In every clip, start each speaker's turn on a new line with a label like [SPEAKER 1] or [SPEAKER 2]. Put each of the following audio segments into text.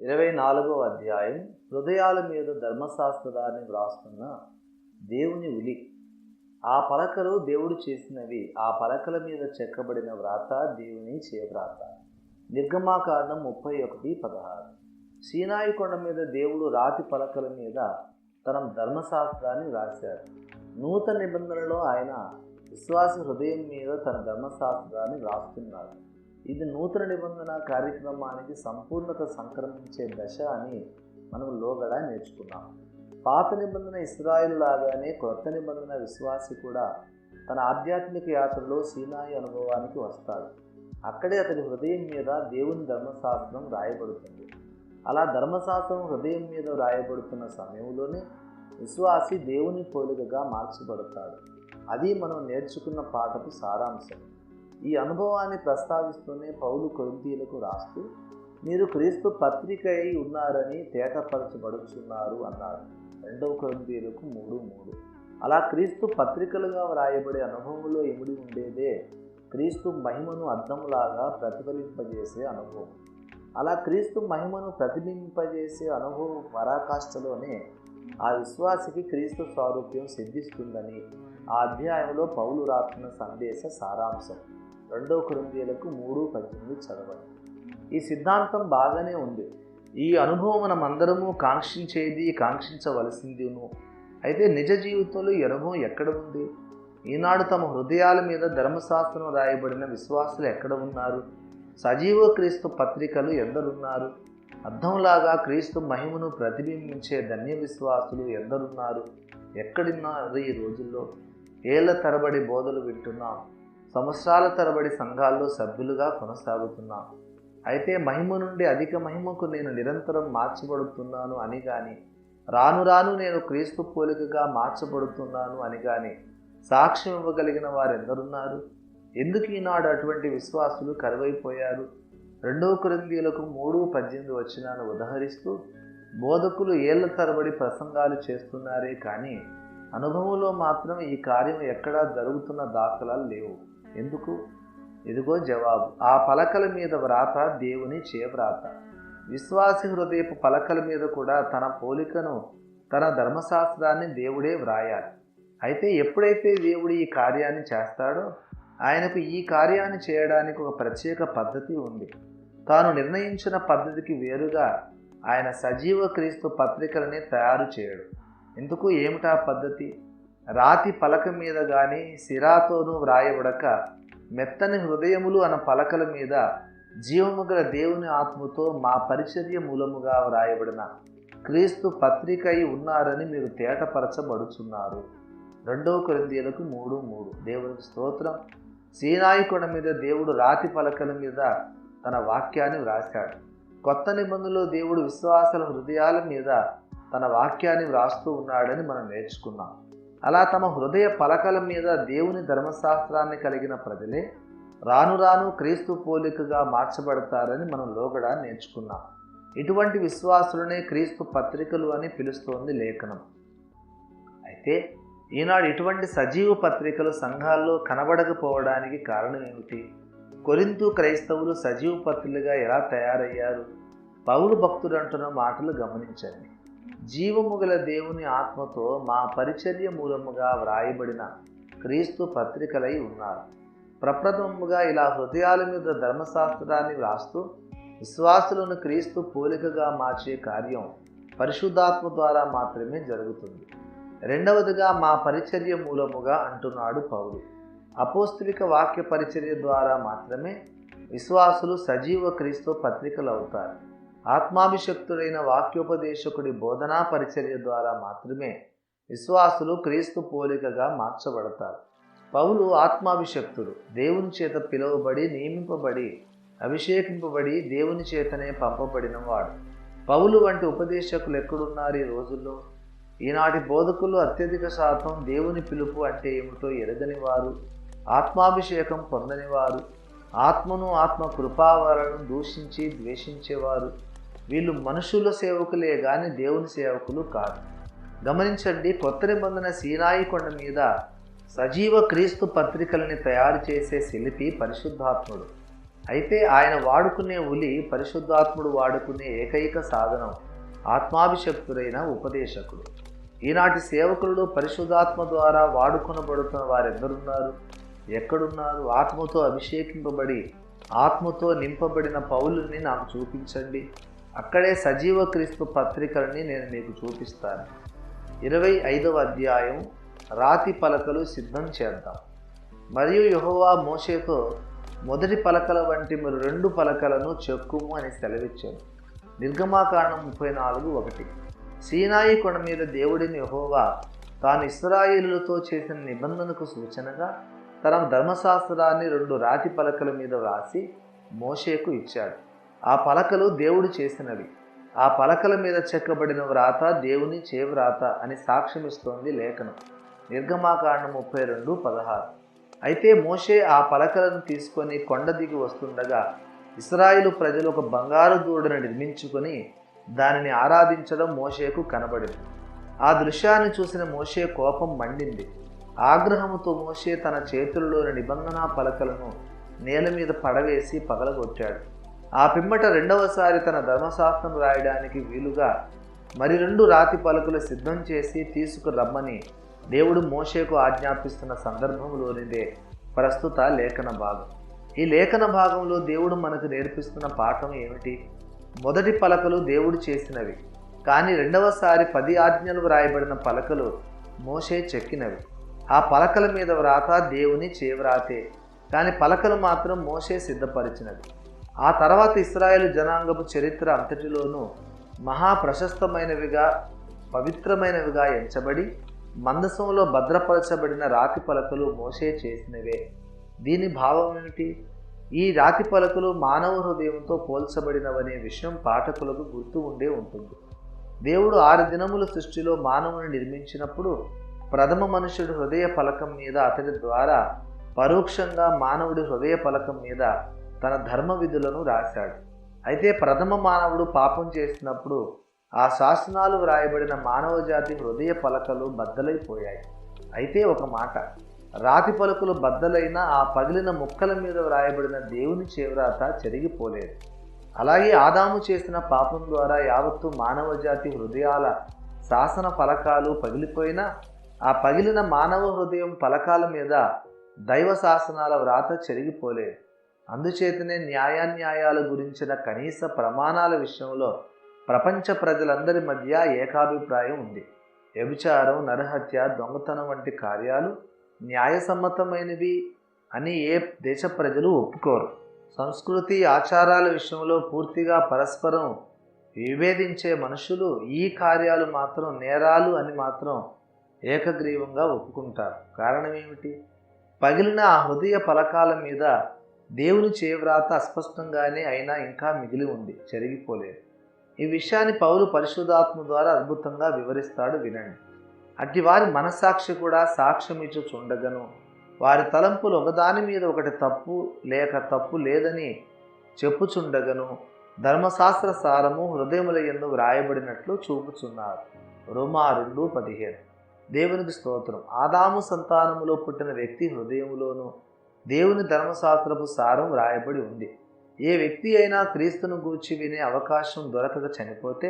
[SPEAKER 1] 24వ అధ్యాయం. హృదయాల మీద ధర్మశాస్త్రాన్ని వ్రాస్తున్న దేవుని ఉలి. ఆ పలకలు దేవుడు చేసినవి, ఆ పలకల మీద చెక్కబడిన వ్రాత దేవుని చేవ్రాత. నిర్గమాకాండం 31:16. సీనాయి కొండ మీద దేవుడు రాతి పలకల మీద తన ధర్మశాస్త్రాన్ని వ్రాశాడు. నూతన నిబంధనలో ఆయన విశ్వాస హృదయం మీద తన ధర్మశాస్త్రాన్ని వ్రాస్తున్నాడు. ఇది నూతన నిబంధన కార్యక్రమానికి సంపూర్ణత సంక్రమించే దశ అని మనం లోగడ నేర్చుకున్నాం. పాత నిబంధన ఇశ్రాయేలు లాగానే క్రొత్త నిబంధన విశ్వాసి కూడా తన ఆధ్యాత్మిక యాత్రలో సీనాయి అనుభవానికి వస్తాడు. అక్కడే అతని హృదయం మీద దేవుని ధర్మశాస్త్రం రాయబడుతుంది. అలా ధర్మశాస్త్రం హృదయం మీద రాయబడుతున్న సమయంలోనే విశ్వాసి దేవుని పోలికగా మార్చబడతాడు. అది మనం నేర్చుకున్న పాఠపు సారాంశం. ఈ అనుభవాన్ని ప్రస్తావిస్తూనే పౌలు కొరింథీయులకు రాస్తూ, మీరు క్రీస్తు పత్రిక అయి ఉన్నారని తేటపరచబడుచున్నారు అన్నాడు. 2 కొరింథీయులకు 3:3. అలా క్రీస్తు పత్రికలుగా వ్రాయబడే అనుభవంలో ఇమిడి ఉండేదే క్రీస్తు మహిమను అద్దంలాగా ప్రతిఫలింపజేసే అనుభవం. అలా క్రీస్తు మహిమను ప్రతిబింబింపజేసే అనుభవం పరాకాష్ఠలోనే ఆ విశ్వాసికి క్రీస్తు స్వారూప్యం సిద్ధిస్తుందని ఆ అధ్యాయంలో పౌలు రాస్తున్న సందేశ సారాంశం. 2 కొరింథీయులకు 3:18 చదవండి. ఈ సిద్ధాంతం బాగానే ఉంది. ఈ అనుభవం మనమందరము కాంక్షించవలసిందిను. అయితే నిజ జీవితంలో ఈ అనుభవం ఎక్కడ ఉంది? ఈనాడు తమ హృదయాల మీద ధర్మశాస్త్రం రాయబడిన విశ్వాసులు ఎక్కడ ఉన్నారు? సజీవ క్రీస్తు పత్రికలు ఎందరున్నారు? అద్దంలాగా క్రీస్తు మహిమను ప్రతిబింబించే ధన్య విశ్వాసులు ఎందరున్నారు? ఎక్కడున్నారు ఈ రోజుల్లో? ఏళ్ల తరబడి బోధలు వింటున్నాం, సంవత్సరాల తరబడి సంఘాల్లో సభ్యులుగా కొనసాగుతున్నాం. అయితే మహిమ నుండి అధిక మహిమకు నేను నిరంతరం మార్చబడుతున్నాను అని కానీ, రాను రాను నేను క్రీస్తు పోలికగా మార్చబడుతున్నాను అని కానీ సాక్ష్యం ఇవ్వగలిగిన వారు ఎందరున్నారు? ఎందుకు ఈనాడు అటువంటి విశ్వాసులు కరువైపోయారు? 2 కొరింథీయులకు 3:18 ఉదహరిస్తూ, బోధకులు ఏళ్ల తరబడి ప్రసంగాలు చేస్తున్నారే కానీ అనుభవంలో మాత్రం ఈ కార్యం ఎక్కడా జరుగుతున్న దాఖలాలు లేవు. ఎందుకు? ఇదిగో జవాబు. ఆ పలకల మీద వ్రాత దేవుని చేవ్రాత. విశ్వాసి హృదయపు పలకల మీద కూడా తన పోలికను, తన ధర్మశాస్త్రాన్ని దేవుడే వ్రాయాలి. అయితే ఎప్పుడైతే దేవుడు ఈ కార్యాన్ని చేస్తాడో ఆయనకు ఈ కార్యాన్ని చేయడానికి ఒక ప్రత్యేక పద్ధతి ఉంది. తాను నిర్ణయించిన పద్ధతికి వేరుగా ఆయన సజీవ క్రీస్తు పత్రికలని తయారు చేయడు. ఎందుకు? ఏమిటా పద్ధతి? రాతి పలక మీద కానీ సిరాతోనూ వ్రాయబడక మెత్తని హృదయములు అన్న పలకల మీద జీవము గల దేవుని ఆత్మతో మా పరిచర్య మూలముగా వ్రాయబడిన క్రీస్తు పత్రిక అయి ఉన్నారని మీరు తేటపరచబడుచున్నారు. 2 కొరింథీయులకు 3:3. దేవునికి స్తోత్రం. సీనాయి కొండ మీద దేవుడు రాతి పలకల మీద తన వాక్యాన్ని వ్రాశాడు. కొత్త నిబంధనలో దేవుడు విశ్వాసుల హృదయాల మీద తన వాక్యాన్ని వ్రాస్తూ ఉన్నాడని మనం నేర్చుకున్నాం. అలా తమ హృదయ పలకల మీద దేవుని ధర్మశాస్త్రాన్ని కలిగిన ప్రజలే రాను రాను క్రీస్తు పోలికగా మార్చబడతారని మనం లోగడ నేర్చుకున్నాం. ఇటువంటి విశ్వాసులనే క్రీస్తు పత్రికలు అని పిలుస్తోంది లేఖనం. అయితే ఈనాడు ఇటువంటి సజీవ పత్రికలు సంఘాల్లో కనబడకపోవడానికి కారణం ఏమిటి? కొరింథు క్రైస్తవులు సజీవ పత్రికలుగా ఎలా తయారయ్యారు? పౌలు భక్తుడు అంటున్న మాటలు గమనించండి. జీవము గల దేవుని ఆత్మతో మా పరిచర్య మూలముగా వ్రాయబడిన క్రీస్తు పత్రికలై ఉన్నారు. ప్రప్రథమముగా ఇలా హృదయాల మీద ధర్మశాస్త్రాన్ని వ్రాస్తూ విశ్వాసులను క్రీస్తు పోలికగా మార్చే కార్యం పరిశుద్ధాత్మ ద్వారా మాత్రమే జరుగుతుంది. రెండవదిగా మా పరిచర్య మూలముగా అంటున్నాడు పౌలు. అపోస్తలిక వాక్య పరిచర్య ద్వారా మాత్రమే విశ్వాసులు సజీవ క్రీస్తు పత్రికలు అవుతారు. ఆత్మాభిషక్తుడైన వాక్యోపదేశకుడి బోధనా పరిచర్య ద్వారా మాత్రమే విశ్వాసులు క్రీస్తు పోలికగా మార్చబడతారు. పౌలు ఆత్మాభిషక్తుడు, దేవుని చేత పిలువబడి, నియమింపబడి, అభిషేకింపబడి దేవుని చేతనే పంపబడిన వాడు. పౌలు వంటి ఉపదేశకులు ఎక్కడున్నారు ఈ రోజుల్లో? ఈనాటి బోధకులు అత్యధిక శాతం దేవుని పిలుపు అంటే ఏమిటో ఎరగని వారు, ఆత్మాభిషేకం పొందని వారు, ఆత్మను ఆత్మ కృపావరణను దూషించి ద్వేషించేవారు. వీళ్ళు మనుషుల సేవకులే గాని దేవుని సేవకులు కాదు. గమనించండి, కొత్త నిబంధన సీనాయి కొండ మీద సజీవ క్రీస్తు పత్రికలని తయారు చేసే శిల్పి పరిశుద్ధాత్ముడు. అయితే ఆయన వాడుకునే ఉలి పరిశుద్ధాత్ముడు వాడుకునే ఏకైక సాధనం ఆత్మాభిషక్తుడైన ఉపదేశకుడు. ఈనాటి సేవకులు పరిశుద్ధాత్మ ద్వారా వాడుకొనబడుతున్న వారెందరున్నారు? ఎక్కడున్నారు? ఆత్మతో అభిషేకింపబడి ఆత్మతో నింపబడిన పౌలుని నాకు చూపించండి. అక్కడే సజీవ క్రీస్తు పత్రికలని నేను మీకు చూపిస్తాను. 25వ అధ్యాయం, రాతి పలకలు సిద్ధం చేద్దాం. మరియు యెహోవా మోషేతో, మొదటి పలకల వంటి మీరు 2 పలకలను చెక్కుము అని సెలవిచ్చాడు. నిర్గమాకాండం 34:1. సీనాయి కొండ మీద దేవుడిని యెహోవా తాను ఇశ్రాయేలులతో చేసిన నిబంధనకు సూచనగా తన ధర్మశాస్త్రాన్ని 2 రాతి పలకల మీద వ్రాసి మోషేకు ఇచ్చాడు. ఆ పలకలు దేవుడు చేసినవి. ఆ పలకల మీద చెక్కబడిన వ్రాత దేవుని చేవ్రాత అని సాక్ష్యమిస్తోంది లేఖనం. నిర్గమాకాండం 32:16. అయితే మోషే ఆ పలకలను తీసుకొని కొండ దిగి వస్తుండగా ఇశ్రాయేలు ప్రజలు ఒక బంగారు దూడను నిర్మించుకొని దానిని ఆరాధించడం మోషేకు కనబడింది. ఆ దృశ్యాన్ని చూసిన మోషే కోపం మండింది. ఆగ్రహముతో మోషే తన చేతులలోని నిబంధనా పలకలను నేల మీద పడవేసి పగలగొట్టాడు. ఆ పిమ్మట రెండవసారి తన ధర్మశాస్త్రం రాయడానికి వీలుగా మరి 2 రాతి పలకలు సిద్ధం చేసి తీసుకురమ్మని దేవుడు మోషేకు ఆజ్ఞాపిస్తున్న సందర్భంలోనిదే ప్రస్తుత లేఖన భాగం. ఈ లేఖన భాగంలో దేవుడు మనకు నేర్పిస్తున్న పాఠం ఏమిటి? మొదటి పలకలు దేవుడు చేసినవి, కానీ రెండవసారి 10 ఆజ్ఞలు వ్రాయబడిన పలకలు మోషే చెక్కినవి. ఆ పలకల మీద వ్రాత దేవుని చేవ్రాతే, కానీ పలకలు మాత్రం మోషే సిద్ధపరిచినవి. ఆ తర్వాత ఇశ్రాయేలు జనాంగపు చరిత్ర అంతటిలోనూ మహా ప్రశస్తమైనవిగా పవిత్రమైనవిగా ఎంచబడి మందసంలో భద్రపరచబడిన రాతి పలకలు మోషే చేసినవే. దీని భావం ఏమిటి? ఈ రాతి పలకలు మానవ హృదయంతో పోల్చబడినవనే విషయం పాఠకులకు గుర్తు ఉండే ఉంటుంది. దేవుడు 6 దినముల సృష్టిలో మానవుని నిర్మించినప్పుడు ప్రథమ మనుషుడు హృదయ పలకం మీద అతడి ద్వారా పరోక్షంగా మానవుడి హృదయ పలకం మీద తన ధర్మ విధులను రాశాడు. అయితే ప్రథమ మానవుడు పాపం చేసినప్పుడు ఆ శాసనాలు వ్రాయబడిన మానవ జాతి హృదయ పలకలు బద్దలైపోయాయి. అయితే ఒక మాట, రాతి పలకలు బద్దలైన ఆ పగిలిన ముక్కల మీద వ్రాయబడిన దేవుని చేవ్రాత చెరిగిపోలేదు. అలాగే ఆదాము చేసిన పాపం ద్వారా యావత్తు మానవ జాతి హృదయాల శాసన ఫలకాలు పగిలిపోయినా ఆ పగిలిన మానవ హృదయం పలకాల మీద దైవ శాసనాల వ్రాత చెరిగిపోలేదు. అందుచేతనే న్యాయాన్యాయాల గురించిన కనీస ప్రమాణాల విషయంలో ప్రపంచ ప్రజలందరి మధ్య ఏకాభిప్రాయం ఉంది. వ్యభిచారం, నరహత్య, దొంగతనం వంటి కార్యాలు న్యాయసమ్మతమైనవి అని ఏ దేశ ప్రజలు ఒప్పుకోరు. సంస్కృతి, ఆచారాల విషయంలో పూర్తిగా పరస్పరం విభేదించే మనుషులు ఈ కార్యాలు మాత్రం నేరాలు అని మాత్రం ఏకగ్రీవంగా ఒప్పుకుంటారు. కారణం ఏమిటి? పగిలిన ఆ హృదయ పలకాల మీద దేవుని చేవ్రాత అస్పష్టంగానే అయినా ఇంకా మిగిలి ఉంది, చెరిగిపోలేదు. ఈ విషయాన్ని పౌలు పరిశుద్ధాత్మ ద్వారా అద్భుతంగా వివరిస్తాడు, వినండి. అట్టి వారి మనస్సాక్షి కూడా సాక్ష్యమిచ్చుచుండగను, వారి తలంపులు ఒకదాని మీద ఒకటి తప్పు లేక తప్పు లేదని చెప్పుచుండగను ధర్మశాస్త్ర సారము హృదయముల యందు వ్రాయబడినట్లు చూపుచున్నారు. రోమా 2:15. దేవునికి స్తోత్రం. ఆదాము సంతానములో పుట్టిన వ్యక్తి హృదయములోను దేవుని ధర్మశాస్త్రపు సారం వ్రాయబడి ఉంది. ఏ వ్యక్తి అయినా క్రీస్తును గూర్చి వినే అవకాశం దొరకక చనిపోతే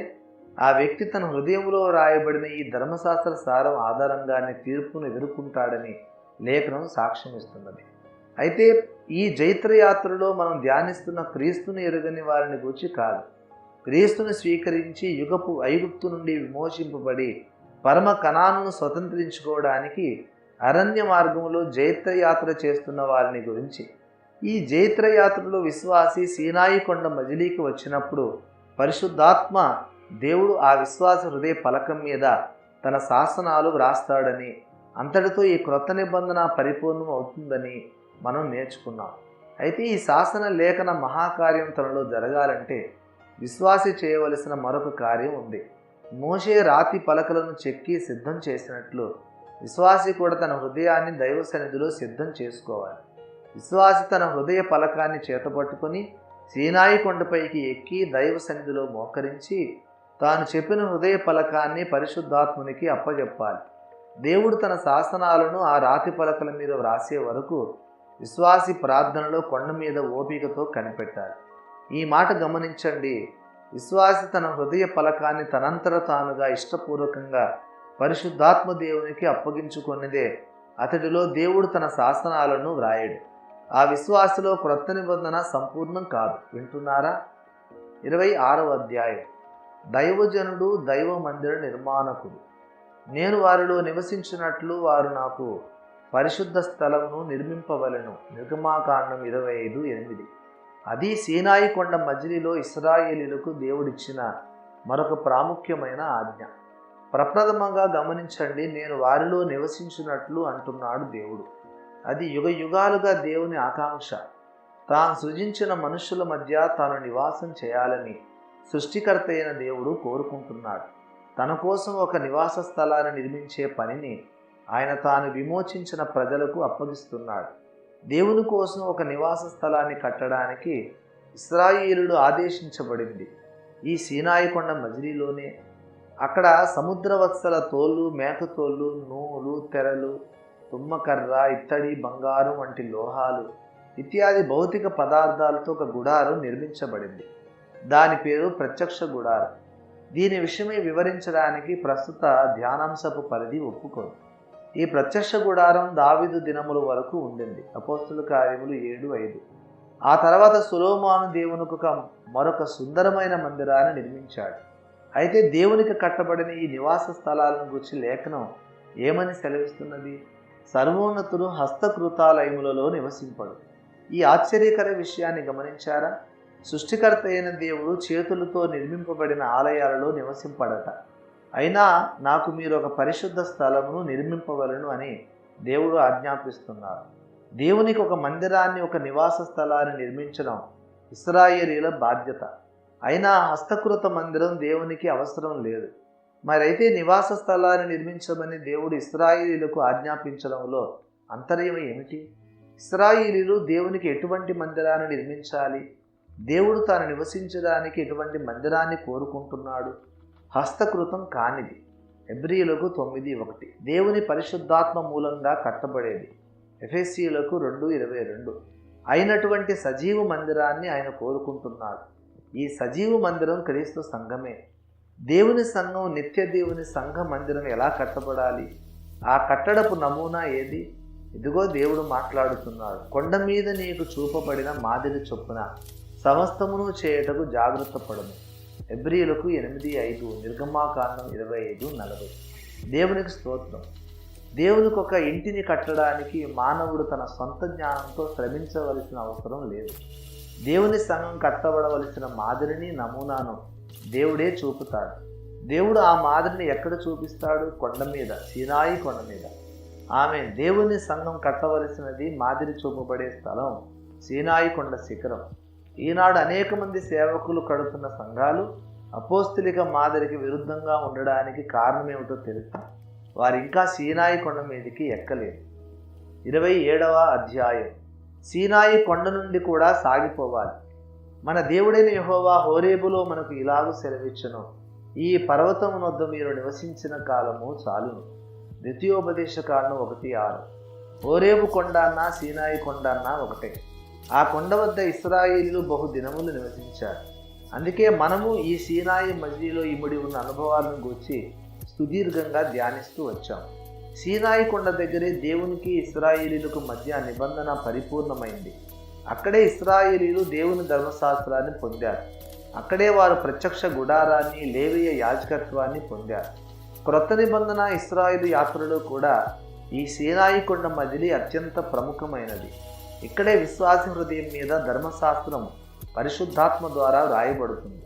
[SPEAKER 1] ఆ వ్యక్తి తన హృదయంలో వ్రాయబడిన ఈ ధర్మశాస్త్ర సారం ఆధారంగానే తీర్పును ఎదుర్కొంటాడని లేఖనం సాక్ష్యమిస్తున్నది. అయితే ఈ జైత్రయాత్రలో మనం ధ్యానిస్తున్న క్రీస్తుని ఎరుగని వారిని గూర్చి కాదు. క్రీస్తుని స్వీకరించి ఐగుప్తు నుండి విమోచింపబడి పరమ కనానును స్వతంత్రించుకోవడానికి అరణ్య మార్గంలో జైత్రయాత్ర చేస్తున్న వారిని గురించి. ఈ జైత్రయాత్రలో విశ్వాసి సీనాయి కొండ మజిలీకి వచ్చినప్పుడు పరిశుద్ధాత్మ దేవుడు ఆ విశ్వాస హృదయ పలకం మీద తన శాసనాలు వ్రాస్తాడని, అంతటితో ఈ క్రొత్త నిబంధన పరిపూర్ణం అవుతుందని మనం నేర్చుకున్నాం. అయితే ఈ శాసన లేఖన మహాకార్యం తనలో జరగాలంటే విశ్వాసి చేయవలసిన మరొక కార్యం ఉంది. మోషే రాతి పలకలను చెక్కి సిద్ధం చేసినట్లు విశ్వాసి కూడా తన హృదయాన్ని దైవ సన్నిధిలో సిద్ధం చేసుకోవాలి. విశ్వాసి తన హృదయ పలకాన్ని చేతపట్టుకొని సీనాయి కొండపైకి ఎక్కి దైవ సన్నిధిలో మోకరించి తాను చెప్పిన హృదయ పలకాన్ని పరిశుద్ధాత్మునికి అప్పజెప్పాలి. దేవుడు తన శాసనాలను ఆ రాతి పలకల మీద వ్రాసే వరకు విశ్వాసి ప్రార్థనలో కొండ మీద ఓపికతో కనిపెట్టాలి. ఈ మాట గమనించండి. విశ్వాసి తన హృదయ ఫలకాన్ని తనంతట తానుగా ఇష్టపూర్వకంగా పరిశుద్ధాత్మ దేవునికి అప్పగించుకొనిదే అతడిలో దేవుడు తన శాసనాలను వ్రాయడు. ఆ విశ్వాసలో క్రొత్త నిబంధన సంపూర్ణం కాదు. వింటున్నారా? 26వ అధ్యాయం. దైవజనుడు దైవ మందిర నిర్మాణకుడు. నేను వారిలో నివసించినట్లు వారు నాకు పరిశుద్ధ స్థలమును నిర్మింపవలెను. నిర్గమాకాండం 25:8. అది సీనాయి కొండ మజిలీలో ఇశ్రాయేలీయులకు దేవుడిచ్చిన మరొక ప్రాముఖ్యమైన ఆజ్ఞ. ప్రప్రథమంగా గమనించండి, నేను వారిలో నివసించినట్లు అంటున్నాడు దేవుడు. అది యుగ యుగాలుగా దేవుని ఆకాంక్ష. తాను సృజించిన మనుషుల మధ్య తాను నివాసం చేయాలని సృష్టికర్త అయిన దేవుడు కోరుకుంటున్నాడు. తన కోసం ఒక నివాస స్థలాన్ని నిర్మించే పనిని ఆయన తాను విమోచించిన ప్రజలకు అప్పగిస్తున్నాడు. దేవుని కోసం ఒక నివాస స్థలాన్ని కట్టడానికి ఇశ్రాయేలుడు ఆదేశించబడింది ఈ సీనాయి కొండ మజిలీలోనే. అక్కడ సముద్రవత్సల తోళ్ళు, మేకతోళ్ళు, నూలు, తెరలు, తుమ్మకర్ర, ఇత్తడి, బంగారం వంటి లోహాలు ఇత్యాది భౌతిక పదార్థాలతో ఒక గుడారం నిర్మించబడింది. దాని పేరు ప్రత్యక్ష గుడారం. దీని విషయమై వివరించడానికి ప్రస్తుత ధ్యానాంశపు పరిధి ఒప్పుకోదు. ఈ ప్రత్యక్ష గుడారం దావీదు దినముల వరకు ఉండింది. అపోస్తుల కార్యములు 7:5. ఆ తర్వాత సొలొమోను దేవునికి మరొక సుందరమైన మందిరాన్ని నిర్మించాడు. అయితే దేవునికి కట్టబడిన ఈ నివాస స్థలాలను గురించి లేఖనం ఏమని సెలవిస్తున్నది? సర్వోన్నతుడు హస్తకృతాలయములలో నివసింపడు. ఈ ఆశ్చర్యకర విషయాన్ని గమనించారా? సృష్టికర్త అయిన దేవుడు చేతులతో నిర్మింపబడిన ఆలయాలలో నివసింపడట. అయినా నాకు మీరు ఒక పరిశుద్ధ స్థలమును నిర్మింపవలను అని దేవుడు ఆజ్ఞాపిస్తున్నారు. దేవునికి ఒక మందిరాన్ని, ఒక నివాస స్థలాన్ని నిర్మించడం ఇశ్రాయేలీయుల బాధ్యత. అయినా హస్తకృత మందిరం దేవునికి అవసరం లేదు. మరైతే నివాస స్థలాన్ని నిర్మించమని దేవుడు ఇశ్రాయేలీయులకు ఆజ్ఞాపించడంలో అంతర్యం ఏమిటి? ఇశ్రాయేలీయులు దేవునికి ఎటువంటి మందిరాన్ని నిర్మించాలి? దేవుడు తాను నివసించడానికి ఎటువంటి మందిరాన్ని కోరుకుంటున్నాడు? హస్తకృతం కానిది. హెబ్రీయులకు 9:1. దేవుని పరిశుద్ధాత్మ మూలంగా కట్టబడేది. ఎఫెసీయులకు 2:22. అయినటువంటి సజీవ మందిరాన్ని ఆయన కోరుకుంటున్నాడు. ఈ సజీవ మందిరం క్రీస్తు సంఘమే. దేవుని సంఘం, నిత్య దేవుని సంఘ మందిరం ఎలా కట్టబడాలి? ఆ కట్టడపు నమూనా ఏది? ఇదిగో దేవుడు మాట్లాడుతున్నాడు. కొండ మీద నీకు చూపబడిన మాదిరి చొప్పున సమస్తమును చేయుటకు జాగ్రత్త పడము. హెబ్రీయులకు 8:5. నిర్గమాకాండం 25:40. దేవునికి స్తోత్రం. దేవునికి ఒక ఇంటిని కట్టడానికి మానవుడు తన సొంత జ్ఞానంతో శ్రమించవలసిన అవసరం లేదు. దేవుని సంఘం కట్టబడవలసిన మాదిరిని, నమూనాను దేవుడే చూపుతాడు. దేవుడు ఆ మాదిరిని ఎక్కడ చూపిస్తాడు? కొండ మీద, సీనాయి కొండ మీద. దేవుని సంఘం కట్టవలసినది, మాదిరి చూపబడే స్థలం సీనాయి కొండ శిఖరం. ఈనాడు అనేక మంది సేవకులు కడుతున్న సంఘాలు అపోస్తలిక మాదిరికి విరుద్ధంగా ఉండడానికి కారణమేమిటో తెలుసా? వారు ఇంకా సీనాయి కొండ మీదకి ఎక్కలేదు. 27వ అధ్యాయం. సీనాయి కొండ నుండి కూడా సాగిపోవాలి. మన దేవుడైన యెహోవా హోరేబులో మనకు ఇలాగూ సెలవిచ్చును, ఈ పర్వతం వద్ద మీరు నివసించిన కాలము చాలును. ద్వితీయోపదేశకాండం 1:6. హోరేబు కొండ అన్నా సీనాయి కొండ అన్నా ఒకటే. ఆ కొండ వద్ద ఇశ్రాయేలీయులు బహుదినములు నివసించారు. అందుకే మనము ఈ సీనాయి మజిలీలో ఇమిడి ఉన్న అనుభవాలను గూర్చి సుదీర్ఘంగా ధ్యానిస్తూ వచ్చాం. సీనాయి కొండ దగ్గరే దేవునికి ఇశ్రాయేలీయులకు మధ్య నిబంధన పరిపూర్ణమైంది. అక్కడే ఇశ్రాయేలీయులు దేవుని ధర్మశాస్త్రాన్ని పొందారు. అక్కడే వారు ప్రత్యక్ష గుడారాన్ని, లేవీయ యాజకత్వాన్ని పొందారు. క్రొత్త నిబంధన ఇశ్రాయేలు యాత్రలో కూడా ఈ సీనాయి కొండ మజిలీ అత్యంత ప్రముఖమైనది. ఇక్కడే విశ్వాసి హృదయం మీద ధర్మశాస్త్రం పరిశుద్ధాత్మ ద్వారా వ్రాయబడుతుంది.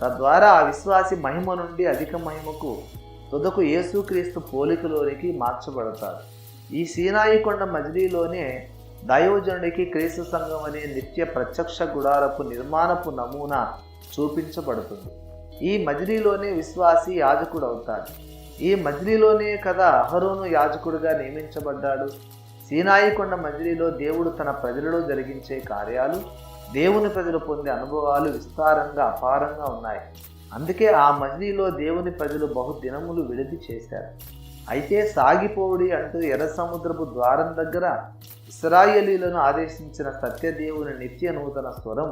[SPEAKER 1] తద్వారా ఆ విశ్వాసి మహిమ నుండి అధిక మహిమకు, తుదకు యేసుక్రీస్తు పోలికలోనికి మార్చబడతారు. ఈ సీనాయి కొండ మజిలీలోనే దైవజనుడికి క్రీస్తు సంఘం అనే నిత్య ప్రత్యక్ష గుడారపు నిర్మాణపు నమూనా చూపించబడుతుంది. ఈ మజిలీలోనే విశ్వాసి యాజకుడు అవుతాడు. ఈ మజిలీలోనే కదా అహరోను యాజకుడిగా నియమించబడ్డాడు. సీనాయి కొండ మజిలీలో దేవుడు తన ప్రజలలో జరిగించే కార్యాలు, దేవుని ప్రజలు పొందే అనుభవాలు విస్తారంగా, అపారంగా ఉన్నాయి. అందుకే ఆ మజిలీలో దేవుని ప్రజలు బహుదినములు విడిది చేశారు. అయితే సాగిపోవుడి అంటూ ఎర్ర సముద్రపు ద్వారం దగ్గర ఇశ్రాయేలీయులను ఆదేశించిన సత్యదేవుని నిత్య నూతన స్వరం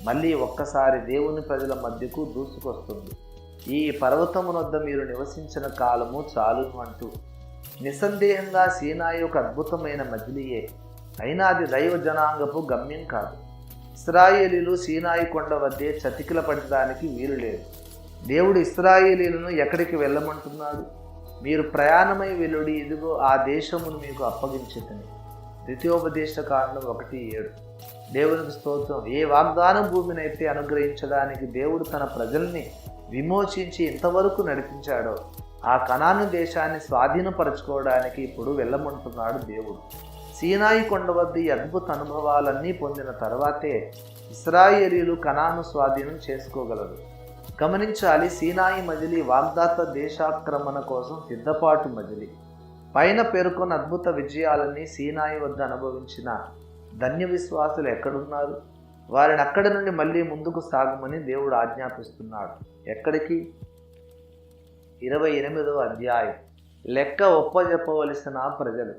[SPEAKER 1] మళ్ళీ ఒక్కసారి దేవుని ప్రజల మధ్యకు దూసుకొస్తుంది. ఈ పర్వతమునొద్ద మీరు నివసించిన కాలము చాలును అంటూ. నిస్సందేహంగా సీనాయి ఒక అద్భుతమైన మజిలీయే, అయినా అది దైవ జనాంగపు గమ్యం కాదు. ఇశ్రాయేలీలు సీనాయి కొండ వద్దే చతికిల పడడానికి వీలు లేదు. దేవుడు ఇశ్రాయేలీలను ఎక్కడికి వెళ్ళమంటున్నాడు? మీరు ప్రయాణమై వెలుడి, ఇదిగో ఆ దేశమును మీకు అప్పగించుతని. ద్వితీయోపదేశకాండం 1:7. దేవునికి స్తోత్రం. ఏ వాగ్దాన భూమినైతే అనుగ్రహించడానికి దేవుడు తన ప్రజల్ని విమోచించి ఇంతవరకు నడిపించాడో ఆ కనాను దేశాన్ని స్వాధీనపరచుకోవడానికి ఇప్పుడు వెళ్ళమంటున్నాడు దేవుడు. సీనాయి కొండ వద్ద ఈ అద్భుత అనుభవాలన్నీ పొందిన తర్వాతే ఇశ్రాయేలీయులు కనాను స్వాధీనం చేసుకోగలరు. గమనించాలి, సీనాయి మజిలీ వాగ్దాత దేశాక్రమణ కోసం సిద్ధపాటు మజిలీ. పైన పేర్కొన్న అద్భుత విజయాలన్నీ సీనాయి వద్ద అనుభవించిన ధన్య విశ్వాసులు ఎక్కడున్నారు? వారిని అక్కడి నుండి మళ్ళీ ముందుకు సాగమని దేవుడు ఆజ్ఞాపిస్తున్నాడు. ఎక్కడికి? 28వ అధ్యాయం. లెక్క ఒప్పజెప్పవలసిన ప్రజలు.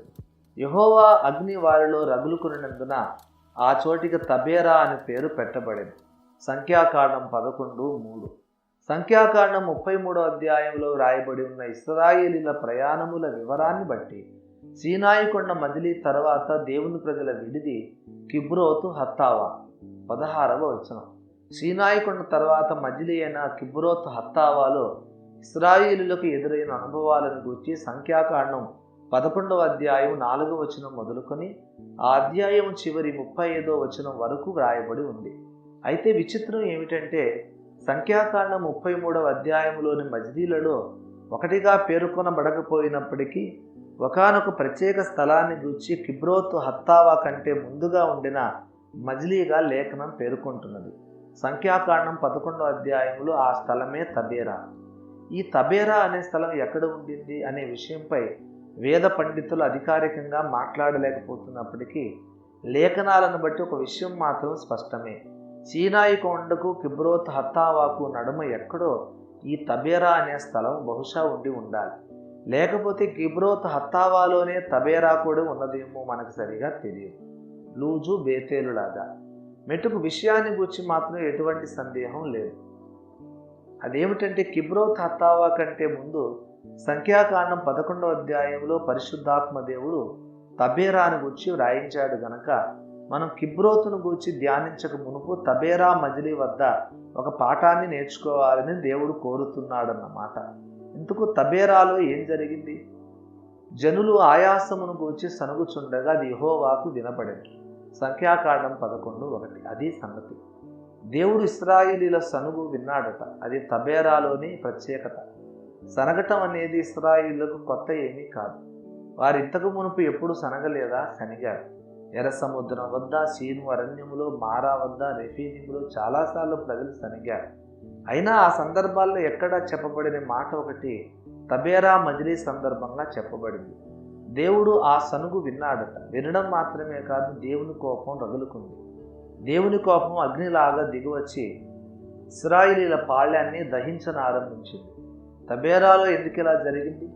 [SPEAKER 1] యెహోవా అగ్ని వారిలో రగులుకున్నందున ఆ చోటికి తబేరా అని పేరు పెట్టబడింది. సంఖ్యాకాండం 11:3. సంఖ్యాకాండం 33వ అధ్యాయంలో రాయబడి ఉన్న ఇశ్రాయేలీల ప్రయాణముల వివరాన్ని బట్టి సీనాయి కొండ మజిలీ తర్వాత దేవుని ప్రజల విడిది కిబ్రోతు హత్తావా 16వ వచనం. సీనాయి కొండ తర్వాత మజిలీ అయిన కిబ్రోతు హత్తావాలో ఇశ్రాయేలీలకు ఎదురైన అనుభవాలను గూర్చి సంఖ్యాకాండం 11వ అధ్యాయం 4వ వచనం మొదలుకొని ఆ అధ్యాయం చివరి 35వ వచనం వరకు వ్రాయబడి ఉంది. అయితే విచిత్రం ఏమిటంటే సంఖ్యాకాండం 33వ అధ్యాయంలోని మజిలీలలో ఒకటిగా పేర్కొనబడకపోయినప్పటికీ ఒకానొక ప్రత్యేక స్థలాన్ని గూర్చి కిబ్రోతు హత్తావా కంటే ముందుగా ఉండిన మజిలీగా లేఖనం పేర్కొంటున్నది. సంఖ్యాకాండం 11వ అధ్యాయంలో ఆ స్థలమే తబేరా. ఈ తబేరా అనే స్థలం ఎక్కడ ఉండింది అనే విషయంపై వేద పండితులు అధికారికంగా మాట్లాడలేకపోతున్నప్పటికీ లేఖనాలను బట్టి ఒక విషయం మాత్రం స్పష్టమే. సీనాయి కొండకు కిబ్రోత్ హత్తావాకు నడుమ ఎక్కడో ఈ తబేరా అనే స్థలం బహుశా ఉండాలి. లేకపోతే కిబ్రోత్ హత్తావాలోనే తబేరా కూడా ఉన్నదేమో మనకు సరిగా తెలియదు. లూజు బేతేలులాగా. మెటుకు విషయాన్ని గురించి మాత్రం ఎటువంటి సందేహం లేదు. అదేమిటంటే కిబ్రోత్ హత్తావా కంటే ముందు సంఖ్యాకాండం 11వ అధ్యాయంలో పరిశుద్ధాత్మ దేవుడు తబేరాను గూర్చి వ్రాయించాడు గనక మనం కిబ్రోతును గూర్చి ధ్యానించక మునుపు తబేరా మజిలీ వద్ద ఒక పాఠాన్ని నేర్చుకోవాలని దేవుడు కోరుతున్నాడన్నమాట. ఇందుకు తబేరాలో ఏం జరిగింది? జనులు ఆయాసమును గూర్చి సనుగుచుండగా అది యెహోవాకు వినపడింది. సంఖ్యాకాండం 11:1. అది సంగతి. దేవుడు ఇశ్రాయేలీల సనుగు విన్నాడట. అది తబేరాలోని ప్రత్యేకత. సనగటం అనేది ఇశ్రాయేలీలకు కొత్త ఏమీ కాదు. వారు ఇంతకు మునుపు ఎప్పుడు సనగలేదా? సనిగారు. ఎర్ర సముద్రం వద్ద, సీను అరణ్యములో, మారా వద్ద, రెఫీనిములో చాలాసార్లు ప్రజలు సనిగారు. అయినా ఆ సందర్భాల్లో ఎక్కడా చెప్పబడిన మాట ఒకటి తబేరా మజిలీ సందర్భంగా చెప్పబడింది. దేవుడు ఆ సనుగు విన్నాడట. వినడం మాత్రమే కాదు, దేవుని కోపం రగులుకుంది. దేవుని కోపం అగ్నిలాగా దిగివచ్చి ఇశ్రాయేలీల పాళ్యాన్ని దహించనారంభించింది. తబేరాలో ఎందుకు ఇలా జరిగింది?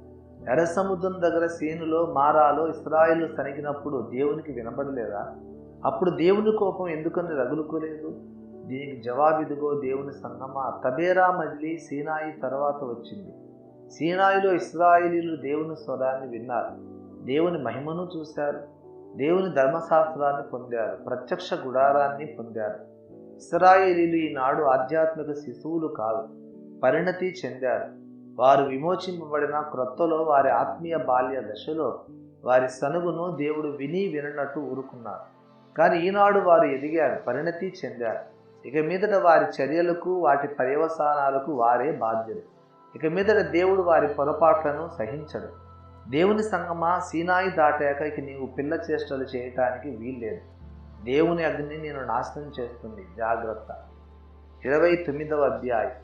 [SPEAKER 1] ఎర్ర సముద్రం దగ్గర సీనులో, మారాలో ఇశ్రాయేలు సనిగినప్పుడు దేవునికి వినపడలేదా? అప్పుడు దేవుని కోపం ఎందుకని రగులుకోలేదు? దీనికి జవాబిదిగో దేవుని సంగమా. తబేరా మజిలీ సీనాయి తర్వాత వచ్చింది. సీనాయిలో ఇశ్రాయేలీలు దేవుని స్వరాన్ని విన్నారు, దేవుని మహిమను చూశారు, దేవుని ధర్మశాస్త్రాన్ని పొందారు, ప్రత్యక్ష గుడారాన్ని పొందారు. ఇశ్రాయేలీలు ఈనాడు ఆధ్యాత్మిక శిశువులు కాదు, పరిణతి చెందారు. వారు విమోచింపబడిన క్రొత్తలో వారి ఆత్మీయ బాల్య దశలో వారి సనుగును దేవుడు విని వినట్టు ఊరుకున్నారు. కానీ ఈనాడు వారు ఎదిగారు, పరిణతి చెందారు. ఇక మీదట వారి చర్యలకు, వాటి పర్యవసానాలకు వారే బాధ్యులు. ఇక మీదట దేవుడు వారి పొరపాట్లను సహించడు. దేవుని సంగమా, సీనాయి దాటాక ఇక నీవు పిల్ల చేష్టలు చేయటానికి వీల్లేదు. దేవుని అగ్ని నేను నాశనం చేస్తుంది, జాగ్రత్త. 29వ అధ్యాయం.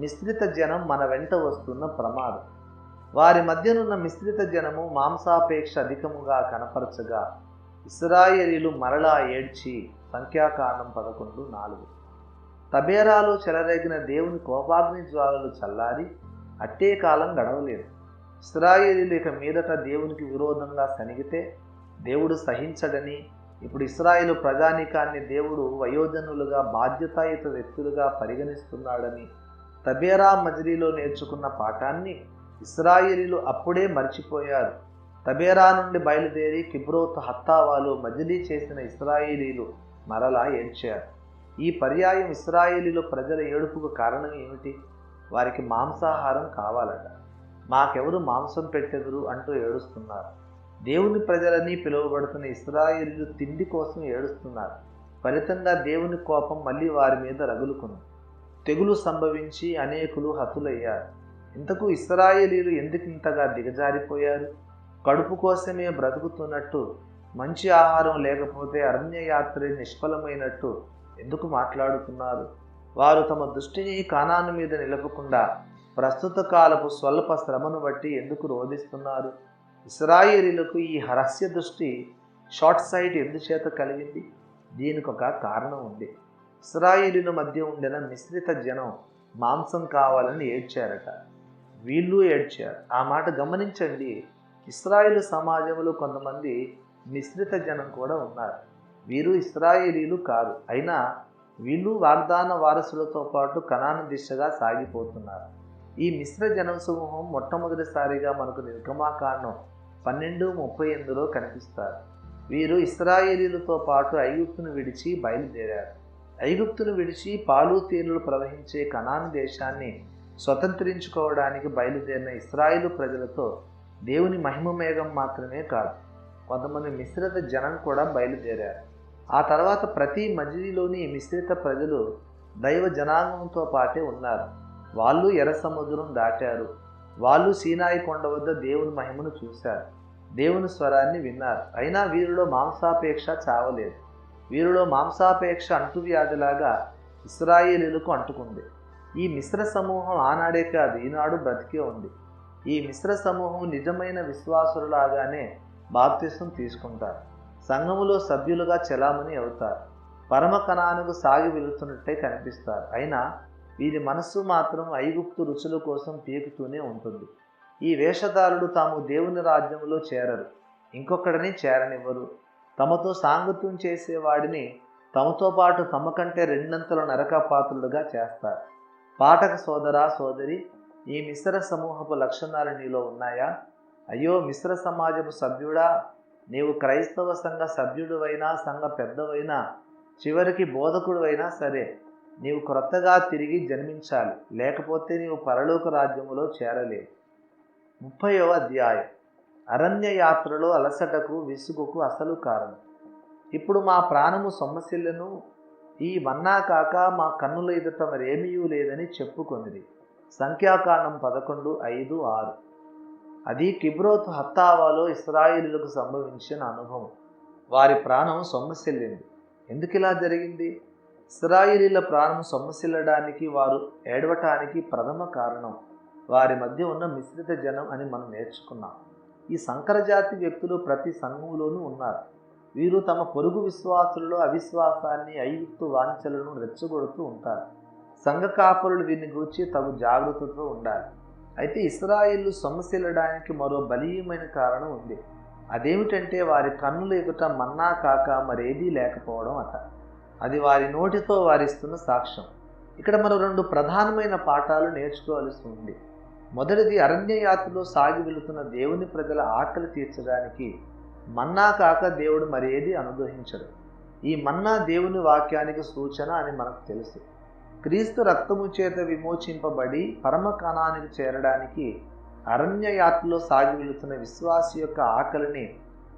[SPEAKER 1] మిశ్రిత జనం మన వెంట వస్తున్న ప్రమాదం. వారి మధ్యనున్న మిశ్రిత జనము మాంసాపేక్ష అధికముగా కనపరచగా ఇశ్రాయేలీలు మరలా ఏడ్చి. సంఖ్యాకాండం 11:4. తబేరాలో చెలరేగిన దేవుని కోపాగ్ని జ్వాలలు చల్లారి అట్టే కాలం గడవలేదు. ఇశ్రాయేలీలు ఇక మీదట దేవునికి విరోధంగా సనిగితే దేవుడు సహించడని, ఇప్పుడు ఇశ్రాయేలు ప్రజానీకాన్ని దేవుడు వయోజనులుగా బాధ్యతాయుత వ్యక్తులుగా పరిగణిస్తున్నాడని తబేరా మజిలీలో నేర్చుకున్న పాఠాన్ని ఇశ్రాయేలీలు అప్పుడే మర్చిపోయారు. తబేరా నుండి బయలుదేరి కిబ్రోతు హత్తావాలో మజిలీ చేసిన ఇశ్రాయేలీలు మరలా ఏడ్చారు. ఈ పర్యాయం ఇశ్రాయేలీలు ప్రజల ఏడుపుకు కారణం ఏమిటి? వారికి మాంసాహారం కావాలట. మాకెవరు మాంసం పెట్టెదరు అంటూ ఏడుస్తున్నారు. దేవుని ప్రజలని పిలువబడుతున్న ఇశ్రాయేలీలు తిండి కోసం ఏడుస్తున్నారు. ఫలితంగా దేవుని కోపం మళ్ళీ వారి మీద రగులుకుంది. తెగులు సంభవించి అనేకులు హతులయ్యారు. ఇంతకు ఇశ్రాయేలీలు ఎందుకింతగా దిగజారిపోయారు? కడుపు కోసమే బ్రతుకుతున్నట్టు, మంచి ఆహారం లేకపోతే అరణ్య యాత్రే నిష్ఫలమైనట్టు ఎందుకు మాట్లాడుతున్నారు? వారు తమ దృష్టిని కానాను మీద నిలపకుండా ప్రస్తుత కాలపు స్వల్ప శ్రమను బట్టి ఎందుకు రోధిస్తున్నారు? ఇశ్రాయేలీలకు ఈ రహస్య దృష్టి, షార్ట్ సైట్ ఎందుచేత కలిగింది? దీనికి ఒక కారణం ఉంది. ఇశ్రాయేలీల మధ్య ఉండిన మిశ్రిత జనం మాంసం కావాలని ఏడ్చారట. వీళ్ళు ఏడ్చారు. ఆ మాట గమనించండి. ఇశ్రాయేలు సమాజంలో కొంతమంది మిశ్రిత జనం కూడా ఉన్నారు. వీరు ఇశ్రాయేలీలు కారు, అయినా వీళ్ళు వాగ్దాన వారసులతో పాటు కనాను దిశగా సాగిపోతున్నారు. ఈ మిశ్ర జన సమూహం మొట్టమొదటిసారిగా మనకు నిర్గమాకాండం 12:38లో కనిపిస్తారు. వీరు ఇశ్రాయేలీలతో పాటు ఐగుప్తును విడిచి బయలుదేరారు. ఐగుప్తును విడిచి పాలు తేనెలు ప్రవహించే కనాను దేశాన్ని స్వతంత్రించుకోవడానికి బయలుదేరిన ఇశ్రాయేలు ప్రజలతో దేవుని మహిమ మేఘం మాత్రమే కాదు, కొంతమంది మిశ్రిత జనం కూడా బయలుదేరారు. ఆ తర్వాత ప్రతి మజిలీలోని మిశ్రిత ప్రజలు దైవ జనాంగంతో పాటే ఉన్నారు. వాళ్ళు ఎర్ర సముద్రం దాటారు. వాళ్ళు సీనాయి కొండ వద్ద దేవుని మహిమను చూశారు, దేవుని స్వరాన్ని విన్నారు. అయినా వీరిలో మాంసాపేక్ష చావలేదు. వీరిలో మాంసాపేక్ష అంటువ్యాధిలాగా ఇశ్రాయేలీలకు అంటుకుంది. ఈ మిశ్ర సమూహం ఆనాడే కాదు, ఈనాడు బ్రతికే ఉంది. ఈ మిశ్ర సమూహం నిజమైన విశ్వాసులలాగానే బాప్తిసం తీసుకుంటారు. సంఘములో సభ్యులుగా చెలామణి అవుతారు. పరమ కనానుకు సాగి వెళుతున్నట్టే కనిపిస్తారు. అయినా వీరి మనస్సు మాత్రం ఐగుప్తు రుచుల కోసం పీకుతూనే ఉంటుంది. ఈ వేషధారులు తాము దేవుని రాజ్యంలో చేరరు, ఇంకొకడిని చేరనివ్వరు. తమతో సాంగత్యం చేసేవాడిని తమతో పాటు తమ కంటే రెండంతల నరకపాత్రులుగా చేస్తారు. పాఠక సోదరా సోదరి, ఈ మిశ్ర సమూహపు లక్షణాలు నీలో ఉన్నాయా? అయ్యో మిశ్ర సమాజపు సభ్యుడా, నీవు క్రైస్తవ సంఘ సభ్యుడివైనా, సంఘ పెద్దవైనా, చివరికి బోధకుడివైనా సరే, నీవు క్రొత్తగా తిరిగి జన్మించాలి. లేకపోతే నీవు పరలోక రాజ్యములో చేరలేవు. 30వ అధ్యాయం. అరణ్య యాత్రలో అలసటకు విసుగుకు అసలు కారణం. ఇప్పుడు మా ప్రాణము సొమ్మసిల్లను, ఈ మన్నా కాక మా కన్నుల ఎదుట మరేమీ లేదని చెప్పుకొనిది. సంఖ్యాకాండం 11:5-6. అది కిబ్రోతు హత్తావాలో ఇశ్రాయేలీలకు సంభవించిన అనుభవం. వారి ప్రాణం సొమ్మసిల్లింది. ఎందుకు ఇలా జరిగింది? ఇశ్రాయేలీల ప్రాణం సొమ్మసిల్లడానికి, వారు ఏడవటానికి ప్రథమ కారణం వారి మధ్య ఉన్న మిశ్రిత జనం అని మనం నేర్చుకున్నాం. ఈ సంకరజాతి వ్యక్తులు ప్రతి సంఘంలోనూ ఉన్నారు. వీరు తమ పొరుగు విశ్వాసులలో అవిశ్వాసాన్ని, ఐగుప్తు వాంఛలను రెచ్చగొడుతూ ఉంటారు. సంఘ కాపరులు వీరిని గూర్చి తగు జాగ్రత్తతో ఉండాలి. అయితే ఇశ్రాయేలు సొమ్మసిల్లడానికి మరో బలీయమైన కారణం ఉంది. అదేమిటంటే వారి కన్నుల ఎదుట మన్నా కాక మరేదీ లేకపోవడం అట. అది వారి నోటితో వారిస్తున్న సాక్ష్యం. ఇక్కడ మనం 2 ప్రధానమైన పాఠాలు నేర్చుకోవాల్సి ఉంది. మొదటిది, అరణ్య యాత్రలో సాగి వెళుతున్న దేవుని ప్రజల ఆకలి తీర్చడానికి మన్నా కాక దేవుడు మరేది అనుగ్రహించడు. ఈ మన్నా దేవుని వాక్యానికి సూచన అని మనకు తెలుసు. క్రీస్తు రక్తము చేత విమోచింపబడి పరమ కణానికి చేరడానికి అరణ్య యాత్రలో సాగి వెళుతున్న విశ్వాసి యొక్క ఆకలిని,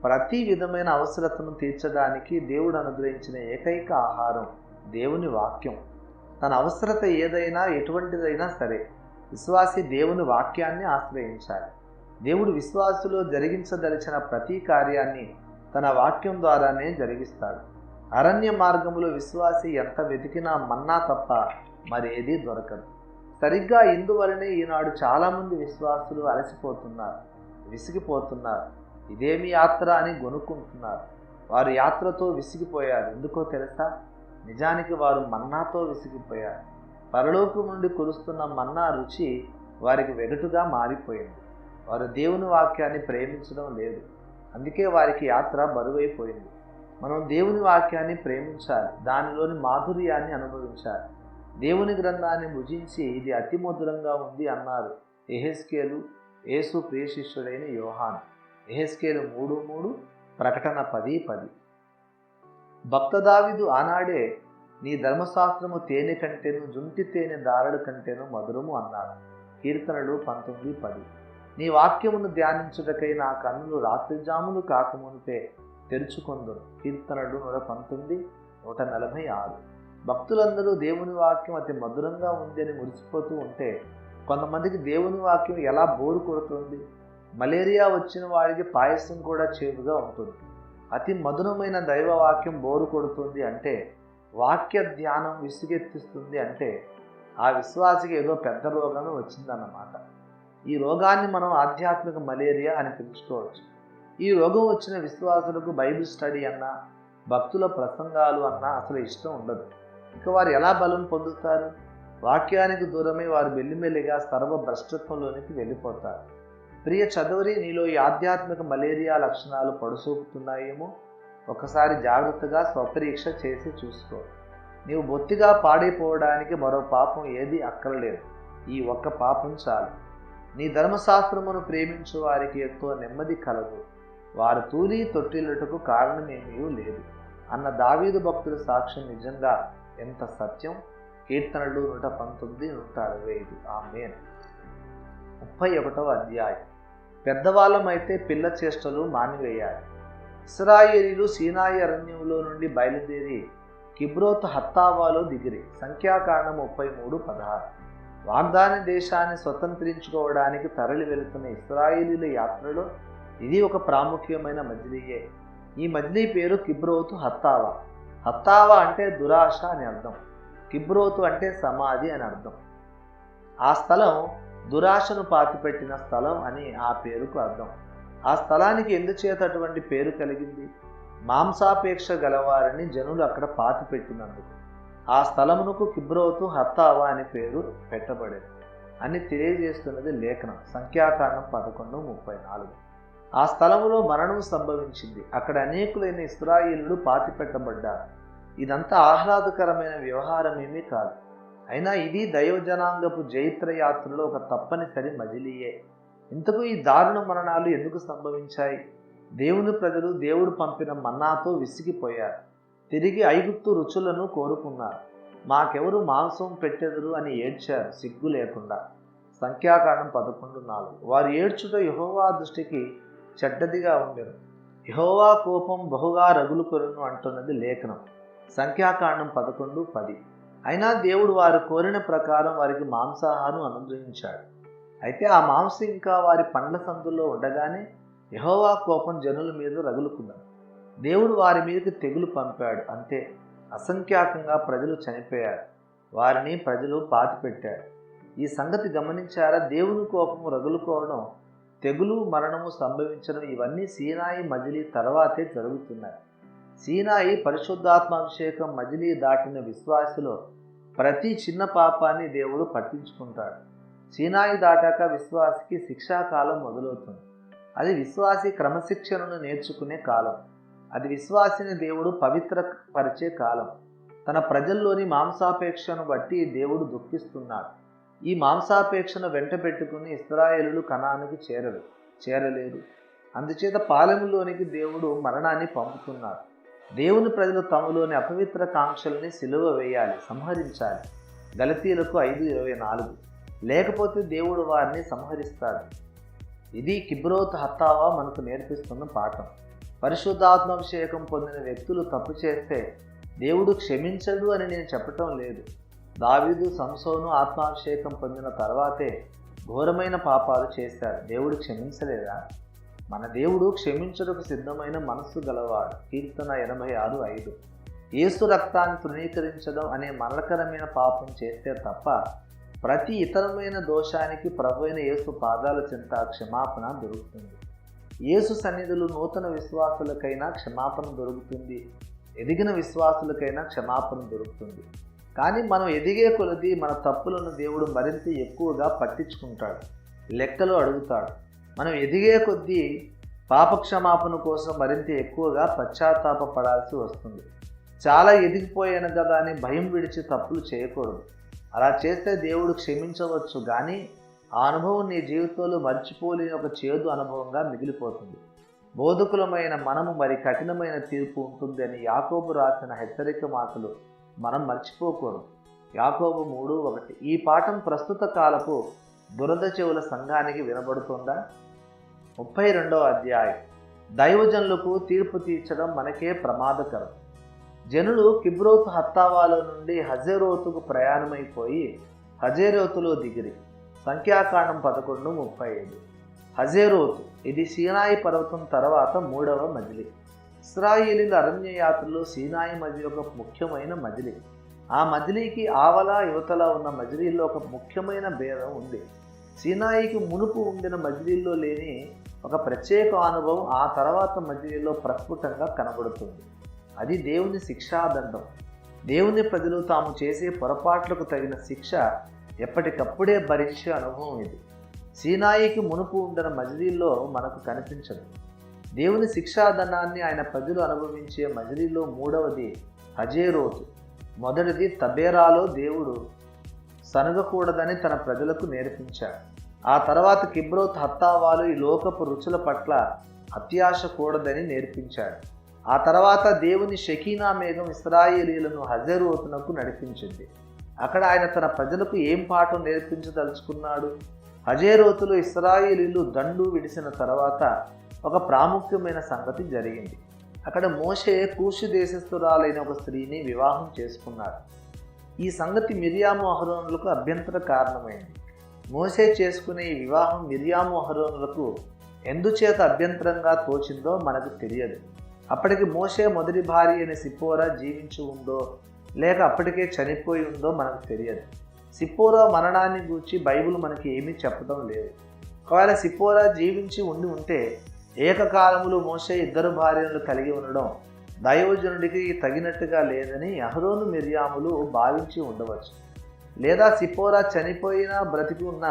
[SPEAKER 1] ప్రతి విధమైన అవసరతను తీర్చడానికి దేవుడు అనుగ్రహించిన ఏకైక ఆహారం దేవుని వాక్యం. తన అవసరత ఏదైనా, ఎటువంటిదైనా సరే, విశ్వాసి దేవుని వాక్యాన్ని ఆశ్రయించాలి. దేవుడు విశ్వాసులో జరిగించదలిచిన ప్రతి కార్యాన్ని తన వాక్యం ద్వారానే జరిగిస్తాడు. అరణ్య మార్గంలో విశ్వాసి ఎంత వెతికినా మన్నా తప్ప మరేదీ దొరకదు. సరిగ్గా ఇందువలనే ఈనాడు చాలామంది విశ్వాసులు అలసిపోతున్నారు, విసిగిపోతున్నారు. ఇదేమి యాత్ర అని గొనుక్కుంటున్నారు. వారు యాత్రతో విసిగిపోయారు. ఎందుకో తెలుసా? నిజానికి వారు మన్నాతో విసిగిపోయారు. పరలోకం నుండి కురుస్తున్న మన్నా రుచి వారికి వెగటుగా మారిపోయింది. వారు దేవుని వాక్యాన్ని ప్రేమించడం లేదు. అందుకే వారికి యాత్ర బరువైపోయింది. మనం దేవుని వాక్యాన్ని ప్రేమించాలి, దానిలోని మాధుర్యాన్ని అనుభవించాలి. దేవుని గ్రంథాన్ని భుజించి ఇది అతి మధురంగా ఉంది అన్నారు యెహెజ్కేలు, యేసు ప్రియ శిష్యుడైన యోహాను. యెహెజ్కేలు 3:3, ప్రకటన 10:10. భక్త దావీదు ఆనాడే నీ ధర్మశాస్త్రము తేనె కంటేను జుంటి తేనె దారల కంటేను మధురము అన్నాడు. కీర్తనలు 19:10. నీ వాక్యమును ధ్యానించుటకై నా కన్నులు రాత్రిజాములు కాకమునిపే తెరుచుకొందును. కీర్తనలు 119, 146. భక్తులందరూ దేవుని వాక్యం అతి మధురంగా ఉంది అని మురిసిపోతూ ఉంటే కొంతమందికి దేవుని వాక్యం ఎలా బోరు కొడుతుంది. మలేరియా వచ్చిన వాడికి పాయసం కూడా చేదుగా ఉంటుంది. అతి మధురమైన దైవవాక్యం బోరు కొడుతుంది అంటే, వాక్య ధ్యానం విసుగెత్తిస్తుంది అంటే ఆ విశ్వాసికి ఏదో పెద్ద రోగమే వచ్చిందన్నమాట. ఈ రోగాన్ని మనం ఆధ్యాత్మిక మలేరియా అని పిలుచుకోవచ్చు. ఈ రోగం వచ్చిన విశ్వాసులకు బైబిల్ స్టడీ అన్నా, భక్తుల ప్రసంగాలు అన్నా అసలు ఇష్టం ఉండదు. ఇక వారు ఎలా బలం పొందుతారు? వాక్యానికి దూరమై వారు మెల్లిమెల్లిగా సర్వ భ్రష్టత్వంలోనికి వెళ్ళిపోతారు. ప్రియ చదువరి, నీలో ఈ ఆధ్యాత్మిక మలేరియా లక్షణాలు పొడసూపుతున్నాయేమో ఒకసారి జాగ్రత్తగా స్వపరీక్ష చేసి చూసుకో. నీవు బొత్తిగా పాడైపోవడానికి మరో పాపం ఏది అక్కర్లేదు. ఈ ఒక్క పాపం చాలు. నీ ధర్మశాస్త్రమును ప్రేమించు వారికి ఎక్కువ నెమ్మది కలదు, వారు తూలి తొట్టిల్లుటకు కారణమేమీ లేదు అన్న దావీదు భక్తుల సాక్ష్యం నిజంగా ఎంత సత్యం. కీర్తనలు 119, 165. ఆమేన్. 31వ అధ్యాయం. పెద్దవాళ్ళమైతే పిల్ల చేష్టలు మానివేయాలి. ఇశ్రాయేలీలు సీనాయి అరణ్యంలో నుండి బయలుదేరి కిబ్రోత్ హత్తావాలో దిగిరి. సంఖ్యాకాండం 33:16. వాగ్దాన దేశాన్ని స్వతంత్రించుకోవడానికి తరలి వెళుతున్న ఇశ్రాయేలీల యాత్రలో ఇది ఒక ప్రాముఖ్యమైన మజిలీయే. ఈ మజిలీ పేరు కిబ్రోతు హత్తావా. హత్తావా అంటే దురాశ అని అర్థం. కిబ్రోతు అంటే సమాధి అని అర్థం. ఆ స్థలం దురాశను పాతిపెట్టిన స్థలం అని ఆ పేరుకు అర్థం. ఆ స్థలానికి ఎందుచేత అటువంటి పేరు కలిగింది? మాంసాపేక్ష గలవారిని జనులు అక్కడ పాతిపెట్టినందుకు ఆ స్థలమునకు కిబ్రోతు హత్తావా అని పేరు పెట్టబడేది అని తెలియజేస్తున్నది లేఖనం. సంఖ్యాకాండం 11:34. ఆ స్థలములో మరణం సంభవించింది. అక్కడ అనేకులైన ఇశ్రాయేలులు పాతిపెట్టబడ్డారు. ఇదంతా ఆహ్లాదకరమైన వ్యవహారం ఏమీ కాదు. అయినా ఇది దైవజనాంగపు జైత్రయాత్రలో ఒక తప్పనిసరి మజిలీయే. ఇంతకు ఈ దారుణ మరణాలు ఎందుకు సంభవించాయి? దేవుని ప్రజలు దేవుడు పంపిన మన్నాతో విసిగిపోయారు. తిరిగి ఐగుప్తు రుచులను కోరుకున్నారు. మాకెవరు మాంసం పెట్టెదరు అని ఏడ్చారు సిగ్గు లేకుండా. సంఖ్యాకాండం 11:4. వారు ఏడ్చుట యెహోవా దృష్టికి చెడ్డదిగా ఉండెను. యెహోవా కోపం బహుగా రగులు కొరును అంటున్నది లేఖనం. సంఖ్యాకాండం 11:10. అయినా దేవుడు వారు కోరిన ప్రకారం వారికి మాంసాహారం అనుగ్రహించాడు. అయితే ఆ మాంసం ఇంకా వారి పండ్ల సందుల్లో ఉండగానే యెహోవా కోపం జనుల మీద రగులుకున్నది. దేవుడు వారి మీదకి తెగులు పంపాడు. అంతే, అసంఖ్యాకంగా ప్రజలు చనిపోయారు. వారిని ప్రజలు పాతిపెట్టారు. ఈ సంగతి గమనించారా? దేవుని కోపం రగులుకోవడం, తెగులు, మరణము సంభవించడం ఇవన్నీ సీనాయి మజిలీ తర్వాతే జరుగుతున్నాయి. సీనాయి పరిశుద్ధాత్మాభిషేకం మజిలీ దాటిన విశ్వాసిలో ప్రతి చిన్న పాపాన్ని దేవుడు పట్టించుకుంటాడు. సీనాయి దాటాక విశ్వాసికి శిక్షాకాలం మొదలవుతుంది. అది విశ్వాసి క్రమశిక్షణను నేర్చుకునే కాలం. అది విశ్వాసిని దేవుడు పవిత్రపరిచే కాలం. తన ప్రజల్లోని మాంసాపేక్షను బట్టి దేవుడు దుఃఖిస్తున్నాడు. ఈ మాంసాపేక్షను వెంట పెట్టుకుని ఇశ్రాయేలులు కనానుకు చేరలేరు. అందుచేత పాలెములోనికి దేవుడు మరణాన్ని పంపుతున్నాడు. దేవుని ప్రజలు తమలోని అపవిత్ర కాంక్షల్ని సిలువ వేయాలి, సంహరించాలి. గలతీయులకు 5:24. లేకపోతే దేవుడు వారిని సంహరిస్తాడు. ఇది కిబ్రోత్ హత్తావా మనకు నేర్పిస్తున్న పాఠం. పరిశుద్ధాత్మాభిషేకం పొందిన వ్యక్తులు తప్పు చేస్తే దేవుడు క్షమించడు అని నేను చెప్పటం లేదు. దావీదు, సంసోను ఆత్మాభిషేకం పొందిన తర్వాతే ఘోరమైన పాపాలు చేశారు. దేవుడు క్షమించలేదా? మన దేవుడు క్షమించుటకు సిద్ధమైన మనస్సు గలవాడు. కీర్తన 86:5. యేసు రక్తాన్ని తృణీకరించడం అనే మరణకరమైన పాపం చేస్తే తప్ప ప్రతి ఇతరమైన దోషానికి ప్రభువైన యేసు పాదాల చెంత క్షమాపణ దొరుకుతుంది. యేసు సన్నిధులు నూతన విశ్వాసులకైనా క్షమాపణ దొరుకుతుంది, ఎదిగిన విశ్వాసులకైనా క్షమాపణ దొరుకుతుంది. కానీ మనం ఎదిగే కొలది మన తప్పులను దేవుడు మరింత ఎక్కువగా పట్టించుకుంటాడు, లెక్కలు అడుగుతాడు. మనం ఎదిగే కొద్దీ పాపక్షమాపణ కోసం మరింత ఎక్కువగా పశ్చాత్తాపపడాల్సి వస్తుంది. చాలా ఎదిగిపోయాను కదా అని భయం విడిచి తప్పులు చేయకూడదు. అలా చేస్తే దేవుడు క్షమించవచ్చు, కానీ ఆ అనుభవం నీ జీవితంలో మర్చిపోలేని ఒక చేదు అనుభవంగా మిగిలిపోతుంది. బోధకులమైన మనము మరి కఠినమైన తీర్పు ఉంటుంది అని యాకోబు రాసిన హెచ్చరిక మాటలు మనం మర్చిపోకూడదు. యాకోబు 3:1. ఈ పాఠం ప్రస్తుత కాలపు దురద చెవుల సంఘానికి వినబడుతుందా? 32వ అధ్యాయం. దైవజనులకు తీర్పు తీర్చడం మనకే ప్రమాదకరం. జనులు కిబ్రోతు హత్తావాలో నుండి హజేరోతుకు ప్రయాణమైపోయి హజేరోతులో దిగిరి. సంఖ్యాకాండం 11:35. హజేరోతు ఇది సీనాయి పర్వతం తర్వాత 3వ మజిలీ. ఇశ్రాయేలీల అరణ్య యాత్రలో సీనాయి మజిలీ ఒక ముఖ్యమైన మజిలీ. ఆ మజిలీకి ఆవల యువతల ఉన్న మజిలీల్లో ఒక ముఖ్యమైన భేదం ఉంది. సీనాయికి మునుపు ఉండిన మజిలీల్లో లేని ఒక ప్రత్యేక అనుభవం ఆ తర్వాత మజిలీలో ప్రస్ఫుటంగా కనబడుతుంది. అది దేవుని శిక్షాదండం. దేవుని ప్రజలు తాము చేసే పొరపాట్లకు తగిన శిక్ష ఎప్పటికప్పుడే భరించే అనుభవం ఇది. సీనాయికి మునుపు ఉండిన మజిలీల్లో మనకు కనిపించదు. దేవుని శిక్షాదండాన్ని ఆయన ప్రజలు అనుభవించే మజిలీలో 3వది హజేరోతు. మొదటిది తబేరాలో దేవుడు సనగకూడదని తన ప్రజలకు నేర్పించాడు. ఆ తర్వాత కిబ్రోత్ హత్తావాలు ఈ లోకపు రుచుల పట్ల అత్యాశ కూడదని నేర్పించాడు. ఆ తర్వాత దేవుని షెకీనా మేఘం ఇశ్రాయేలీలను హజేరోతునకు నడిపించింది. అక్కడ ఆయన తన ప్రజలకు ఏం పాఠం నేర్పించదలుచుకున్నాడు? హజేరోతులో ఇశ్రాయేలీలు దండు విడిసిన తర్వాత ఒక ప్రాముఖ్యమైన సంగతి జరిగింది. అక్కడ మోషే కూషు దేశస్థురాలైన ఒక స్త్రీని వివాహం చేసుకున్నాడు. ఈ సంగతి మిర్యాము అహరోనులకు అభ్యంతర కారణమైంది. మోషే చేసుకునే ఈ వివాహం మిర్యాము అహరోనులకు ఎందుచేత అభ్యంతరంగా తోచిందో మనకు తెలియదు. అప్పటికి మోషే మొదటి భార్య అయిన సిప్పోరా జీవించి ఉందో లేక అప్పటికే చనిపోయి ఉందో మనకు తెలియదు. సిప్పోరా మరణాన్ని గూర్చి బైబిల్ మనకి ఏమీ చెప్పడం లేదు. ఒకవేళ సిప్పోరా జీవించి ఉంటే ఏకకాలములో మోషే 2 భార్యలను కలిగి ఉండడం దైవజనుడికి తగినట్టుగా లేదని అహరోను మిర్యాములు భావించి ఉండవచ్చు. లేదా సిప్పోరా చనిపోయినా బ్రతికి ఉన్న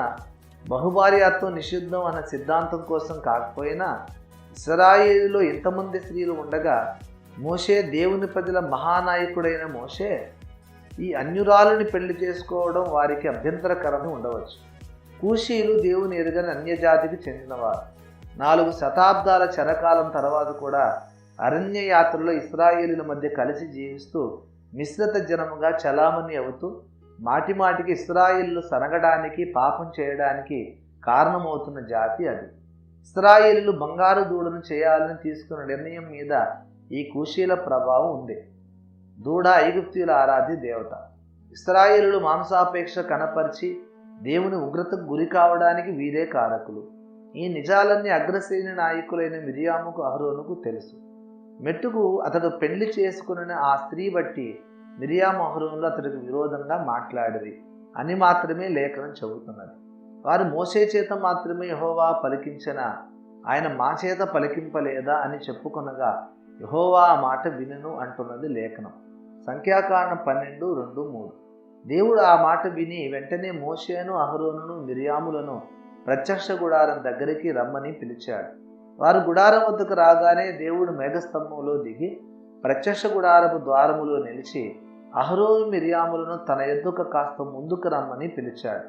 [SPEAKER 1] బహుభార్యాత్వం నిషిద్ధం అన్న సిద్ధాంతం కోసం కాకపోయినా ఇశ్రాయేలులో ఇంతమంది స్త్రీలు ఉండగా మోషే దేవుని ప్రజల మహానాయకుడైన మోషే ఈ అన్యురాలని పెళ్లి చేసుకోవడం వారికి అభ్యంతరకరంగా ఉండవచ్చు. కూషీలు దేవుని ఎరుగని అన్యజాతికి చెందినవారు. 4 శతాబ్దాల చెరకాలం తర్వాత కూడా అరణ్య యాత్రలో ఇశ్రాయేలుల మధ్య కలిసి జీవిస్తూ మిశ్రిత జనముగా చలామణి అవుతూ మాటిమాటికి ఇశ్రాయేలు సనగడానికి పాపం చేయడానికి కారణమవుతున్న జాతి అది. ఇశ్రాయేలీలు బంగారు దూడను చేయాలని తీసుకున్న నిర్ణయం మీద ఈ కూషీల ప్రభావం ఉంది. దూడ ఐగుప్తీయుల ఆరాధ్య దేవత. ఇశ్రాయేలీలు మాంసాపేక్ష కనపరిచి దేవుని ఉగ్రతకు గురి కావడానికి వీరే కారకులు. ఈ నిజాలన్నీ అగ్రశ్రేణి నాయకులైన మిర్యాముకు అహరోనుకు తెలుసు. మెట్టుకు అతడు పెళ్లి చేసుకున్న ఆ స్త్రీ బట్టి మిర్యాము అహరోనులు అతడికి విరోధంగా మాట్లాడిరి అని మాత్రమే లేఖనం చెబుతున్నది. వారు మోషే చేత మాత్రమే యెహోవా పలికించిన ఆయన మా చేత పలికింపలేదా అని చెప్పుకొనగా యెహోవా ఆ మాట వినెను అంటున్నది లేఖనం. సంఖ్యాకాండం 12:2-3. దేవుడు ఆ మాట విని వెంటనే మోషేను అహరోనును మిర్యాములను ప్రత్యక్ష గుడారం దగ్గరికి రమ్మని పిలిచాడు. వారు గుడారం వద్దకు రాగానే దేవుడు మేఘస్తంభంలో దిగి ప్రత్యక్ష గుడారపు ద్వారములో నిలిచి అహరోను మిర్యాములను తన ఎద్దుకు కాస్త ముందుకు రమ్మని పిలిచాడు.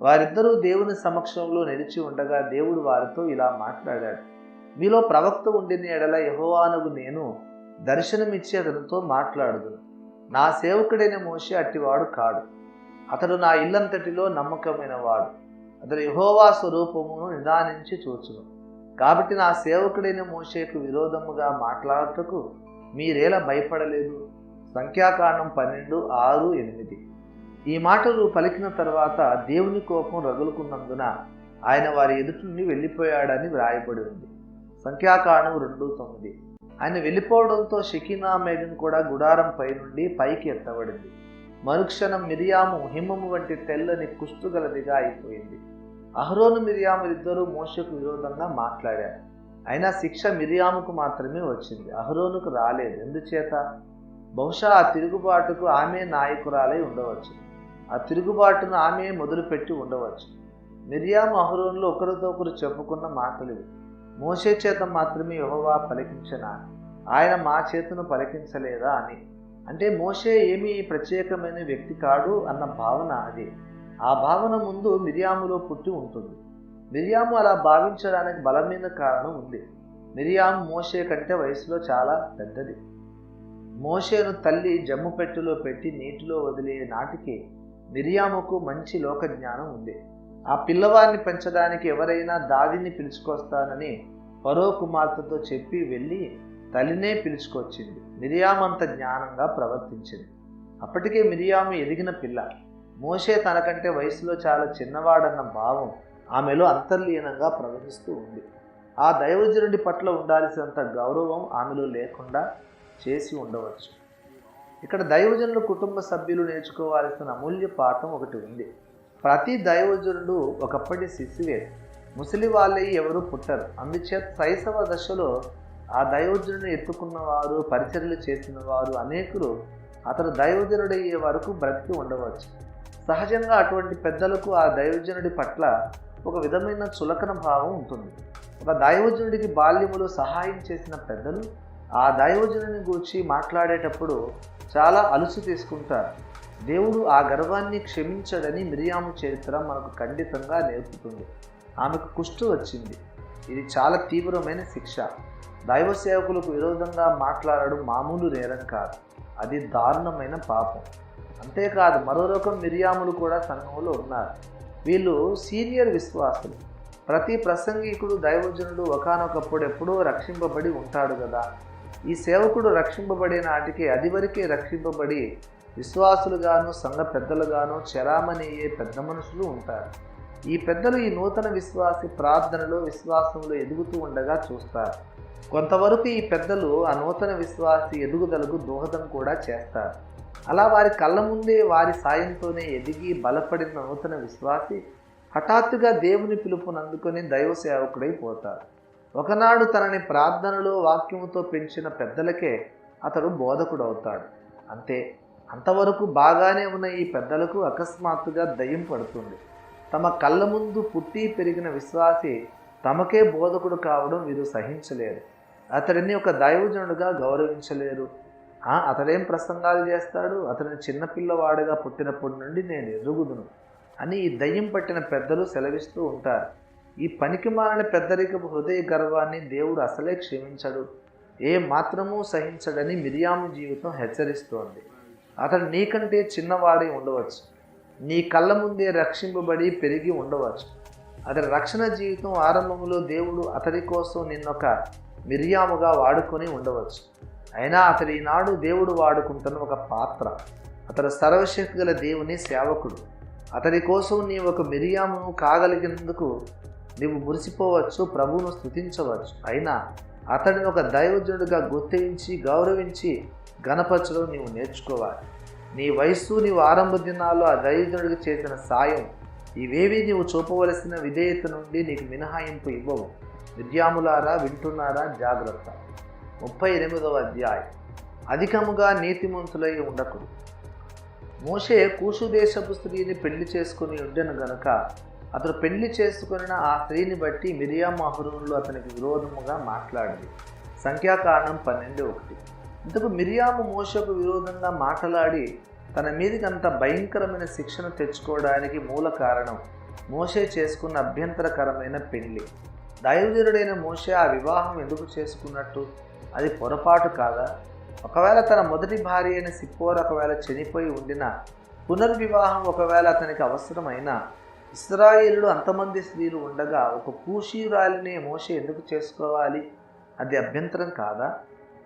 [SPEAKER 1] వారిద్దరూ దేవుని సమక్షంలో నిలిచి ఉండగా దేవుడు వారితో ఇలా మాట్లాడాడు. మీలో ప్రవక్త ఉండిన ఎడల యెహోవానగు నేను దర్శనమిచ్చి అతనితో మాట్లాడుదును. నా సేవకుడైన మోషే అట్టివాడు కాడు. అతడు నా ఇల్లంతటిలో నమ్మకమైన వాడు. అతడు యెహోవా స్వరూపమును నిదానించి చూచును. కాబట్టి నా సేవకుడైన మోషేకు విరోధముగా మాట్లాడుటకు మీరేలా భయపడలేదు? సంఖ్యాకాండం 12:6-8. ఈ మాటలు పలికిన తర్వాత దేవుని కోపం రగులుకున్నందున ఆయన వారి ఎదుటి నుండి వెళ్ళిపోయాడని వ్రాయబడి ఉంది. సంఖ్యాకాండం 2:9. ఆయన వెళ్ళిపోవడంతో షెకీనా మేఘం కూడా గుడారం పై నుండి పైకి ఎత్తబడింది. మరుక్షణం మిర్యాము హిమము వంటి తెల్లని కుష్టుగలదిగా అయిపోయింది. అహరోను మిర్యాములు ఇద్దరూ మోషేకు విరోధంగా మాట్లాడారు. అయినా శిక్ష మిర్యాముకు మాత్రమే వచ్చింది, అహరోనుకు రాలేదు. ఎందుచేత? బహుశా ఆ తిరుగుబాటుకు ఆమె నాయకురాలై ఉండవచ్చు. ఆ తిరుగుబాటును ఆమె మొదలుపెట్టి ఉండవచ్చు. మిర్యాము అహరోనులు ఒకరితో ఒకరు చెప్పుకున్న మాటలు ఇవి. మోషే చేత మాత్రమే యెహోవా పలికించనా, ఆయన మా చేతను పలికించలేదా అని. అంటే మోషే ఏమీ ప్రత్యేకమైన వ్యక్తి కాడు అన్న భావన అది. ఆ భావన ముందు మిరియాములో పుట్టి ఉంటుంది. మిరియాము అలా భావించడానికి బలమైన కారణం ఉంది. మిరియాము మోషే కంటే వయసులో చాలా పెద్దది. మోషేను తల్లి జమ్ము పెట్టెలో పెట్టి నీటిలో వదిలే నాటికి మిరియాముకు మంచి లోక జ్ఞానం ఉంది. ఆ పిల్లవాడిని పెంచడానికి ఎవరైనా దాదిని పిలుచుకొస్తానని ఫరో కుమార్తెతో చెప్పి వెళ్ళి తల్లినే పిలుచుకొచ్చింది. మిరియాము అంత జ్ఞానంగా ప్రవర్తించింది. అప్పటికే మిరియాము ఎదిగిన పిల్ల. మోషే తనకంటే వయసులో చాలా చిన్నవాడన్న భావం ఆమెలో అంతర్లీనంగా ప్రవహిస్తూ ఉంది. ఆ దైవజనుడి పట్ల ఉండాల్సినంత గౌరవం ఆమెలో లేకుండా చేసి ఉండవచ్చు. ఇక్కడ దైవజనుల కుటుంబ సభ్యులు నేర్చుకోవాల్సిన అమూల్య పాఠం ఒకటి ఉంది. ప్రతి దైవజనుడు ఒకప్పటి శిశువే. ముసలి వాళ్ళే ఎవరు పుట్టరు. అందుచేత శైశవ దశలో ఆ దైవజనుడిని ఎత్తుకున్నవారు, పరిచర్యలు చేసిన వారు అనేకులు అతడు దైవజనుడయ్యే వరకు బ్రతికి ఉండవచ్చు. సహజంగా అటువంటి పెద్దలకు ఆ దైవజనుడి పట్ల ఒక విధమైన చులకన భావం ఉంటుంది. ఒక దైవజనుడికి బాల్యములో సహాయం చేసిన పెద్దలు ఆ దైవజనుని గురించి మాట్లాడేటప్పుడు చాలా అలుసు తీసుకుంటారు. దేవుడు ఆ గర్వాన్ని క్షమించడని మిరియాము చరిత్ర మనకు ఖండితంగా నేర్పుతుంది. ఆమెకు కుష్టు వచ్చింది. ఇది చాలా తీవ్రమైన శిక్ష. దైవ సేవకులకు విరోధంగా మాట్లాడడం మామూలు నేరం కాదు, అది దారుణమైన పాపం. అంతేకాదు, మరో రకం మిరియాములు కూడా సంఘంలో ఉన్నారు. వీళ్ళు సీనియర్ విశ్వాసులు. ప్రతి ప్రసంగికుడు దైవజనుడు ఒకానొకప్పుడు ఎప్పుడో రక్షింపబడి ఉంటాడు కదా. ఈ సేవకుడు రక్షింపబడే నాటికి అదివరకే రక్షింపబడి విశ్వాసులుగాను సంఘ పెద్దలుగాను చెరామణి అయ్యే పెద్ద మనుషులు ఉంటారు. ఈ పెద్దలు ఈ నూతన విశ్వాసి ప్రార్థనలో విశ్వాసంలో ఎదుగుతూ ఉండగా చూస్తారు. కొంతవరకు ఈ పెద్దలు ఆ నూతన విశ్వాసి ఎదుగుదలకు దోహదం కూడా చేస్తారు. అలా వారి కళ్ళ ముందే వారి సాయంతోనే ఎదిగి బలపడిన నూతన విశ్వాసి హఠాత్తుగా దేవుని పిలుపునందుకొని దైవ సేవకుడైపోతారు. ఒకనాడు తనని ప్రార్థనలో వాక్యముతో పెంచిన పెద్దలకే అతడు బోధకుడు అవుతాడు. అంతే. అంతవరకు బాగానే ఉన్న ఈ పెద్దలకు అకస్మాత్తుగా దయ్యం పడుతుంది. తమ కళ్ళ ముందు పుట్టి పెరిగిన విశ్వాసి తమకే బోధకుడు కావడం వీరు సహించలేరు. అతడిని ఒక దైవజనుడుగా గౌరవించలేరు. అతడేం ప్రసంగాలు చేస్తాడు, అతని చిన్నపిల్లవాడుగా పుట్టినప్పటి నుండి నేను ఎరుగుదును అని ఈ దయ్యం పట్టిన పెద్దలు సెలవిస్తూ ఉంటారు. ఈ పనికిమాలిన పెద్దరికపు హృదయ గర్వాన్ని దేవుడు అసలే క్షమించడు, ఏ మాత్రమూ సహించడని మిరియాము జీవితం హెచ్చరిస్తోంది. అతడు నీకంటే చిన్నవాడై ఉండవచ్చు, నీ కళ్ళ ముందే రక్షింపబడి పెరిగి ఉండవచ్చు. అతడి రక్షణ జీవితం ఆరంభంలో దేవుడు అతడి కోసం నిన్నొక మిరియాముగా వాడుకొని ఉండవచ్చు. అయినా అతడి ఈనాడు దేవుడు వాడుకుంటున్న ఒక పాత్ర. అతడు సర్వశక్తి గల దేవుని సేవకుడు. అతడి కోసం నీవు ఒక మిరియామును కాగలిగినందుకు నీవు మురిసిపోవచ్చు, ప్రభువును స్తుతించవచ్చు. అయినా అతడిని ఒక దైవజనుడిగా గుర్తించి గౌరవించి గణపరచడం నీవు నేర్చుకోవాలి. నీ వయస్సు, నీవు ఆరంభ దినాల్లో ఆ దైవజనుడికి చేసిన సాయం, ఇవేవి నీవు చూపవలసిన విధేయత నుండి నీకు మినహాయింపు ఇవ్వవు. మిర్యాములారా, వింటున్నారా? జాగ్రత్త. 38వ అధ్యాయం. అధికముగా నీతిమంతులై ఉండకుడు. మోషే కూషు దేశపు స్త్రీని పెళ్లి చేసుకుని ఉండెను గనుక అతడు పెళ్లి చేసుకున్న ఆ స్త్రీని బట్టి మిరియాము అహరోనులు అతనికి విరోధముగా మాట్లాడింది. సంఖ్యాకాండం 12:1. ఇంతకు మిరియాము మోషకు విరోధంగా మాట్లాడి తన మీదకి అంత భయంకరమైన శిక్షణ తెచ్చుకోవడానికి మూల కారణం మోషే చేసుకున్న అభ్యంతరకరమైన పెళ్లి. దైవజనుడైన మోషే ఆ వివాహం ఎందుకు చేసుకున్నట్టు? అది పొరపాటు కాదా? ఒకవేళ తన మొదటి భార్య అయిన సిప్పోర ఒకవేళ చనిపోయి ఉండినా, పునర్వివాహం ఒకవేళ అతనికి అవసరమైనా, ఇశ్రాయేలుడు అంతమంది స్త్రీలు ఉండగా ఒక కూషీయురాలినే మోషే ఎందుకు చేసుకోవాలి? అది అభ్యంతరం కాదా?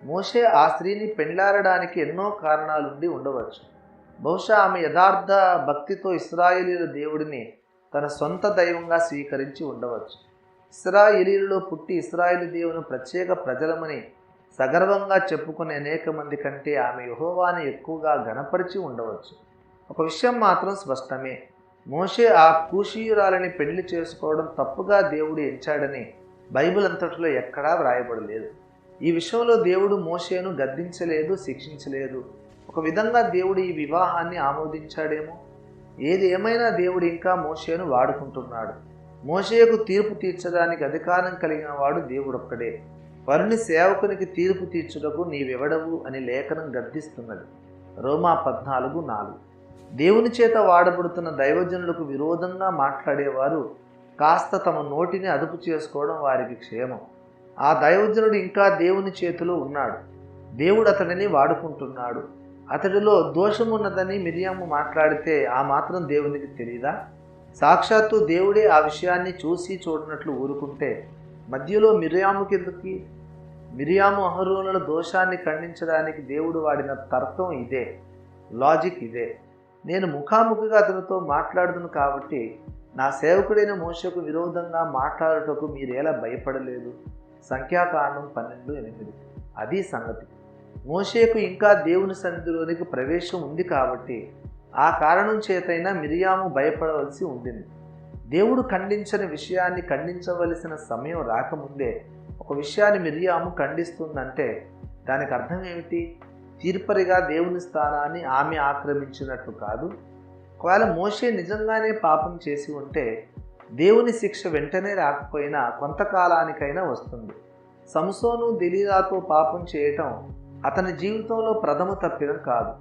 [SPEAKER 1] మోషే ఆ స్త్రీని పెండ్లాడడానికి ఎన్నో కారణాలుండి ఉండవచ్చు. బహుశా ఆమె యథార్థ భక్తితో ఇశ్రాయేలీయుల దేవుడిని తన సొంత దైవంగా స్వీకరించి ఉండవచ్చు. ఇశ్రాయేలీయులలో పుట్టి ఇశ్రాయేలు దేవుని ప్రత్యేక ప్రజలమని సగర్వంగా చెప్పుకునే అనేక మంది కంటే ఆమె యెహోవాని ఎక్కువగా ఘనపరిచి ఉండవచ్చు. ఒక విషయం మాత్రం స్పష్టమే, మోషే ఆ కూషీయురాలని పెళ్లి చేసుకోవడం తప్పుగా దేవుడు ఎంచాడని బైబిల్ అంతటిలో ఎక్కడా వ్రాయబడలేదు. ఈ విషయంలో దేవుడు మోషేను గద్దించలేదు, శిక్షించలేదు. ఒక విధంగా దేవుడు ఈ వివాహాన్ని ఆమోదించాడేమో. ఏది ఏమైనా దేవుడు ఇంకా మోషేను వాడుకుంటున్నాడు. మోషేకు తీర్పు తీర్చడానికి అధికారం కలిగిన వాడు దేవుడొక్కడే. పరుని సేవకునికి తీర్పు తీర్చుటకు నీవెవడవు అని లేఖనం గద్దిస్తున్నది. రోమా 14:4. దేవుని చేత వాడబడుతున్న దైవజనులకు విరోధంగా మాట్లాడేవారు కాస్త తమ నోటిని అదుపు చేసుకోవడం వారికి క్షేమం. ఆ దైవజనుడు ఇంకా దేవుని చేతిలో ఉన్నాడు. దేవుడు అతడిని వాడుకుంటున్నాడు. అతడిలో దోషమున్నదని మిరియాము మాట్లాడితే ఆ మాత్రం దేవునికి తెలియదా? సాక్షాత్తు దేవుడే ఆ విషయాన్ని చూసి చూడనట్లు ఊరుకుంటే మధ్యలో మిరియాముకెందుకు? మిరియాము అహరోనుల దోషాన్ని ఖండించడానికి దేవుడు వాడిన తర్కం ఇదే, లాజిక్ ఇదే. నేను ముఖాముఖిగా అతనితో మాట్లాడుతును కాబట్టి నా సేవకుడైన మోషేకు విరోధంగా మాట్లాడుటకు మీరేలా భయపడలేదు? సంఖ్యాకాండం 12:8. అది సంగతి. మోషేకు ఇంకా దేవుని సన్నిధిలోనికి ప్రవేశం ఉంది కాబట్టి ఆ కారణం చేతైనా మిరియాము భయపడవలసి ఉండింది. దేవుడు ఖండించని విషయాన్ని ఖండించవలసిన సమయం రాకముందే ఒక విషయాన్ని మిరియాము ఖండిస్తుందంటే దానికి అర్థం ఏమిటి? తీర్పరిగా దేవుని స్థానాన్ని ఆమె ఆక్రమించినట్లు కాదు. ఒకవేళ మోషే నిజంగానే పాపం చేసి ఉంటే దేవుని శిక్ష వెంటనే రాకపోయినా కొంతకాలానికైనా వస్తుంది. సంసోను దెలీలాతో పాపం చేయటం అతని జీవితంలో ప్రథమ తప్పిదం కాదు.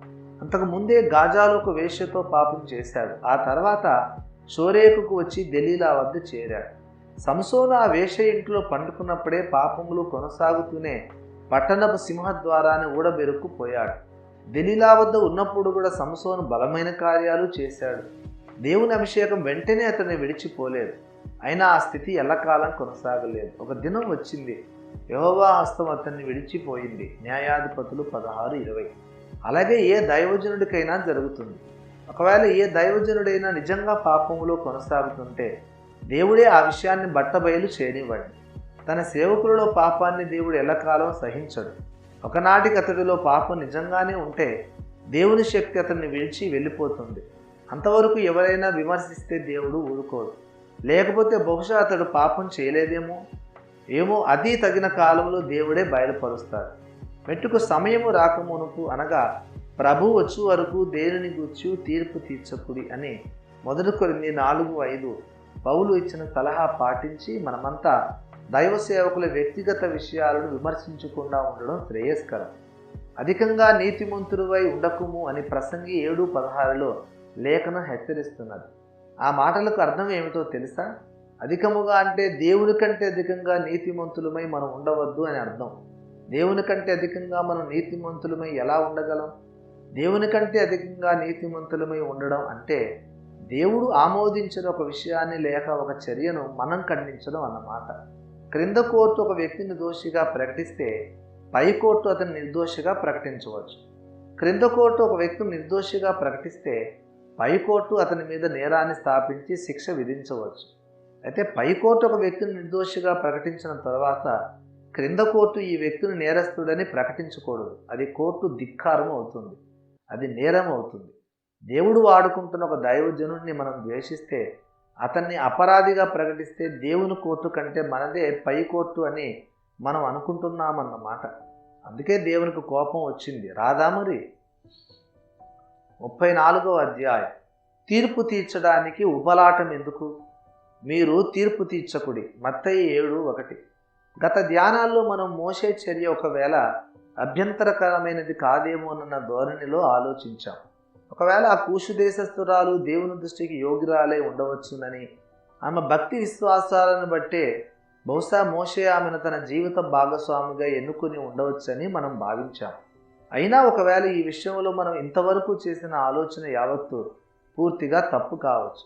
[SPEAKER 1] అంతకు ముందే గాజాలో ఒక వేశ్యతో పాపం చేశాడు. ఆ తర్వాత షోరేకుకు వచ్చి దెలీలా వద్ద చేరాడు. సంసోను ఆ వేశ్య ఇంట్లో పండుకున్నప్పుడే పాపములు కొనసాగుతూనే పట్టణపు సింహద్వారాన్ని ఊడబెరుక్కుపోయాడు. దెలీలా వద్ద ఉన్నప్పుడు కూడా సంసోను బలమైన కార్యాలు చేశాడు. దేవుని అభిషేకం వెంటనే అతన్ని విడిచిపోలేదు. అయినా ఆ స్థితి ఎల్లకాలం కొనసాగలేదు. ఒక దినం వచ్చింది, యెహోవా హస్తం అతన్ని విడిచిపోయింది. న్యాయాధిపతులు 16:20. అలాగే ఏ దైవజనుడికైనా జరుగుతుంది. ఒకవేళ ఏ దైవజనుడైనా నిజంగా పాపములో కొనసాగుతుంటే దేవుడే ఆ విషయాన్ని బట్టబయలు చేయనివ్వండి. తన సేవకులలో పాపాన్ని దేవుడు ఎల్లకాలం సహించడు. ఒకనాటికి అతడిలో పాపం నిజంగానే ఉంటే దేవుని శక్తి అతన్ని విడిచి వెళ్ళిపోతుంది. అంతవరకు ఎవరైనా విమర్శిస్తే దేవుడు ఊరుకోడు. లేకపోతే బహుశా అతడు పాపం చేయలేదేమో, ఏమో, అది తగిన కాలంలో దేవుడే బయలుపరుస్తాడు. మెట్టుకు సమయము రాకమునుపు అనగా ప్రభు వచ్చు వరకు దేనిని గూర్చి తీర్పు తీర్చకుడి అని 1 కొరింథీ 4:5 పౌలు ఇచ్చిన సలహా పాటించి మనమంతా దైవ సేవకుల వ్యక్తిగత విషయాలను విమర్శించకుండా ఉండడం శ్రేయస్కరం. అధికంగా నీతిమంతుడివై ఉండకుము అని ప్రసంగి 7:16లో లేఖనం హెచ్చరిస్తున్నది. ఆ మాటలకు అర్థం ఏమిటో తెలుసా? అధికముగా అంటే దేవుని కంటే అధికంగా నీతిమంతులమై మనం ఉండవద్దు అని అర్థం. దేవుని కంటే అధికంగా మనం నీతిమంతులమై ఎలా ఉండగలం? దేవుని కంటే అధికంగా నీతిమంతులమై ఉండడం అంటే దేవుడు ఆమోదించిన ఒక విషయాన్ని లేక ఒక చర్యను మనం ఖండించడం అన్నమాట. క్రింద కోర్టు ఒక వ్యక్తిని దోషిగా ప్రకటిస్తే పై కోర్టు అతన్ని నిర్దోషిగా ప్రకటించవచ్చు. క్రింద కోర్టు ఒక వ్యక్తిని నిర్దోషిగా ప్రకటిస్తే పై కోర్టు అతని మీద నేరాన్ని స్థాపించి శిక్ష విధించవచ్చు. అయితే పై కోర్టు ఒక వ్యక్తిని నిర్దోషిగా ప్రకటించిన తర్వాత క్రింద కోర్టు ఈ వ్యక్తిని నేరస్తుడని ప్రకటించకూడదు. అది కోర్టు ధిక్కారం అవుతుంది, అది నేరం అవుతుంది. దేవుడు వాడుకుంటున్న ఒక దైవజనుడిని మనం ద్వేషిస్తే, అతన్ని అపరాధిగా ప్రకటిస్తే దేవుని కోర్టు కంటే మనదే పై కోర్టు అని మనం అనుకుంటున్నామన్నమాట. అందుకే దేవునికి కోపం వచ్చింది. రాదా మరి? 34వ అధ్యాయం. తీర్పు తీర్చడానికి ఉబలాటం ఎందుకు? మీరు తీర్పు తీర్చకుడి. మత్తయి 7:1. గత ధ్యానాల్లో మనం మోషే చర్య ఒకవేళ అభ్యంతరకరమైనది కాదేమోనన్న ధోరణిలో ఆలోచించాం. ఒకవేళ ఆ కూషు దేశస్థురాలు దేవుని దృష్టికి యోగ్యురాలై ఉండవచ్చునని, ఆమె భక్తి విశ్వాసాలను బట్టే బహుశా మోషే ఆమెను తన జీవిత భాగస్వామిగా ఎన్నుకుని ఉండవచ్చని మనం భావించాం. అయినా ఒకవేళ ఈ విషయంలో మనం ఇంతవరకు చేసిన ఆలోచన యావత్తు పూర్తిగా తప్పు కావచ్చు.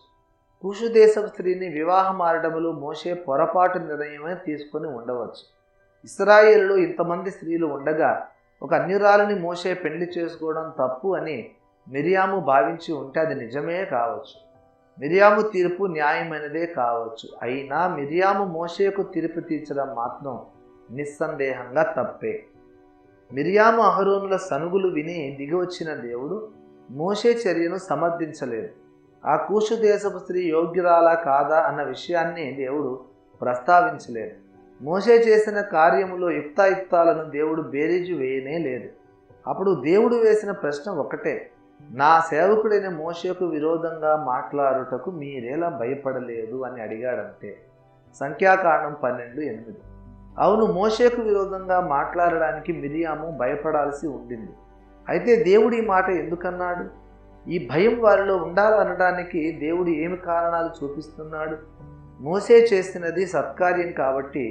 [SPEAKER 1] కూషు దేశపు స్త్రీని వివాహం ఆడటంలో మోషే పొరపాటు నిర్ణయమే తీసుకొని ఉండవచ్చు. ఇశ్రాయేలులో ఇంతమంది స్త్రీలు ఉండగా ఒక అన్యురాలిని మోషే పెళ్లి చేసుకోవడం తప్పు అని మిరియాము భావించి ఉంటే అది నిజమే కావచ్చు. మిరియాము తీర్పు న్యాయమైనదే కావచ్చు. అయినా మిరియాము మోషేకు తీర్పు తీర్చడం మాత్రం నిస్సందేహంగా తప్పే. మిరియాము అహరోనుల సనుగులు విని దిగివచ్చిన దేవుడు మోషే చర్యను సమర్థించలేదు. ఆ కూషు దేశపు స్త్రీ యోగ్యురాలా కాదా అన్న విషయాన్ని దేవుడు ప్రస్తావించలేదు. మోషే చేసిన కార్యములో యుక్తాయుక్తాలను దేవుడు బేరీజు వేయనే లేదు. అప్పుడు దేవుడు వేసిన ప్రశ్న ఒకటే, నా సేవకుడైన మోషేకు విరోధంగా మాట్లాడుటకు మీరేలా భయపడలేదు అని అడిగాడంతే. సంఖ్యాకాండం 12:8. అవును, మోషేకు విరోధంగా మాట్లాడడానికి మిరియాము భయపడాల్సి ఉండింది. అయితే దేవుడు ఈ మాట ఎందుకన్నాడు? ఈ భయం వారిలో ఉండాలనడానికి దేవుడు ఏమి కారణాలు చూపిస్తున్నాడు? మోషే చేసినది సత్కార్యం కాబట్టి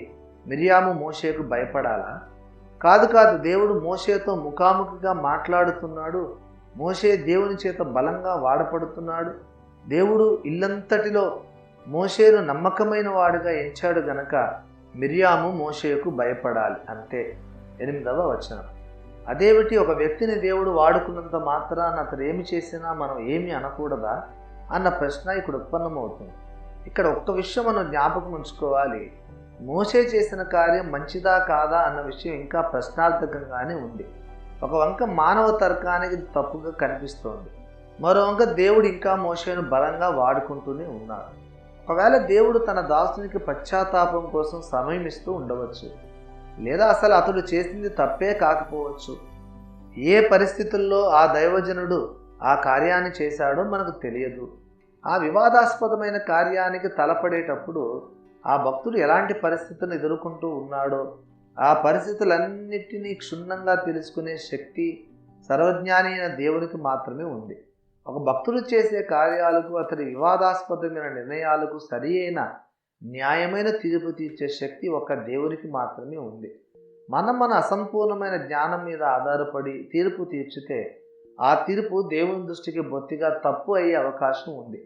[SPEAKER 1] మిరియాము మోషేకు భయపడాలా? కాదు, దేవుడు మోషేతో ముఖాముఖిగా మాట్లాడుతున్నాడు. మోషే దేవుని చేత బలంగా వాడపడుతున్నాడు. దేవుడు ఇల్లంతటిలో మోషేను నమ్మకమైన వాడుగా ఎంచాడు గనక మిరియాము మోషేకు భయపడాలి అంతే. 8వ వచనం. అదేమిటి, ఒక వ్యక్తిని దేవుడు వాడుకున్నంత మాత్రాన అతడు ఏమి చేసినా మనం ఏమి అనకూడదా అన్న ప్రశ్న ఇక్కడ ఉత్పన్నమవుతుంది. ఇక్కడ ఒక్క విషయం మనం జ్ఞాపకం ఉంచుకోవాలి. మోషే చేసిన కార్యం మంచిదా కాదా అన్న విషయం ఇంకా ప్రశ్నార్థకంగానే ఉంది. ఒక వంక మానవ తర్కానికి తప్పుగా కనిపిస్తోంది, మరో వంక దేవుడు ఇంకా మోషేను బలంగా వాడుకుంటూనే ఉన్నాడు. ఒకవేళ దేవుడు తన దాసునికి పశ్చాత్తాపం కోసం సమయం ఇస్తూ ఉండవచ్చు, లేదా అసలు అతడు చేసింది తప్పే కాకపోవచ్చు. ఏ పరిస్థితుల్లో ఆ దైవజనుడు ఆ కార్యాన్ని చేశాడో మనకు తెలియదు. ఆ వివాదాస్పదమైన కార్యానికి తలపడేటప్పుడు ఆ భక్తుడు ఎలాంటి పరిస్థితులను ఎదుర్కొంటూ ఉన్నాడో, ఆ పరిస్థితులన్నిటినీ క్షుణ్ణంగా తెలుసుకునే శక్తి సర్వజ్ఞాని అయిన దేవునికి మాత్రమే ఉంది. ఒక భక్తుడు చేసే కార్యాలకు, అతడి వివాదాస్పదమైన నిర్ణయాలకు సరి అయిన న్యాయమైన తీర్పు తీర్చే శక్తి ఒక దేవునికి మాత్రమే ఉంది. మన అసంపూర్ణమైన జ్ఞానం మీద ఆధారపడి తీర్పు తీర్చితే ఆ తీర్పు దేవుని దృష్టికి బొత్తిగా తప్పు అయ్యే అవకాశం ఉంది.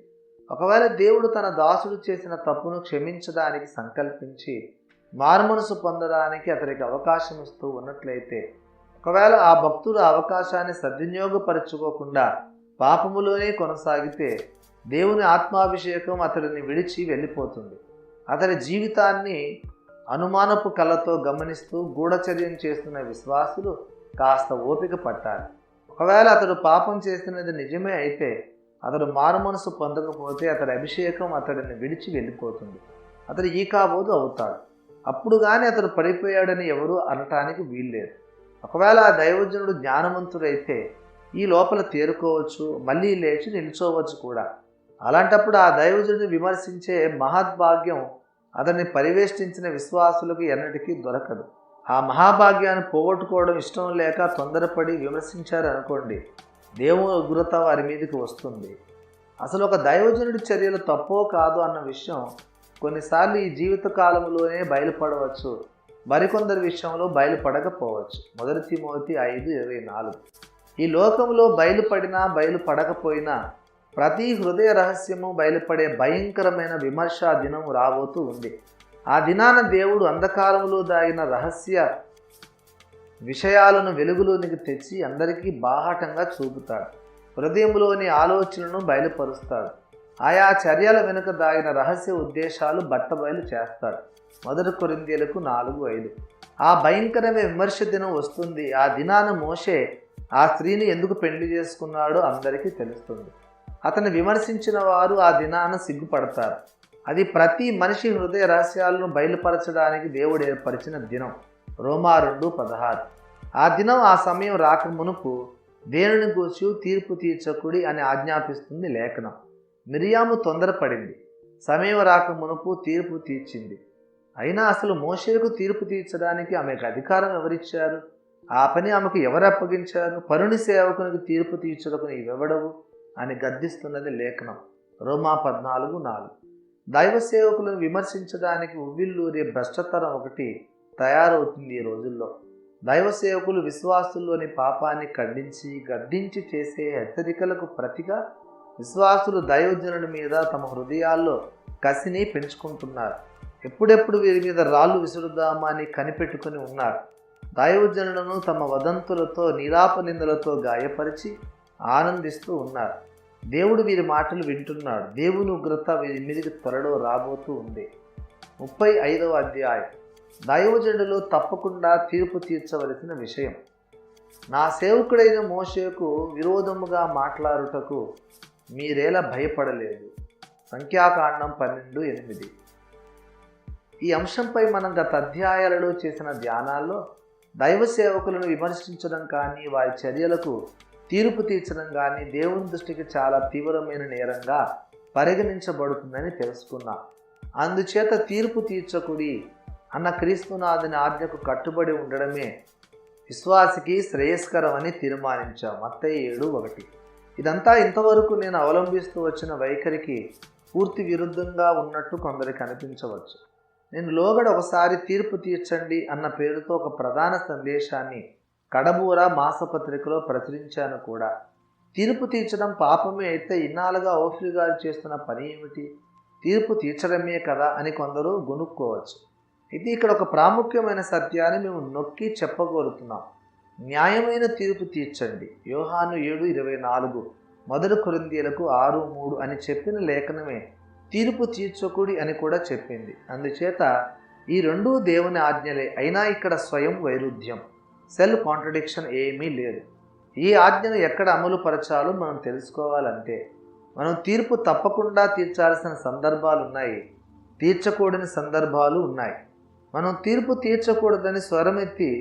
[SPEAKER 1] ఒకవేళ దేవుడు తన దాసుడు చేసిన తప్పును క్షమించడానికి సంకల్పించి మారుమనసు పొందడానికి అతనికి అవకాశం ఇస్తూ ఉన్నట్లయితే, ఒకవేళ ఆ భక్తుడు ఆ అవకాశాన్ని సద్వినియోగపరచుకోకుండా పాపములోనే కొనసాగితే దేవుని ఆత్మాభిషేకం అతడిని విడిచి వెళ్ళిపోతుంది. అతడి జీవితాన్ని అనుమానపు కళ్ళతో గమనిస్తూ గూఢచర్యం చేస్తున్న విశ్వాసులు కాస్త ఓపిక పట్టాలి. ఒకవేళ అతడు పాపం చేస్తున్నది నిజమే అయితే, అతడు మారుమనసు పొందకపోతే అతడి అభిషేకం అతడిని విడిచి వెళ్ళిపోతుంది. అతడు ఈకాబోదు అవుతాడు. అప్పుడు కానీ అతడు పడిపోయాడని ఎవరూ అనటానికి వీల్లేదు. ఒకవేళ ఆ దైవజనుడు జ్ఞానవంతుడైతే ఈ లోపల తేరుకోవచ్చు, మళ్ళీ లేచి నిల్చోవచ్చు కూడా. అలాంటప్పుడు ఆ దైవజనుడిని విమర్శించే మహద్భాగ్యం అతన్ని పరివేష్టించిన విశ్వాసులకు ఎన్నటికీ దొరకదు. ఆ మహాభాగ్యాన్ని పోగొట్టుకోవడం ఇష్టం లేక తొందరపడి విమర్శించారనుకోండి, దేవుని ఉగ్రత వారి మీదకి వస్తుంది. అసలు ఒక దైవజనుడి చర్యలు తప్పో కాదో అన్న విషయం కొన్నిసార్లు ఈ జీవిత కాలంలోనే బయలుపడవచ్చు, మరికొందరి విషయంలో బయలుపడకపోవచ్చు. 1 తిమోతి 5:24. ఈ లోకంలో బయలుపడినా బయలుపడకపోయినా ప్రతి హృదయ రహస్యము బయలుపడే భయంకరమైన విమర్శా దినం రాబోతూ ఉంది. ఆ దినాన దేవుడు అంధకారంలో దాగిన రహస్య విషయాలను వెలుగులోనికి తెచ్చి అందరికీ బాహాటంగా చూపుతాడు. హృదయంలోని ఆలోచనలను బయలుపరుస్తాడు. ఆయా చర్యల వెనుక దాగిన రహస్య ఉద్దేశాలు బట్టబయలు చేస్తాడు. 1 కొరింథీయులకు 4:5. ఆ భయంకరమైన విమర్శ దినం వస్తుంది. ఆ దినాన మోషే ఆ స్త్రీని ఎందుకు పెళ్లి చేసుకున్నాడో అందరికీ తెలుస్తుంది. అతను విమర్శించిన వారు ఆ దినాన సిగ్గుపడతారు. అది ప్రతి మనిషి హృదయ రహస్యాలను బయలుపరచడానికి దేవుడు ఏర్పరిచిన దినం. రోమా 2:16. ఆ దినం, ఆ సమయం రాక మునుపు దేనిని గూర్చి తీర్పు తీర్చకుడి అని ఆజ్ఞాపిస్తుంది లేఖనం. మిరియాము తొందరపడింది, సమయం రాక మునుపు తీర్పు తీర్చింది. అయినా అసలు మోషేకు తీర్పు తీర్చడానికి ఆమెకు అధికారం ఎవరిచ్చారు? ఆ పని ఆమెకు ఎవరు అప్పగించారు? పరుని సేవకునికి తీర్పు తీర్చుటకు నీవెవడవు అని గద్దిస్తున్నది లేఖనం. రోమా 14:4. దైవ సేవకులను విమర్శించడానికి ఉవ్విల్లూరే భ్రష్టతరం ఒకటి తయారవుతుంది ఈ రోజుల్లో. దైవ సేవకులు విశ్వాసుల్లోని పాపాన్ని ఖండించి గద్దించి చేసే హెచ్చరికలకు ప్రతిగా విశ్వాసులు దైవజనుడి మీద తమ హృదయాల్లో కసిని పెంచుకుంటున్నారు. ఎప్పుడెప్పుడు వీరి మీద రాళ్ళు విసురుదామా అని కనిపెట్టుకుని ఉన్నారు. దైవజనులను తమ వదంతులతో నిరాపనిందలతో గాయపరిచి ఆనందిస్తూ ఉన్నారు. దేవుడు వీరి మాటలు వింటున్నాడు. దేవుని ఉగ్రత వీరి మీదకి త్వరలో రాబోతూ ఉంది. 35వ అధ్యాయం. దైవజనులు తప్పకుండా తీర్పు తీర్చవలసిన విషయం. నా సేవకుడైన మోషేకు విరోధముగా మాట్లాడుటకు మీరేలా భయపడలేదు. సంఖ్యాకాండం 12:8. ఈ అంశంపై మనం గత అధ్యాయాలలో చేసిన ధ్యానాల్లో దైవ సేవకులను విమర్శించడం కానీ, వారి చర్యలకు తీర్పు తీర్చడం కానీ దేవుని దృష్టికి చాలా తీవ్రమైన నేరంగా పరిగణించబడుతుందని తెలుసుకున్నాం. అందుచేత తీర్పు తీర్చకుడి అన్న క్రీస్తునాథుని ఆజ్ఞకు కట్టుబడి ఉండడమే విశ్వాసికి శ్రేయస్కరం అని తీర్మానించాం. మత్తయి 7:1. ఇదంతా ఇంతవరకు నేను అవలంబిస్తూ వచ్చిన వైఖరికి పూర్తి విరుద్ధంగా ఉన్నట్టు కొందరికి అనిపించవచ్చు. నేను లోగడ ఒకసారి తీర్పు తీర్చండి అన్న పేరుతో ఒక ప్రధాన సందేశాన్ని కడబూర మాసపత్రికలో ప్రచురించాను కూడా. తీర్పు తీర్చడం పాపమే అయితే ఇన్నాళ్ళుగా ఓఫ్రి గారు చేస్తున్న పని ఏమిటి? తీర్పు తీర్చడమే కదా అని కొందరు గొనుక్కోవచ్చు. ఇది ఇక్కడ ఒక ప్రాముఖ్యమైన సత్యాన్ని మేము నొక్కి చెప్పగోరుతున్నాం. న్యాయమైన తీర్పు తీర్చండి. యోహాను 7:24, 1 కొరింథీయులకు 6:3 అని చెప్పిన లేఖనమే తీర్పు తీర్చకుడి అని కూడా చెప్పింది. అందుచేత ఈ రెండూ దేవుని ఆజ్ఞలే. అయినా ఇక్కడ స్వయం వైరుధ్యం, సెల్ఫ్ కాంట్రడిక్షన్ ఏమీ లేదు. ఈ ఆజ్ఞను ఎక్కడ అమలు పరచాలో మనం తెలుసుకోవాలంటే మనం తీర్పు తప్పకుండా తీర్చాల్సిన సందర్భాలు ఉన్నాయి, తీర్చకూడని సందర్భాలు ఉన్నాయి. మనం తీర్పు తీర్చకూడదని స్వరమెత్తి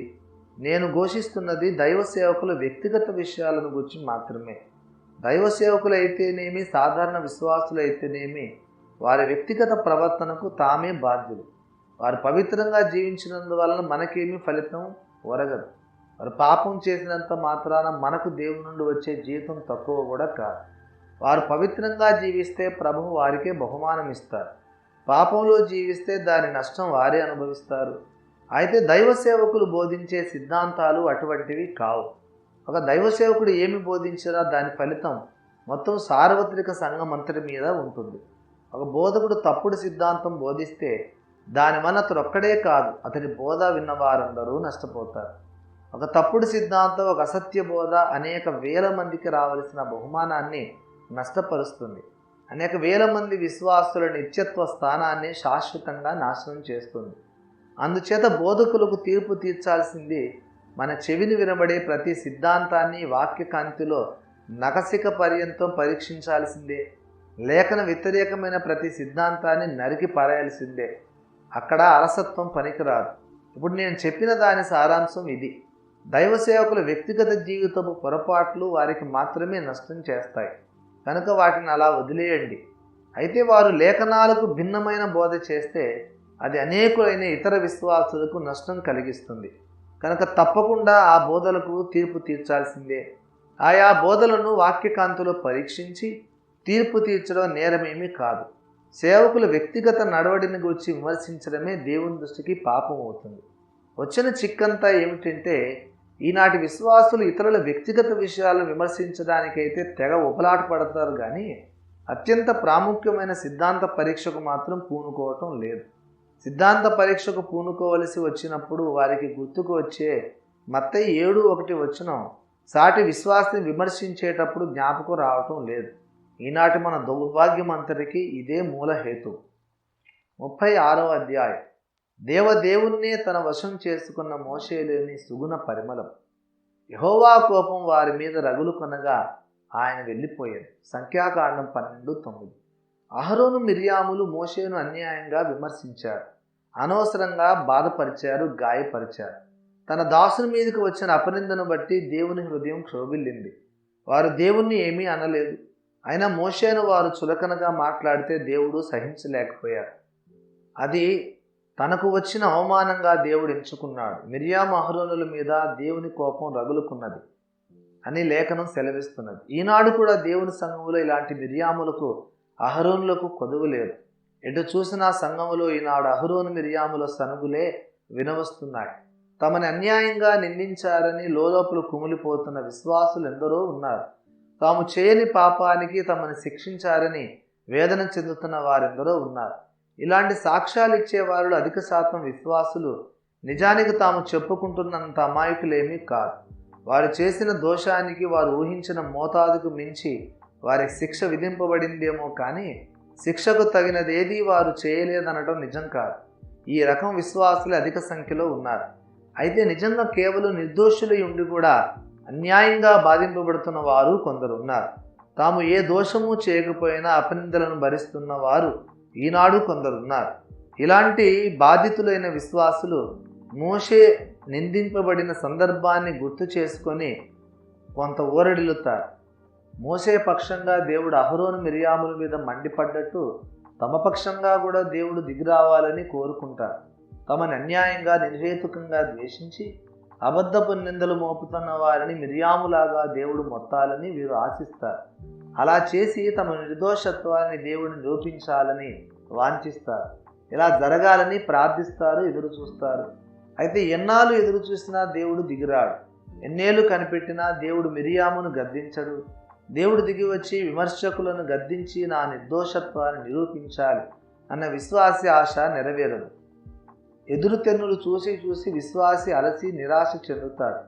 [SPEAKER 1] నేను ఘోషిస్తున్నది దైవ సేవకుల వ్యక్తిగత విషయాలను గురించి మాత్రమే. దైవ సేవకులు అయితేనేమి, సాధారణ విశ్వాసులు అయితేనేమి, వారి వ్యక్తిగత ప్రవర్తనకు తామే బాధ్యులు. వారు పవిత్రంగా జీవించినందువలన మనకేమీ ఫలితం ఒరగదు. వారు పాపం చేసినంత మాత్రాన మనకు దేవుని నుండి వచ్చే జీవితం తక్కువ కూడా కాదు. వారు పవిత్రంగా జీవిస్తే ప్రభువు వారికే బహుమానం ఇస్తారు. పాపంలో జీవిస్తే దాని నష్టం వారే అనుభవిస్తారు. అయితే దైవ సేవకులు బోధించే సిద్ధాంతాలు అటువంటివి కావు. ఒక దైవ సేవకుడు ఏమి బోధించినా దాని ఫలితం మొత్తం సార్వత్రిక సంఘం అంతటి మీద ఉంటుంది. ఒక బోధకుడు తప్పుడు సిద్ధాంతం బోధిస్తే దానివల్ల అతడు ఒక్కడే కాదు, అతడి బోధ విన్నవారందరూ నష్టపోతారు. ఒక తప్పుడు సిద్ధాంతం, ఒక అసత్య బోధ అనేక వేల మందికి రావలసిన బహుమానాన్ని నష్టపరుస్తుంది. అనేక వేల మంది విశ్వాసుల నిత్యత్వ స్థానాన్ని శాశ్వతంగా నాశనం చేస్తుంది. అందుచేత బోధకులకు తీర్పు తీర్చాల్సింది మన చెవిని వినబడే ప్రతి సిద్ధాంతాన్ని వాక్యకాంతిలో నఖశిఖ పర్యంతం పరీక్షించాల్సిందే. లేఖన వ్యతిరేకమైన ప్రతి సిద్ధాంతాన్ని నరికి పారేయాల్సిందే. అక్కడ అలసత్వం పనికిరాదు. ఇప్పుడు నేను చెప్పిన దాని సారాంశం ఇది. దైవ సేవకుల వ్యక్తిగత జీవితపు పొరపాట్లు వారికి మాత్రమే నష్టం చేస్తాయి కనుక వాటిని అలా వదిలేయండి. అయితే వారు లేఖనాలకు భిన్నమైన బోధ చేస్తే అది అనేకులైన ఇతర విశ్వాసులకు నష్టం కలిగిస్తుంది. కనుక తప్పకుండా ఆ బోధలకు తీర్పు తీర్చాల్సిందే. ఆయా బోధలను వాక్యకాంతిలో పరీక్షించి తీర్పు తీర్చడం నేరమేమీ కాదు. సేవకుల వ్యక్తిగత నడవడిని గురించి విమర్శించడమే దేవుని దృష్టికి పాపం అవుతుంది. వచ్చిన చిక్కంతా ఏమిటంటే ఈనాటి విశ్వాసులు ఇతరుల వ్యక్తిగత విషయాలను విమర్శించడానికైతే తెగ ఉపలాట పడతారు, కానీ అత్యంత ప్రాముఖ్యమైన సిద్ధాంత పరీక్షకు మాత్రం పూనుకోవటం లేదు. సిద్ధాంత పరీక్షకు పూనుకోవలసి వచ్చినప్పుడు వారికి గుర్తుకు వచ్చే మత్తయి 7:1 వచనం సాటి విశ్వాసిని విమర్శించేటప్పుడు జ్ఞాపకం రావటం లేదు. ఈనాటి మన దౌర్భాగ్యమంతటికి ఇదే మూల హేతు. 36వ అధ్యాయం. దేవుణ్ణే తన వశం చేసుకున్న మోషేలోని సుగుణ పరిమళం. యెహోవా కోపం వారి మీద రగులు కొనగా ఆయన వెళ్ళిపోయాడు. సంఖ్యాకాండం 12:9. అహరోను మిర్యాములు మోషేను అన్యాయంగా విమర్శించారు, అనవసరంగా బాధపరిచారు, గాయపరిచారు. తన దాసుని మీదకి వచ్చిన అపనిందను బట్టి దేవుని హృదయం క్షోభిల్లింది. వారు దేవుణ్ణి ఏమీ అనలేదు. అయినా మోషేను వారు చులకనగా మాట్లాడితే దేవుడు సహించలేకపోయారు. అది తనకు వచ్చిన అవమానంగా దేవుడు ఎంచుకున్నాడు. మిర్యాము అహరోనుల మీద దేవుని కోపం రగులుకున్నది అని లేఖనం సెలవిస్తున్నది. ఈనాడు కూడా దేవుని సంఘములో ఇలాంటి మిర్యాములకు అహరోనులకు కొదువు లేదు. ఎటు చూసినా సంఘములో ఈనాడు అహరోను మిర్యాముల సనుగులే వినవస్తున్నాయి. తమని అన్యాయంగా నిందించారని లోలోపల కుమిలిపోతున్న విశ్వాసులు ఎందరో ఉన్నారు. తాము చేయని పాపానికి తమని శిక్షించారని వేదన చెందుతున్న వారెందరో ఉన్నారు. ఇలాంటి సాక్ష్యాలు ఇచ్చేవారు అధిక శాతం విశ్వాసులు నిజానికి తాము చెప్పుకుంటున్నంత అమాయకులేమీ కాదు. వారు చేసిన దోషానికి వారు ఊహించిన మోతాదుకు మించి వారికి శిక్ష విధింపబడిందేమో కానీ శిక్షకు తగినదేదీ వారు చేయలేదనడం నిజం కాదు. ఈ రకం విశ్వాసులు అధిక సంఖ్యలో ఉన్నారు. అయితే నిజంగా కేవలం నిర్దోషులై ఉండి కూడా అన్యాయంగా బాధింపబడుతున్న వారు కొందరు ఉన్నారు. తాము ఏ దోషము చేయకపోయినా అపనిందలను భరిస్తున్న వారు ఈనాడు కొందరు ఉన్నారు. ఇలాంటి బాధితులైన విశ్వాసులు మోషే నిందింపబడిన సందర్భాన్ని గుర్తు చేసుకొని కొంత ఊరడిల్లుతారు. మోసే పక్షంగా దేవుడు అహరోను మిరియాముల మీద మండిపడ్డట్టు తమ పక్షంగా కూడా దేవుడు దిగిరావాలని కోరుకుంటారు. తమను అన్యాయంగా నిర్హేతుకంగా ద్వేషించి అబద్ధపు నిందలు మోపుతున్న వారిని మిరియాములాగా దేవుడు మొత్తాలని వీరు ఆశిస్తారు. అలా చేసి తమ నిర్దోషత్వాన్ని దేవుడిని నిరూపించాలని వాంఛిస్తారు. ఇలా జరగాలని ప్రార్థిస్తారు, ఎదురు చూస్తారు. అయితే ఎన్నాళ్ళు ఎదురు చూసినా దేవుడు దిగిరాడు. ఎన్నేళ్ళు కనిపెట్టినా దేవుడు మిరియామును గద్దించడు. దేవుడు దిగి వచ్చి విమర్శకులను గద్దించి నా నిర్దోషత్వాన్ని నిరూపించాలి అన్న విశ్వాసి ఆశ నెరవేరదు. ఎదురు తెన్నులు చూసి చూసి విశ్వాసి అలసి నిరాశ చెందుతాడు.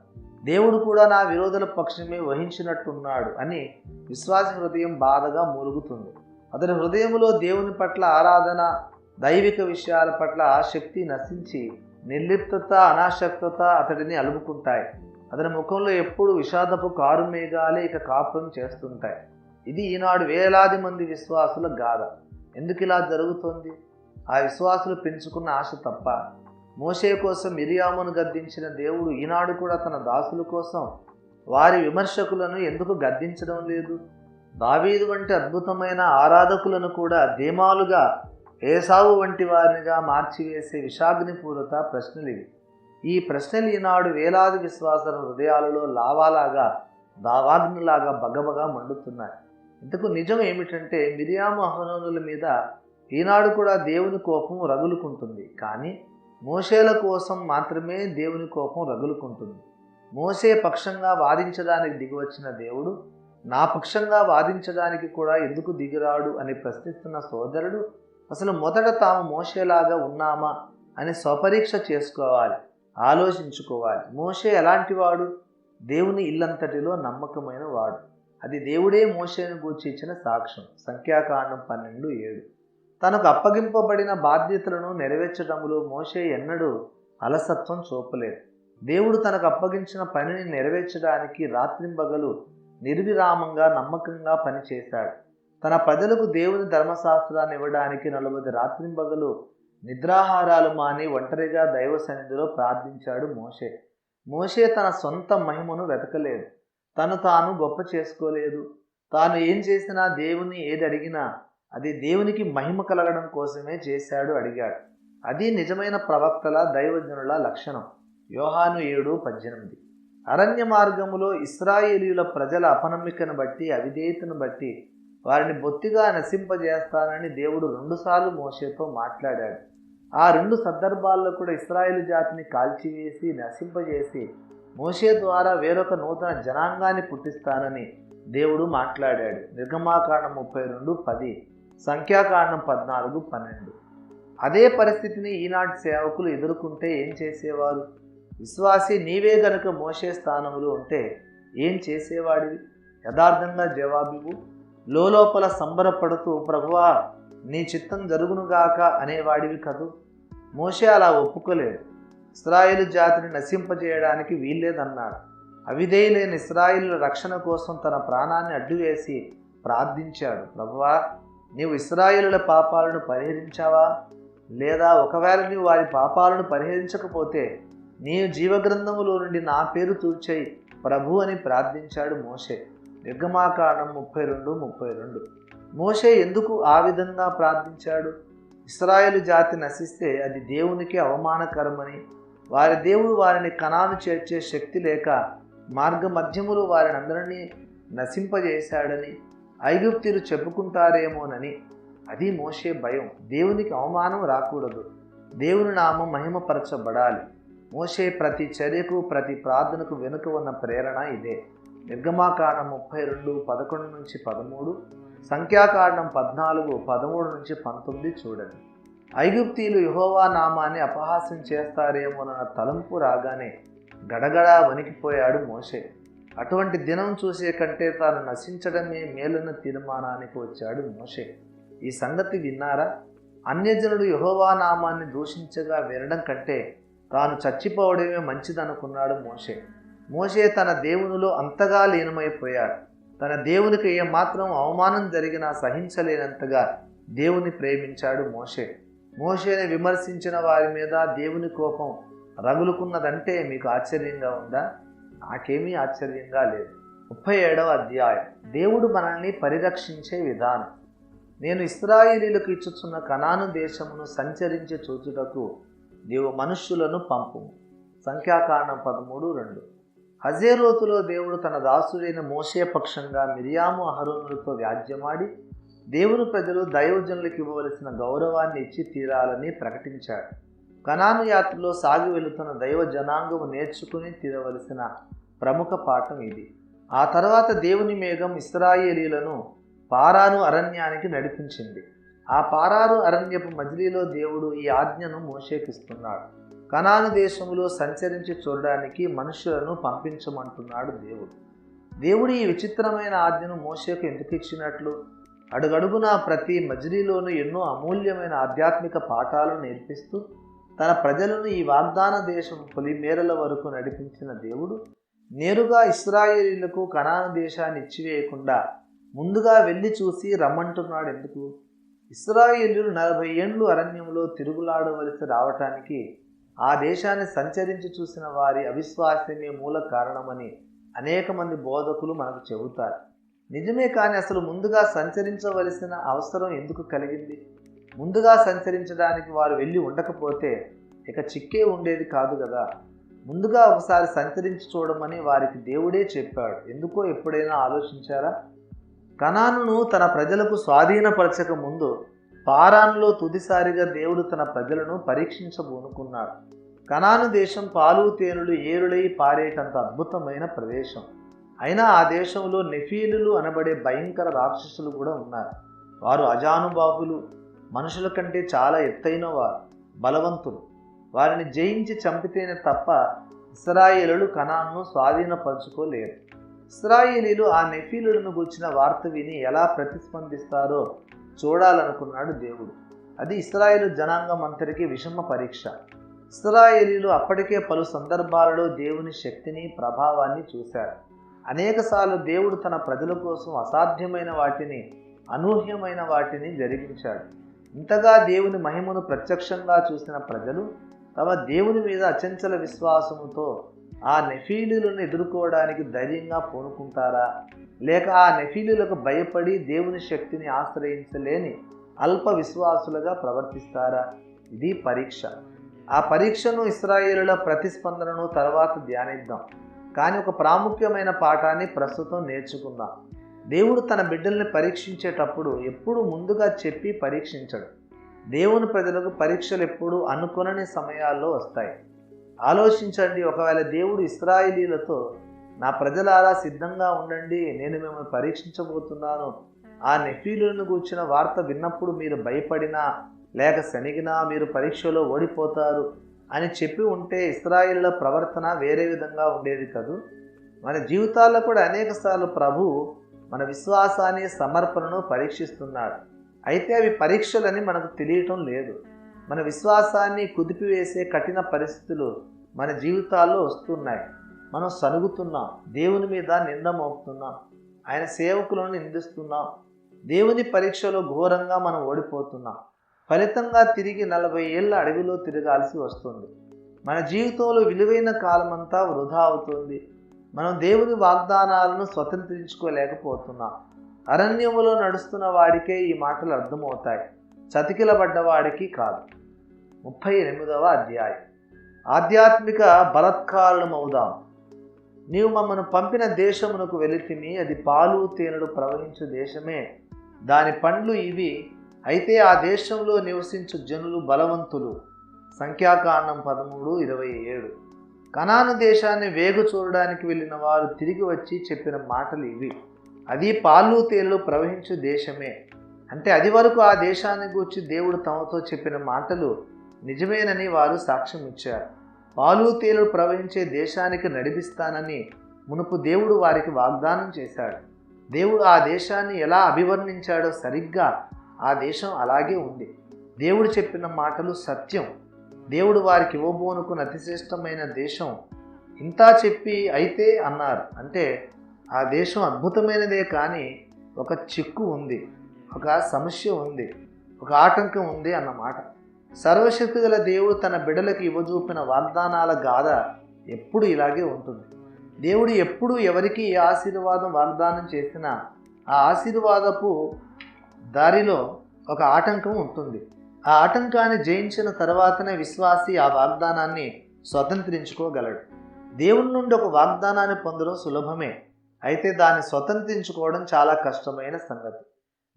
[SPEAKER 1] దేవుడు కూడా నా విరోధుల పక్షమే వహించినట్టున్నాడు అని విశ్వాసి హృదయం బాధగా మూలుగుతుంది. అతని హృదయంలో దేవుని పట్ల ఆరాధన, దైవిక విషయాల పట్ల ఆసక్తి నశించి నిర్లిప్తత, అనాసక్తత అతడిని అలుముకుంటాయి. అతని ముఖంలో ఎప్పుడు విషాదపు కారుమేఘాలే ఇక కాపురం చేస్తుంటాయి. ఇది ఈనాడు వేలాది మంది విశ్వాసుల గాథ. ఎందుకు ఇలా జరుగుతోంది? ఆ విశ్వాసులు పెంచుకున్న ఆశ తప్ప. మోషే కోసం మిరియామును గద్దించిన దేవుడు ఈనాడు కూడా తన దాసుల కోసం వారి విమర్శకులను ఎందుకు గద్దించడం లేదు? దావీదు వంటి అద్భుతమైన ఆరాధకులను కూడా దేమాలుగా, ఏసావు వంటి వారినిగా మార్చివేసే విషాగ్నిపూరిత ప్రశ్నలు ఇవి. ఈ ప్రశ్నలు ఈనాడు వేలాది విశ్వాసాల హృదయాలలో లావాలాగా, దావాగ్నిలాగా బగబగా మండుతున్నాయి. ఇంతకు నిజం ఏమిటంటే మిరియాము అహరోనుల మీద ఈనాడు కూడా దేవుని కోపం రగులుకుంటుంది. కానీ మోషేల కోసం మాత్రమే దేవుని కోపం రగులుకుంటుంది. మోషే పక్షంగా వాదించడానికి దిగివచ్చిన దేవుడు నా పక్షంగా వాదించడానికి కూడా ఎందుకు దిగిరాడు అని ప్రశ్నిస్తున్న సోదరుడు అసలు మొదట తాము మోషేలాగా ఉన్నామా అని స్వపరీక్ష చేసుకోవాలి, ఆలోచించుకోవాలి. మోషే ఎలాంటివాడు? దేవుని ఇల్లంతటిలో నమ్మకమైన వాడు. అది దేవుడే మోషేను గూర్చి ఇచ్చిన సాక్ష్యం. సంఖ్యాకాండం 12:7. తనకు అప్పగింపబడిన బాధ్యతలను నెరవేర్చడంలో మోషే ఎన్నడూ అలసత్వం చూపలేదు. దేవుడు తనకు అప్పగించిన పనిని నెరవేర్చడానికి రాత్రింబగలు నిర్విరామంగా, నమ్మకంగా పనిచేశాడు. తన ప్రజలకు దేవుని ధర్మశాస్త్రాన్ని ఇవ్వడానికి 40 రాత్రింబగలు నిద్రాహారాలు మాని ఒంటరిగా దైవ సన్నిధిలో ప్రార్థించాడు మోషే. మోషే తన సొంత మహిమను వెతకలేదు. తను తాను గొప్ప చేసుకోలేదు. తాను ఏం చేసినా, దేవుని ఏది అడిగినా అది దేవునికి మహిమ కలగడం కోసమే చేశాడు, అడిగాడు. అది నిజమైన ప్రవక్తల, దైవజనుల లక్షణం. యోహాను 7:18. అరణ్య మార్గములో ఇశ్రాయేలీయుల ప్రజల అపనమ్మికను బట్టి, అవిధేయతను బట్టి వారిని బొత్తిగా నశింపజేస్తానని దేవుడు 2 సార్లు మోషేతో మాట్లాడాడు. ఆ 2 సందర్భాల్లో కూడా ఇశ్రాయేలు జాతిని కాల్చివేసి నశింపజేసి మోషే ద్వారా వేరొక నూతన జనాంగాన్ని పుట్టిస్తానని దేవుడు మాట్లాడాడు. నిర్గమాకాండం 32:10, సంఖ్యాకాండం 14:12. అదే పరిస్థితిని ఈనాటి సేవకులు ఎదుర్కొంటే ఏం చేసేవారు? విశ్వాసి నీవే గనుక మోషే స్థానంలో ఉంటే ఏం చేసేవాడివి? యథార్థంగా జవాబివు. లోపల సంబరపడుతూ ప్రభువా నీ చిత్తం జరుగునుగాక అనేవాడివి కదూ. మోషే అలా ఒప్పుకోలేదు. ఇశ్రాయేలు జాతిని నశింపజేయడానికి వీల్లేదన్నాడు. అవిధేయులైన ఇశ్రాయేలు రక్షణ కోసం తన ప్రాణాన్ని అడ్డువేసి ప్రార్థించాడు. ప్రభువా నీవు ఇశ్రాయేలుల పాపాలను పరిహరించావా? లేదా ఒకవేళ నీవు వారి పాపాలను పరిహరించకపోతే నీవు జీవగ్రంథములో నుండి నా పేరు తూర్చేయి ప్రభు అని ప్రార్థించాడు మోషే. నిర్గమాకాండం 32:32. మోషే ఎందుకు ఆ విధంగా ప్రార్థించాడు? ఇశ్రాయేలు జాతి నశిస్తే అది దేవునికి అవమానకరమని, వారి దేవుడు వారిని కనాను చేర్చే శక్తి లేక మార్గమధ్యములు వారిని అందరినీ నశింపజేశాడని ఐగుప్తీయులు చెప్పుకుంటారేమోనని. అది మోషే భయం. దేవునికి అవమానం రాకూడదు, దేవుని నామం మహిమపరచబడాలి. మోషే ప్రతి చర్యకు, ప్రతి ప్రార్థనకు వెనుక ఉన్న ప్రేరణ ఇదే. నిర్గమాకాండం 32:11-13, సంఖ్యాకాండం 14:13-19 చూడండి. ఐగుప్తీయులు యెహోవా నామాన్ని అపహాస్యం చేస్తారేమోనన్న తలంపు రాగానే గడగడా వణికిపోయాడు మోషే. అటువంటి దినం చూసే కంటే తాను నశించడమే మేలన్న తీర్మానానికి వచ్చాడు మోషే. ఈ సంగతి విన్నారా? అన్యజనుడు యెహోవా నామాన్ని దూషించగా వినడం కంటే తాను చచ్చిపోవడమే మంచిదనుకున్నాడు మోషే. మోషే తన దేవునిలో అంతగా లీనమైపోయాడు. తన దేవునికి ఏమాత్రం అవమానం జరిగినా సహించలేనంతగా దేవుని ప్రేమించాడు మోషే. మోషేని విమర్శించిన వారి మీద దేవుని కోపం రగులుకున్నదంటే మీకు ఆశ్చర్యంగా ఉందా? నాకేమీ ఆశ్చర్యంగా లేదు. 37వ అధ్యాయం. దేవుడు మనల్ని పరిరక్షించే విధానం. నేను ఇశ్రాయేలీయులకు ఇచ్చుచున్న కనాను దేశమును సంచరించి చూచుటకు నీవు మనుష్యులను పంపుము. సంఖ్యాకాండం 13:2. హజేరోతులో దేవుడు తన దాసుడైన మోషే పక్షంగా మిరియాము అహరోనులతో వ్యాజ్యమాడి దేవుని ప్రజలు దైవజనులకు ఇవ్వవలసిన గౌరవాన్ని ఇచ్చి తీరాలని ప్రకటించాడు. కనాను యాత్రలో సాగి వెళుతున్న దైవ జనాంగము నేర్చుకుని తీరవలసిన ప్రముఖ పాఠం ఇది. ఆ తర్వాత దేవుని మేఘం ఇశ్రాయేలీయులను పారాను అరణ్యానికి నడిపించింది. ఆ పారాను అరణ్యపు మజిలీలో దేవుడు ఈ ఆజ్ఞను మోషేకిస్తున్నాడు. కనాను దేశంలో సంచరించి చూడడానికి మనుషులను పంపించమంటున్నాడు దేవుడు ఈ విచిత్రమైన ఆజ్ఞను మోషేకు ఎందుకు ఇచ్చినట్లు? అడుగడుగునా ప్రతి మజిలీలోనూ ఎన్నో అమూల్యమైన ఆధ్యాత్మిక పాఠాలను నేర్పిస్తూ తన ప్రజలను ఈ వాగ్దాన దేశం పొలిమేరల వరకు నడిపించిన దేవుడు నేరుగా ఇశ్రాయేలీయులకు కనాను దేశాన్ని ఇచ్చివేయకుండా ముందుగా వెళ్ళి చూసి రమ్మంటున్నాడు ఎందుకు? ఇశ్రాయేలీయులు 40 ఏండ్లు అరణ్యంలో తిరుగులాడవలసి రావటానికి ఆ దేశాన్ని సంచరించి చూసిన వారి అవిశ్వాసమే మూల కారణమని అనేక మంది బోధకులు మనకు చెబుతారు. నిజమే, కానీ అసలు ముందుగా సంచరించవలసిన అవసరం ఎందుకు కలిగింది? ముందుగా సంచరించడానికి వారు వెళ్ళి ఉండకపోతే ఇక చిక్కే ఉండేది కాదు కదా. ముందుగా ఒకసారి సంచరించి చూడమని వారికి దేవుడే చెప్పాడు. ఎందుకో ఎప్పుడైనా ఆలోచించారా? కనానును తన ప్రజలకు స్వాధీనపరచక ముందు పారాన్లో తుదిసారిగా దేవుడు తన ప్రజలను పరీక్షించబోనుకున్నాడు. కనాను దేశం పాలు తేనెలు ఏరులై పారేటంత అద్భుతమైన ప్రదేశం. అయినా ఆ దేశంలో నెఫీలులు అనబడే భయంకర రాక్షసులు కూడా ఉన్నారు. వారు అజానుబాహులు, మనుషుల కంటే చాలా ఎత్తైన వారు, బలవంతులు. వారిని జయించి చంపితేనే తప్ప ఇశ్రాయేలీయులు కనానును స్వాధీనపరచుకోలేరు. ఇశ్రాయేలీయులు ఆ నెఫీలులను గురించిన వార్త విని ఎలా ప్రతిస్పందిస్తారో చూడాలనుకున్నాడు దేవుడు. అది ఇశ్రాయేలు జనాంగం అంతటికీ విషమ పరీక్ష. ఇశ్రాయేలీయులు అప్పటికే పలు సందర్భాలలో దేవుని శక్తిని, ప్రభావాన్ని చూశారు. అనేకసార్లు దేవుడు తన ప్రజల కోసం అసాధ్యమైన వాటిని, అనూహ్యమైన వాటిని జరిగించాడు. ఇంతగా దేవుని మహిమను ప్రత్యక్షంగా చూసిన ప్రజలు తమ దేవుని మీద అచంచల విశ్వాసముతో ఆ నెఫీలులను ఎదుర్కోవడానికి ధైర్యంగా పూనుకుంటారా, లేక ఆ నెఫీలులకు భయపడి దేవుని శక్తిని ఆశ్రయించలేని అల్ప విశ్వాసులుగా ప్రవర్తిస్తారా? ఇది పరీక్ష. ఆ పరీక్షను, ఇశ్రాయేలుల ప్రతిస్పందనను తర్వాత ధ్యానిద్దాం. కానీ ఒక ప్రాముఖ్యమైన పాఠాన్ని ప్రస్తుతం నేర్చుకుందాం. దేవుడు తన బిడ్డల్ని పరీక్షించేటప్పుడు ఎప్పుడు ముందుగా చెప్పి పరీక్షించడు. దేవుని ప్రజలకు పరీక్షలు ఎప్పుడు అనుకొనని సమయాల్లో వస్తాయి. ఆలోచించండి, ఒకవేళ దేవుడు ఇశ్రాయేలీయులతో నా ప్రజలారా సిద్ధంగా ఉండండి, నేను మిమ్మల్ని పరీక్షించబోతున్నాను, ఆ నెఫీలులను గూర్చిన వార్త విన్నప్పుడు మీరు భయపడినా లేక శనిగినా మీరు పరీక్షలో ఓడిపోతారు అని చెప్పి ఉంటే ఇశ్రాయేలుల ప్రవర్తన వేరే విధంగా ఉండేది కదూ. మన జీవితాల్లో కూడా అనేకసార్లు ప్రభు మన విశ్వాసాన్ని, సమర్పణను పరీక్షిస్తున్నాడు. అయితే అవి పరీక్షలని మనకు తెలియటం లేదు. మన విశ్వాసాన్ని కుదిపివేసే కఠిన పరిస్థితులు మన జీవితాల్లో వస్తున్నాయి. మనం సనుగుతున్నాం, దేవుని మీద నింద మోపుతున్నాం, ఆయన సేవకులను నిందిస్తున్నాం. దేవుని పరీక్షలో ఘోరంగా మనం ఓడిపోతున్నాం. ఫలితంగా తిరిగి 40 ఏళ్ళ అడవిలో తిరగాల్సి వస్తుంది. మన జీవితంలో విలువైన కాలమంతా వృధా అవుతుంది. మనం దేవుని వాగ్దానాలను స్వతంత్రించుకోలేకపోతున్నాం. అరణ్యములో నడుస్తున్న వాడికే ఈ మాటలు అర్థమవుతాయి, చతికిలబడ్డవాడికి కాదు. 38వ అధ్యాయం. ఆధ్యాత్మిక బలత్కారులమవుదాం. నీవు మమ్మను పంపిన దేశమునకు వెళితిమి, అది పాలు తేనెలు ప్రవహించు దేశమే, దాని పండ్లు ఇవి. అయితే ఆ దేశంలో నివసించు జనులు బలవంతులు. సంఖ్యాకాండం 13:27. కనాను దేశాన్ని వేగు చూడడానికి వెళ్ళిన వారు తిరిగి వచ్చి చెప్పిన మాటలు ఇవి. అది పాలు తేనెలు ప్రవహించు దేశమే అంటే అది వరకు ఆ దేశాన్ని గూర్చి దేవుడు తమతో చెప్పిన మాటలు నిజమేనని వారు సాక్ష్యం ఇచ్చారు. పాలు తేనెలు ప్రవహించే దేశానికి నడిపిస్తానని మునుపు దేవుడు వారికి వాగ్దానం చేశాడు. దేవుడు ఆ దేశాన్ని ఎలా అభివర్ణించాడో సరిగ్గా ఆ దేశం అలాగే ఉంది. దేవుడు చెప్పిన మాటలు సత్యం. దేవుడు వారికి ఇవ్వబోనుకున్న అతిశ్రేష్టమైన దేశం. ఇంతా చెప్పి అయితే అన్నారు అంటే ఆ దేశం అద్భుతమైనదే, కానీ ఒక చిక్కు ఉంది, ఒక సమస్య ఉంది, ఒక ఆటంకం ఉంది అన్నమాట. సర్వశక్తి గల దేవుడు తన బిడ్డలకు ఇవ్వజూపిన వాగ్దానాల గాథ ఎప్పుడు ఇలాగే ఉంటుంది. దేవుడు ఎప్పుడు ఎవరికి ఏ ఆశీర్వాదం వాగ్దానం చేసినా ఆ ఆశీర్వాదపు దారిలో ఒక ఆటంకం ఉంటుంది. ఆ ఆటంకాన్ని జయించిన తర్వాతనే విశ్వాసి ఆ వాగ్దానాన్ని స్వతంత్రించుకోగలడు. దేవుని నుండి ఒక వాగ్దానాన్ని పొందడం సులభమే, అయితే దాన్ని స్వతంత్రించుకోవడం చాలా కష్టమైన సంగతి.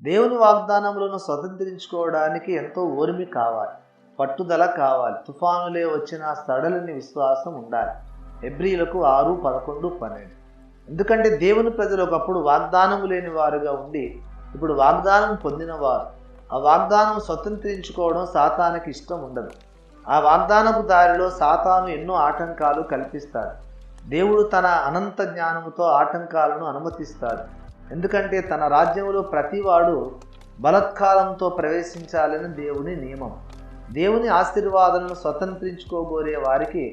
[SPEAKER 1] దేవుని వాగ్దానములను స్వతంత్రించుకోవడానికి ఎంతో ఓర్మి కావాలి, పట్టుదల కావాలి. తుఫానులే వచ్చిన సడలిని విశ్వాసం ఉండాలి. హెబ్రీయులకు 6, 11, 12. ఎందుకంటే దేవుని ప్రజలు ఒకప్పుడు వాగ్దానము లేని వారుగా ఉండి ఇప్పుడు వాగ్దానం పొందినవారు. ఆ వాగ్దానం స్వతంత్రించుకోవడం సాతానికి ఇష్టం ఉండదు. ఆ వాగ్దానపు దారిలో సాతాను ఎన్నో ఆటంకాలు కల్పిస్తాడు. దేవుడు తన అనంత జ్ఞానముతో ఆటంకాలను అనుమతిస్తాడు. ఎందుకంటే తన రాజ్యంలో ప్రతివాడు బలత్కారంతో ప్రవేశించాలని దేవుని నియమం. దేవుని ఆశీర్వాదాలను స్వతంత్రించుకోగోరే వారికి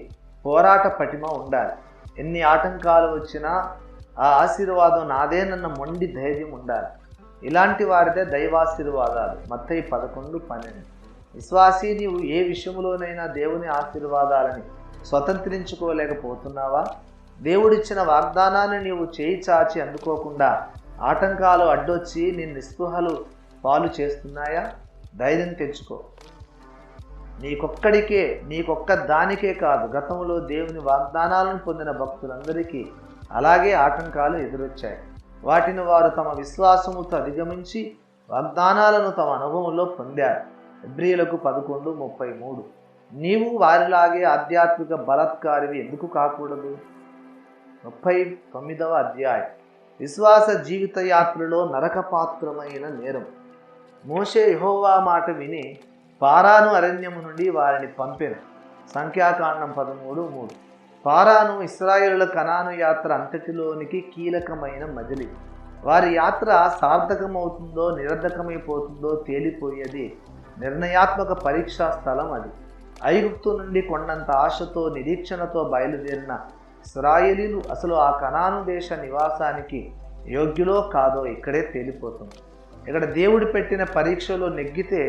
[SPEAKER 1] పోరాట పటిమ ఉండాలి. ఎన్ని ఆటంకాలు వచ్చినా ఆ ఆశీర్వాదం నాదేనన్న మొండి ధైర్యం ఉండాలి. ఇలాంటి వారిదే దైవాశీర్వాదాలు. మత్తయి 11, 12. విశ్వాసీ, నీవు ఏ విషయంలోనైనా దేవుని ఆశీర్వాదాలని స్వతంత్రించుకోలేకపోతున్నావా? దేవుడిచ్చిన వాగ్దానాన్ని నీవు చేయి చాచి అందుకోకుండా ఆటంకాలు అడ్డొచ్చి నిన్ను నిస్పృహలు పాలు చేస్తున్నాయా? ధైర్యం తెచ్చుకో. నీకొక్క దానికే కాదు, గతంలో దేవుని వాగ్దానాలను పొందిన భక్తులందరికీ అలాగే ఆటంకాలు ఎదురొచ్చాయి. వాటిని వారు తమ విశ్వాసముతో అధిగమించి వాగ్దానాలను తమ అనుభవంలో పొందారు. హెబ్రీయులకు 11:33. నీవు వారిలాగే ఆధ్యాత్మిక బలత్కారివి ఎందుకు కాకూడదు? 39వ అధ్యాయం. విశ్వాస జీవిత యాత్రలో నరకపాత్రమైన నేరం. మోషే యెహోవా మాట విని పారాను అరణ్యము నుండి వారిని పంపెను. సంఖ్యాకాండం 13:3. పారాను ఇశ్రాయేలుల కనాను యాత్ర అంతటిలోనికి కీలకమైన మజిలి. వారి యాత్ర సార్థకమవుతుందో నిరర్ధకమైపోతుందో తేలిపోయేది నిర్ణయాత్మక పరీక్షా స్థలం అది. ఐగుప్తు నుండి కొండంత ఆశతో నిరీక్షణతో బయలుదేరిన ఇశ్రాయేలీలు అసలు ఆ కనాను దేశ నివాసానికి యోగ్యులో కాదో ఇక్కడే తేలిపోతుంది. ఇక్కడ దేవుడు పెట్టిన పరీక్షలో నెగ్గితే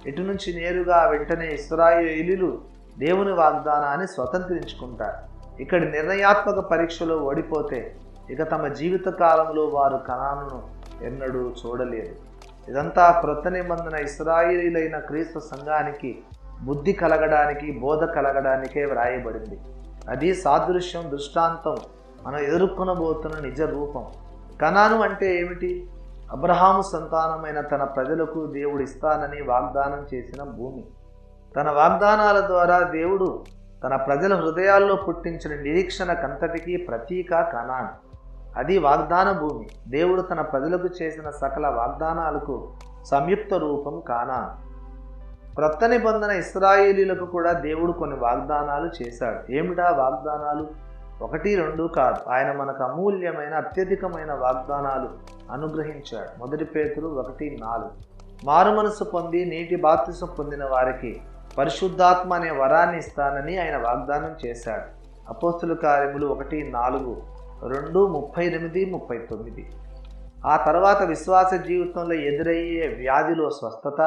[SPEAKER 1] ఇటు నుంచి నేరుగా వెంటనే ఇశ్రాయేలీలు దేవుని వాగ్దానాన్ని స్వతంత్రించుకుంటారు. ఇక్కడి నిర్ణయాత్మక పరీక్షలో ఓడిపోతే ఇక తమ జీవిత కాలంలో వారు కనానును ఎన్నడూ చూడలేరు. ఇదంతా క్రొత్త నిబంధన ఇశ్రాయేలీలైన క్రీస్తు సంఘానికి బుద్ధి కలగడానికి, బోధ కలగడానికే వ్రాయబడింది. అది సాదృశ్యం, దృష్టాంతం, మనం ఎదుర్కొనబోతున్న నిజ రూపం. కనాను అంటే ఏమిటి? అబ్రహాము సంతానమైన తన ప్రజలకు దేవుడు ఇస్తానని వాగ్దానం చేసిన భూమి. తన వాగ్దానాల ద్వారా దేవుడు తన ప్రజల హృదయాల్లో పుట్టించిన నిరీక్షణకంతటికీ ప్రతీక కనాను. అది వాగ్దాన భూమి. దేవుడు తన ప్రజలకు చేసిన సకల వాగ్దానాలకు సంయుక్త రూపం కానాను. క్రొత్త నిబంధన ఇశ్రాయేలీలకు కూడా దేవుడు కొన్ని వాగ్దానాలు చేశాడు. ఏమిటా వాగ్దానాలు? 1, 2 కాదు, ఆయన మనకు అమూల్యమైన అత్యధికమైన వాగ్దానాలు అనుగ్రహించాడు. 1 పేతురు 1:4. మారు మనసు పొంది నీటి బాప్తిసం పొందిన వారికి పరిశుద్ధాత్మ అనే వరాన్ని ఇస్తానని ఆయన వాగ్దానం చేశాడు. అపోస్తుల కార్యములు 1:4, 2:38, 39. ఆ తర్వాత విశ్వాస జీవితంలో ఎదురయ్యే వ్యాధిలో స్వస్థత,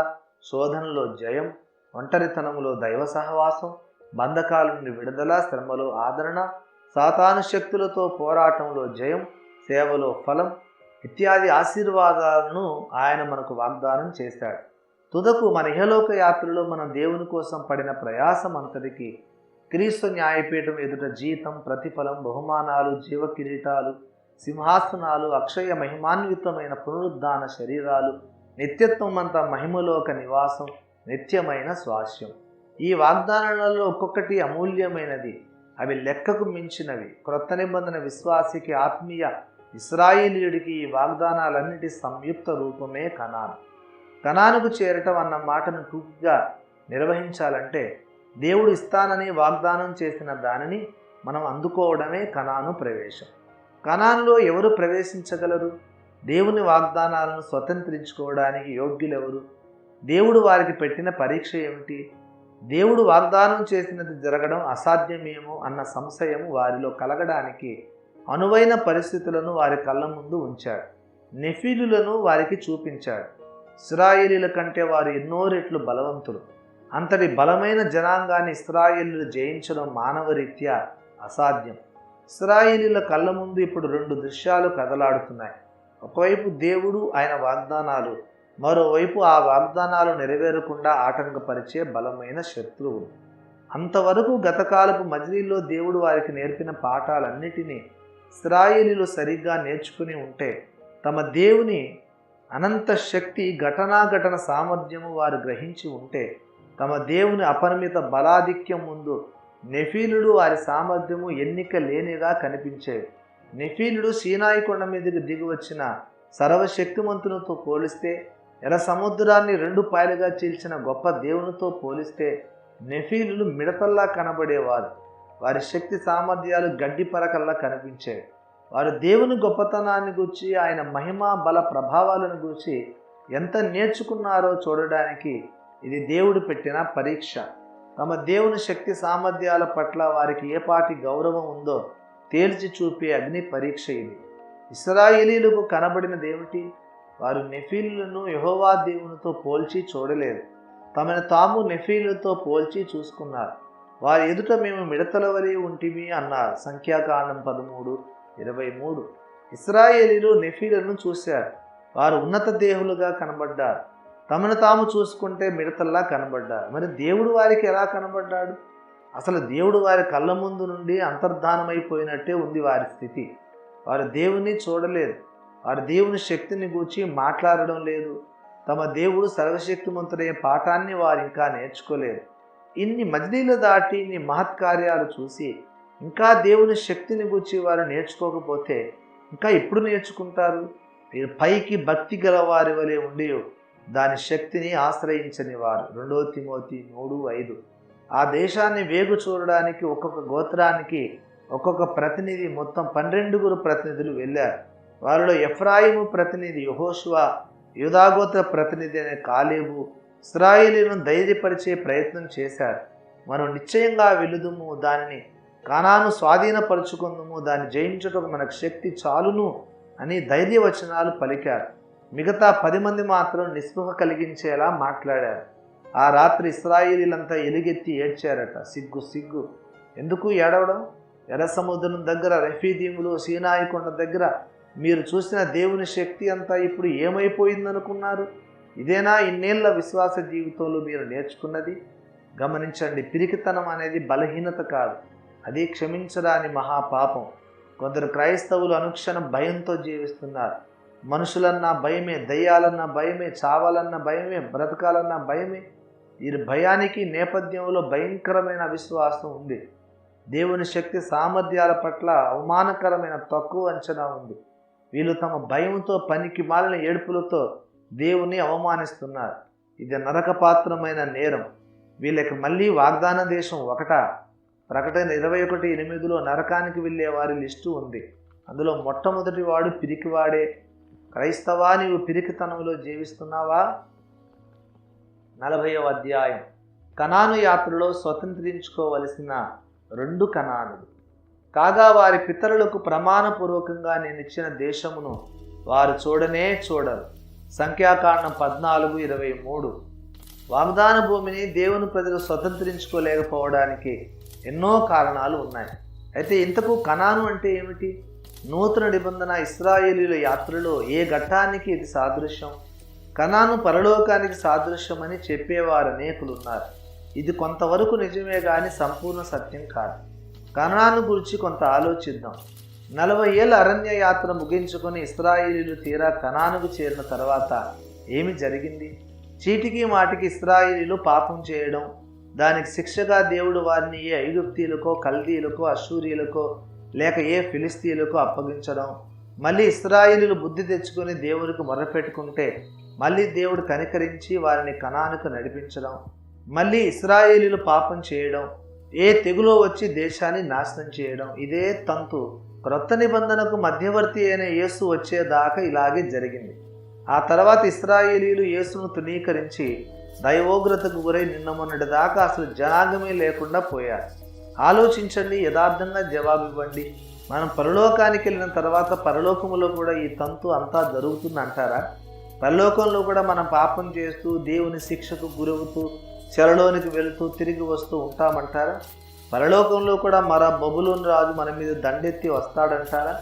[SPEAKER 1] శోధనలో జయం, ఒంటరితనంలో దైవ సహవాసం, బంధకాల నుండి విడుదల, శ్రమలో ఆదరణ, సాతాను శక్తులతో పోరాటంలో జయం, సేవలో ఫలం ఇత్యాది ఆశీర్వాదాలను ఆయన మనకు వాగ్దానం చేశాడు. తుదకు మన ఇహలోక యాత్రలో మనం దేవుని కోసం పడిన ప్రయాసం అంతటికి క్రీస్తు న్యాయపీఠం ఎదుట జీతం, ప్రతిఫలం, బహుమానాలు, జీవ కిరీటాలు, సింహాసనాలు, అక్షయ మహిమాన్వితమైన పునరుద్ధాన శరీరాలు, నిత్యత్వం అంతా మహిమలోక నివాసం, నిత్యమైన స్వాస్యం. ఈ వాగ్దానాలలో ఒక్కొక్కటి అమూల్యమైనది, అవి లెక్కకు మించినవి. క్రొత్త నిబంధన విశ్వాసికి, ఆత్మీయ ఇశ్రాయేలీయుడికి ఈ వాగ్దానాలన్నిటి సంయుక్త రూపమే కనాను. కనానుకు చేరటం అన్న మాటను టూక్గా నిర్వహించాలంటే దేవుడు ఇస్తానని వాగ్దానం చేసిన దానిని మనం అందుకోవడమే కనాను ప్రవేశం. కనానులో ఎవరు ప్రవేశించగలరు? దేవుని వాగ్దానాలను స్వతంత్రించుకోవడానికి యోగ్యులెవరు? దేవుడు వారికి పెట్టిన పరీక్ష ఏమిటి? దేవుడు వాగ్దానం చేసినది జరగడం అసాధ్యమేమో అన్న సంశయం వారిలో కలగడానికి అనువైన పరిస్థితులను వారి కళ్ళ ముందు ఉంచాడు. నెఫీలులను వారికి చూపించాడు. ఇశ్రాయేలీల కంటే వారు ఎన్నో రెట్లు బలవంతులు. అంతటి బలమైన జనాంగాన్ని ఇశ్రాయేలీలు జయించడం మానవరీత్యా అసాధ్యం. ఇశ్రాయేలీల కళ్ళ ముందు ఇప్పుడు రెండు దృశ్యాలు కదలాడుతున్నాయి. ఒకవైపు దేవుడు, ఆయన వాగ్దానాలు, మరోవైపు ఆ వాగ్దానాలు నెరవేరకుండా ఆటంకపరిచే బలమైన శత్రువులు. అంతవరకు గతకాలపు మజిలీలో దేవుడు వారికి నేర్పిన పాఠాలన్నిటినీ ఇశ్రాయేలీలు సరిగ్గా నేర్చుకుని ఉంటే, తమ దేవుని అనంత శక్తి, ఘటన సామర్థ్యము వారు గ్రహించి ఉంటే, తమ దేవుని అపరిమిత బలాధిక్యం ముందు నెఫీలుడు వారి సామర్థ్యము ఎన్నిక లేనిగా కనిపించేవి. నెఫీలుడు సీనాయి కొండ మీదకి దిగి వచ్చిన సర్వశక్తిమంతునితో పోలిస్తే, ఎర్ర సముద్రాన్ని 2 పాయలుగా చీల్చిన గొప్ప దేవునితో పోలిస్తే నెఫీలులు మిడతల్లా కనబడేవారు. వారి శక్తి సామర్థ్యాలు గడ్డి పరకల్లా కనిపించేవి. వారు దేవుని గొప్పతనాన్ని గూర్చి, ఆయన మహిమా బల ప్రభావాలను గూర్చి ఎంత నేర్చుకున్నారో చూడడానికి ఇది దేవుడు పెట్టిన పరీక్ష. తమ దేవుని శక్తి సామర్థ్యాల పట్ల వారికి ఏపాటి గౌరవం ఉందో తేల్చి చూపే అగ్ని పరీక్ష ఇది. ఇశ్రాయేలీలకు కనబడినదేమిటి? వారు నెఫీలులను యెహోవా దేవునితో పోల్చి చూడలేదు. తమను తాము నెఫీలుతో పోల్చి చూసుకున్నారు. వారి ఎదుట మేము మిడతల వలె ఉంటిమి అన్నారు. సంఖ్యాకాండం 13:23. ఇశ్రాయేలీలు నెఫీలను చూశారు. వారు ఉన్నత దేహులుగా కనబడ్డారు. తమను తాము చూసుకుంటే మిడతల్లా కనబడ్డారు. మరి దేవుడు వారికి ఎలా కనబడ్డాడు? అసలు దేవుడు వారి కళ్ళ ముందు నుండి అంతర్ధానమైపోయినట్టే ఉంది వారి స్థితి. వారు దేవుని చూడలేదు. వారు దేవుని శక్తిని గూర్చి మాట్లాడడం లేదు. తమ దేవుడు సర్వశక్తిమంతుడయ్యే పాఠాన్ని వారు ఇంకా నేర్చుకోలేదు. ఇన్ని మజిలీలు దాటి ఇన్ని మహత్కార్యాలు చూసి ఇంకా దేవుని శక్తిని గూర్చి వారు నేర్చుకోకపోతే ఇంకా ఎప్పుడు నేర్చుకుంటారు? మీరు పైకి భక్తి గల వారి వలె ఉండి దాని శక్తిని ఆశ్రయించని వారు. 2 తిమోతి 3:5. ఆ దేశాన్ని వేగు చూడడానికి ఒక్కొక్క గోత్రానికి ఒక్కొక్క ప్రతినిధి, మొత్తం 12 ప్రతినిధులు వెళ్ళారు. వారిలో ఎఫ్రాయిము ప్రతినిధి యెహోషువ, యూదాగోత్ర ప్రతినిధి అనే కాలేబు ఇశ్రాయేలీలను ధైర్యపరిచే ప్రయత్నం చేశారు. మనం నిశ్చయంగా వెళుదుము, దానిని కానాను స్వాధీనపరుచుకుందుము, దాన్ని జయించుటకు మనకు శక్తి చాలును అని ధైర్యవచనాలు పలికారు. మిగతా 10 మంది మాత్రం నిస్పృహ కలిగించేలా మాట్లాడారు. ఆ రాత్రి ఇశ్రాయేలీలంతా ఎలుగెత్తి ఏడ్చారట. సిగ్గు. ఎందుకు ఏడవడం? ఎర్ర సముద్రం దగ్గర, రెఫీదీములు, సీనాయి కొండ దగ్గర మీరు చూసిన దేవుని శక్తి అంతా ఇప్పుడు ఏమైపోయిందనుకున్నారు? ఇదేనా ఇన్నేళ్ల విశ్వాస జీవితంలో మీరు నేర్చుకున్నది? గమనించండి, పిరికితనం అనేది బలహీనత కాదు, అది క్షమించరాని మహాపాపం. కొందరు క్రైస్తవులు అనుక్షణం భయంతో జీవిస్తున్నారు. మనుషులన్నా భయమే, దయ్యాలన్నా భయమే, చావాలన్నా భయమే, బ్రతకాలన్నా భయమే. ఈ భయానికి నేపథ్యంలో భయంకరమైన అవిశ్వాసం ఉంది. దేవుని శక్తి సామర్థ్యాల పట్ల అవమానకరమైన తక్కువ అంచనా ఉంది. వీళ్ళు తమ భయంతో, పనికి మాలిన ఏడుపులతో దేవుని అవమానిస్తున్నారు. ఇది నరకపాత్రమైన నేరం. వీళ్ళకి మళ్ళీ వాగ్దాన దేశం ఒకటా? ప్రకటన 21:8లో నరకానికి వెళ్ళే వారి లిస్టు ఉంది. అందులో మొట్టమొదటి వాడు పిరికివాడే. క్రైస్తవా, నీవు పిరికితనంలో జీవిస్తున్నావా? 40వ అధ్యాయం. కనాను యాత్రలో స్వతంత్రించుకోవలసిన 2 కనానులు. కాగా వారి పితరులకు ప్రమాణపూర్వకంగా నేను ఇచ్చిన దేశమును వారు చూడనే చూడరు. సంఖ్యాకాండం 14:23. వాగ్దాన భూమిని దేవుని ప్రజలు స్వతంత్రించుకోలేకపోవడానికి ఎన్నో కారణాలు ఉన్నాయి. అయితే ఇంతకు కనాను అంటే ఏమిటి? నూతన నిబంధన ఇశ్రాయేలీల యాత్రలో ఏ ఘట్టానికి ఇది సాదృశ్యం? కనాను పరలోకానికి సాదృశ్యం అని చెప్పేవారు అనేకులు ఉన్నారు. ఇది కొంతవరకు నిజమే కానీ సంపూర్ణ సత్యం కాదు. కనాను గురించి కొంత ఆలోచిద్దాం. 40 ఏళ్ళ అరణ్య యాత్ర ముగించుకొని ఇశ్రాయేలీలు తీరా కనానుకు చేరిన తర్వాత ఏమి జరిగింది? చీటికి మాటికి ఇశ్రాయేలీలు పాపం చేయడం, దానికి శిక్షగా దేవుడు వారిని ఏ ఐగుప్తీయులకో, కల్దీయులకో, అష్షూరీయులకో లేక ఏ ఫిలిస్తీయులకు అప్పగించడం, మళ్ళీ ఇశ్రాయేలీలు బుద్ధి తెచ్చుకొని దేవునికి మొర్రపెట్టుకుంటే మళ్ళీ దేవుడు కనికరించి వారిని కనానుకు నడిపించడం, మళ్ళీ ఇశ్రాయేలీలు పాపం చేయడం, ఏ తెగులో వచ్చి దేశాన్ని నాశనం చేయడం. ఇదే తంతు క్రొత్త నిబంధనకు మధ్యవర్తి అయిన యేసు వచ్చేదాకా ఇలాగే జరిగింది. ఆ తర్వాత ఇశ్రాయేలీలు యేసును తృణీకరించి దైవోగ్రతకు గురై నిన్నమొన్నటి దాకా అసలు జనాంగమే లేకుండా పోయారు. ఆలోచించండి, యథార్థంగా జవాబివ్వండి. మనం పరలోకానికి వెళ్ళిన తర్వాత పరలోకములో కూడా ఈ తంతు అంతా జరుగుతుంది అంటారా? పరలోకంలో కూడా మనం పాపం చేస్తూ దేవుని శిక్షకు గురవుతూ చెరలోనికి వెళుతూ తిరిగి వస్తూ ఉంటామంటారా? పరలోకంలో కూడా మరో బబులోను రాజు మన మీద దండెత్తి వస్తాడంటారా?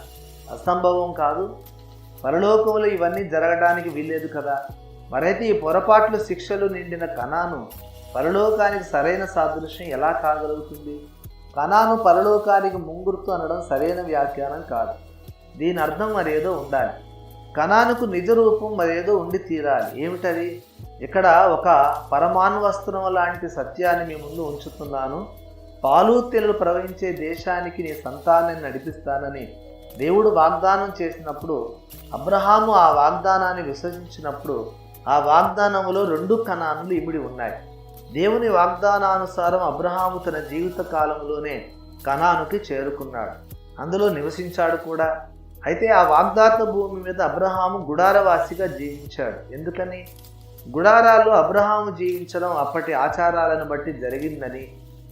[SPEAKER 1] అసంభవం కాదు. పరలోకంలో ఇవన్నీ జరగడానికి వీల్లేదు కదా. మరైతే ఈ పొరపాట్లు శిక్షలు నిండిన కనాను పరలోకానికి సరైన సాదృశ్యం ఎలా కాగలుగుతుంది? కనాను పరలోకానికి ముంగుర్తు అనడం సరైన వ్యాఖ్యానం కాదు. దీని అర్థం మరేదో ఉండాలి. కనానుకు నిజ రూపం మరేదో ఉండి తీరాలి. ఏమిటది? ఇక్కడ ఒక పరమాణువస్త్రం లాంటి సత్యాన్ని మీ ముందు ఉంచుతున్నాను. పాలు తేనెలు ప్రవహించే దేశానికి నీ సంతానాన్ని నడిపిస్తానని దేవుడు వాగ్దానం చేసినప్పుడు, అబ్రహాము ఆ వాగ్దానాన్ని విశ్వసించినప్పుడు ఆ వాగ్దానములో 2 కనానులు ఇమిడి ఉన్నాయి. దేవుని వాగ్దానానుసారం అబ్రహాము తన జీవిత కాలంలోనే కనానుకి చేరుకున్నాడు, అందులో నివసించాడు కూడా. అయితే ఆ వాగ్దాత భూమి మీద అబ్రహాము గుడారవాసిగా జీవించాడు. ఎందుకని? గుడారాల్లో అబ్రహాము జీవించడం అప్పటి ఆచారాలను బట్టి జరిగిందని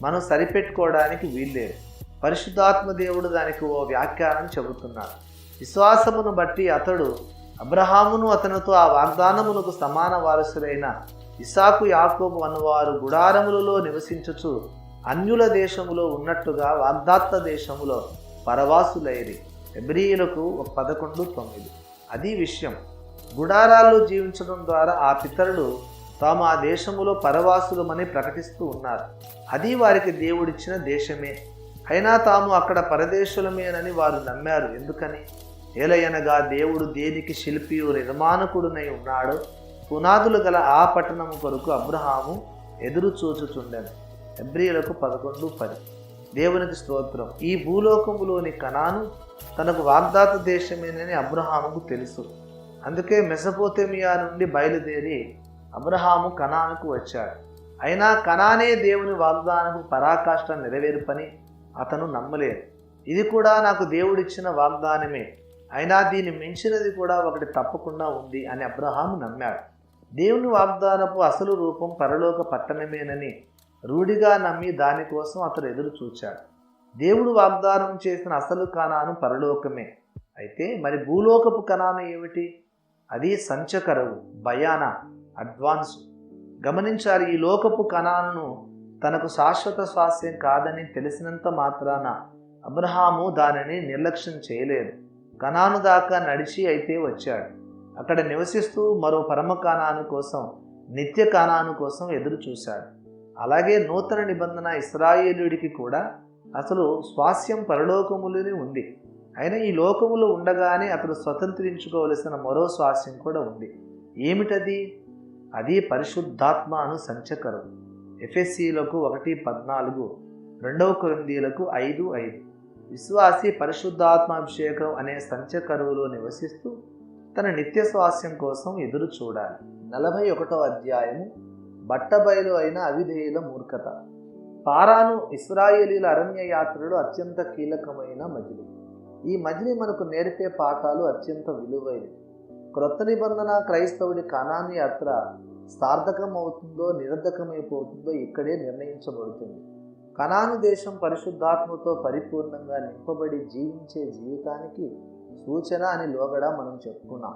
[SPEAKER 1] మనం సరిపెట్టుకోవడానికి వీల్లేదు. పరిశుద్ధాత్మ దేవుడు దానికి ఓ వ్యాఖ్యానం చెబుతున్నాడు. విశ్వాసమును బట్టి అతడు అబ్రహామును అతనితో ఆ వాగ్దానమునకు సమాన వారసులైన ఇసాకు యాకోబు అన్నవారు గుడారములలో నివసించుచు అన్యుల దేశములో ఉన్నట్టుగా వాగ్దాత్త దేశములో పరవాసులైరి. హెబ్రీయులకు 11:9. అది విషయం. గుడారాల్లో జీవించడం ద్వారా ఆ పితరులు తాము ఆ దేశములో పరవాసులమని ప్రకటిస్తూ ఉన్నారు. అది వారికి దేవుడిచ్చిన దేశమే. అయినా తాము అక్కడ పరదేశులమేనని వారు నమ్మారు. ఎందుకని? ఏలయనగా దేవుడు దేనికి శిల్పియు నిర్మాణకుడునై ఉన్నాడో పునాదులు గల ఆ పట్టణము కొరకు అబ్రహాము ఎదురు చూచుచుండెను. హెబ్రీయులకు 11:10. దేవునికి స్తోత్రం. ఈ భూలోకములోని కనాను తనకు వాగ్దాత దేశమేనని అబ్రహాముకు తెలుసు. అందుకే మెసపోతేమియా నుండి బయలుదేరి అబ్రహాము కనానుకు వచ్చాడు. అయినా కనానే దేవుని వాగ్దానము పరాకాష్ఠ నెరవేర్పని అతను నమ్మలేదు. ఇది కూడా నాకు దేవుడిచ్చిన వాగ్దానమే, అయినా దీన్ని మించినది కూడా ఒకటి తప్పకుండా ఉంది అని అబ్రహాము నమ్మాడు. దేవుని వాగ్దానపు అసలు రూపం పరలోక పట్టణమేనని రూఢిగా నమ్మి దానికోసం అతడు ఎదురు చూచాడు. దేవుడు వాగ్దానం చేసిన అసలు కనాను పరలోకమే. అయితే మరి భూలోకపు కనాను ఏమిటి? అది సంచకరవు, భయానా, అడ్వాన్సు. గమనించాలి, ఈ లోకపు కనానును తనకు శాశ్వత స్వాస్యం కాదని తెలిసినంత మాత్రాన అబ్రహాము దానిని నిర్లక్ష్యం చేయలేదు. కనాను దాకా నడిచి అయితే వచ్చాడు. అక్కడ నివసిస్తూ మరో పరమ కనాను కోసం, నిత్య కనాను కోసం ఎదురు చూశాడు. అలాగే నూతన నిబంధన ఇశ్రాయేలుడికి కూడా అసలు స్వాస్యం పరలోకములోనే ఉంది. అయినా ఈ లోకములో ఉండగానే అతడు స్వతంత్రించుకోవలసిన మరో స్వాస్యం కూడా ఉంది. ఏమిటది? అది పరిశుద్ధాత్మ అను సంచకరువు. ఎఫెసీలకు 1:14, 2 కొరింథీయులకు 5:5. విశ్వాసి పరిశుద్ధాత్మాభిషేకం అనే సంచకరువులో నివసిస్తూ తన నిత్య స్వాస్యం కోసం ఎదురు చూడాలి. 41వ అధ్యాయము బట్టబయలు అయిన అవిధేయుల మూర్ఖత. పారాను ఇశ్రాయేలీల అరణ్య యాత్రలో అత్యంత కీలకమైన మజిలీ. ఈ మజిలీ మనకు నేర్పే పాఠాలు అత్యంత విలువైనవి. క్రొత్త నిబంధన క్రైస్తవుడి కనాను యాత్ర సార్థకం అవుతుందో నిరర్ధకమైపోతుందో ఇక్కడే నిర్ణయించబడుతుంది. కనాను దేశం పరిశుద్ధాత్మతో పరిపూర్ణంగా నింపబడి జీవించే జీవితానికి సూచన అని లోగడా మనం చెప్పుకున్నాం.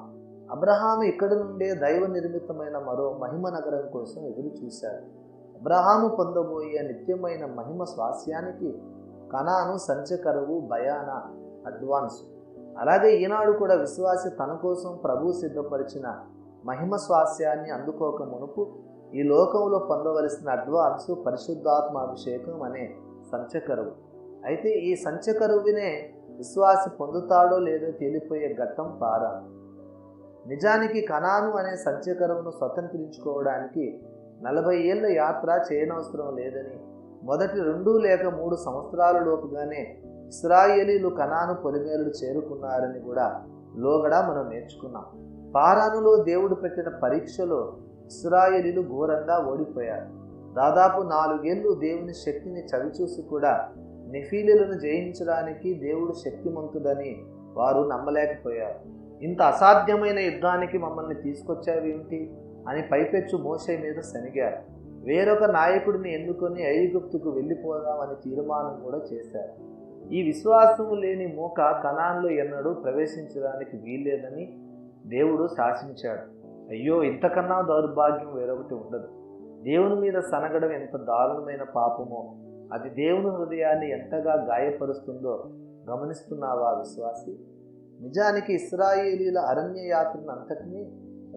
[SPEAKER 1] అబ్రహాము ఇక్కడి నుండే దైవ నిర్మితమైన మరో మహిమ నగరం కోసం ఎదురు చూశాడు. అబ్రహాము పొందబోయే నిత్యమైన మహిమ స్వాస్యానికి కనాను సంచకరువు, భయానా, అడ్వాన్స్. అలాగే ఈనాడు కూడా విశ్వాసి తన కోసం ప్రభు సిద్ధపరిచిన మహిమ స్వాస్యాన్ని అందుకోక మునుపు ఈ లోకంలో పొందవలసిన అడ్వాన్సు పరిశుద్ధాత్మ అభిషేకం అనే సంచకరువు. అయితే ఈ సంచకరువునే విశ్వాసి పొందుతాడో లేదో తేలిపోయే ఘట్టం పారాను. నిజానికి కనాను అనే సంచకరువును స్వతంత్రించుకోవడానికి 40 ఏళ్ల యాత్ర చేయనవసరం లేదని, మొదటి 2 లేక 3 సంవత్సరాల లోపుగానే ఇశ్రాయేలీలు కనాను పొలిమేరలు చేరుకున్నారని కూడా లోగడా మనం నేర్చుకున్నాం. పారానులో దేవుడు పెట్టిన పరీక్షలో ఇశ్రాయేలీలు ఘోరంగా ఓడిపోయారు. దాదాపు 4 ఏళ్ళు దేవుని శక్తిని చవిచూసి కూడా నెఫీలీలను జయించడానికి దేవుడు శక్తిమంతుడని వారు నమ్మలేకపోయారు. ఇంత అసాధ్యమైన యుద్ధానికి మమ్మల్ని తీసుకొచ్చావేమిటి అని పైపెచ్చు మోషే మీద శనిగారు. వేరొక నాయకుడిని ఎన్నుకొని ఐగుప్తుకు వెళ్ళిపోదామని తీర్మానం కూడా చేశారు. ఈ విశ్వాసము లేని మూక కనాన్లో ఎన్నడూ ప్రవేశించడానికి వీల్లేదని దేవుడు శాసించాడు. అయ్యో, ఇంతకన్నా దౌర్భాగ్యం వేరొకటి ఉండదు. దేవుని మీద సనగడం ఎంత దారుణమైన పాపమో అది దేవుని హృదయాన్ని ఎంతగా గాయపరుస్తుందో గమనిస్తున్నావా విశ్వాసి? నిజానికి ఇశ్రాయేలీల అరణ్య యాత్రను అంతటినీ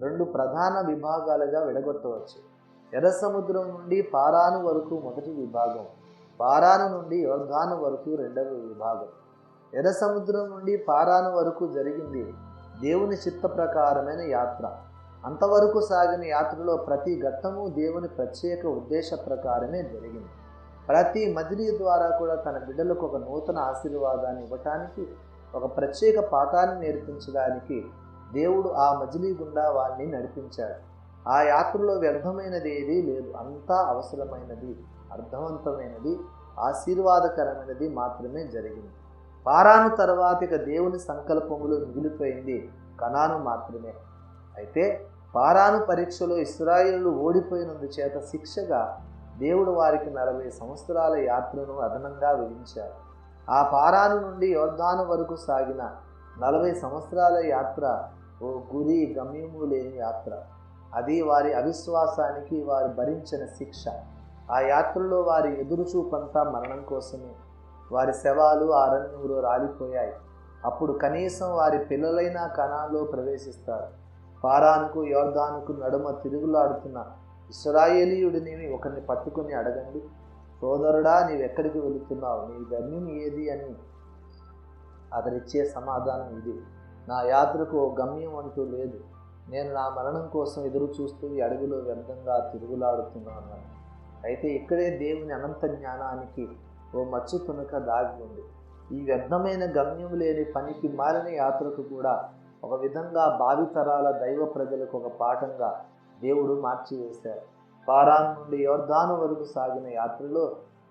[SPEAKER 1] రెండు ప్రధాన విభాగాలుగా విడగొట్టవచ్చు. ఎర్ర సముద్రం నుండి పారాను వరకు మొదటి విభాగం, పారాను నుండి యొర్దాను వరకు రెండవ విభాగం. ఎర్ర సముద్రం నుండి పారాను వరకు జరిగింది దేవుని చిత్త ప్రకారమైన యాత్ర. అంతవరకు సాగిన యాత్రలో ప్రతి ఘట్టము దేవుని ప్రత్యేక ఉద్దేశ ప్రకారమే జరిగింది. ప్రతి మజిలీ ద్వారా కూడా తన బిడ్డలకు ఒక నూతన ఆశీర్వాదాన్ని ఇవ్వటానికి, ఒక ప్రత్యేక పాఠాన్ని నేర్పించడానికి దేవుడు ఆ మజిలీ గుండా వారిని నడిపించాడు. ఆ యాత్రలో వ్యర్థమైనది ఏదీ లేదు. అంతా అవసరమైనది, అర్థవంతమైనది, ఆశీర్వాదకరమైనది మాత్రమే జరిగింది. పారాను తర్వాత ఇక దేవుని సంకల్పములో మిగిలిపోయింది కనాను మాత్రమే. అయితే పారాను పరీక్షలో ఇశ్రాయేలు ఓడిపోయినందుచేత శిక్షగా దేవుడు వారికి 40 సంవత్సరాల యాత్రను అదనంగా విధించారు. ఆ పారాను నుండి యొర్దాను వరకు సాగిన 40 సంవత్సరాల యాత్ర ఓ గురి గమ్యము లేని యాత్ర. అది వారి అవిశ్వాసానికి వారు భరించిన శిక్ష. ఆ యాత్రలో వారి ఎదురుచూపంతా మరణం కోసమే. వారి శవాలు ఆ అరణ్యంలో రాలిపోయాయి. అప్పుడు కనీసం వారి పిల్లలైన కనాన్లో ప్రవేశిస్తారు. పారానుకు యొర్దానుకు నడుమ తిరుగులాడుతున్న ఇశ్రాయేలీయుడిని ఒకరిని పట్టుకుని అడగండి, సోదరుడా, నీవెక్కడికి వెళుతున్నావు? నీ గమ్యం ఏది అని అతడిచ్చే సమాధానం ఇది: నా యాత్రకు ఓ గమ్యం అంటూ లేదు. నేను నా మరణం కోసం ఎదురు చూస్తూ ఈ అడవిలో వ్యర్థంగా తిరుగులాడుతున్నాను. అయితే ఇక్కడే దేవుని అనంత జ్ఞానానికి ఓ మచ్చు తునక దాగి ఉంది. ఈ వ్యర్థమైన గమ్యం లేని పనికి మారిన యాత్రకు కూడా ఒక విధంగా భావితరాల దైవ ప్రజలకు ఒక పాఠంగా దేవుడు మార్చివేశారు. పారాను నుండి యొర్దాను వరకు సాగిన యాత్రలో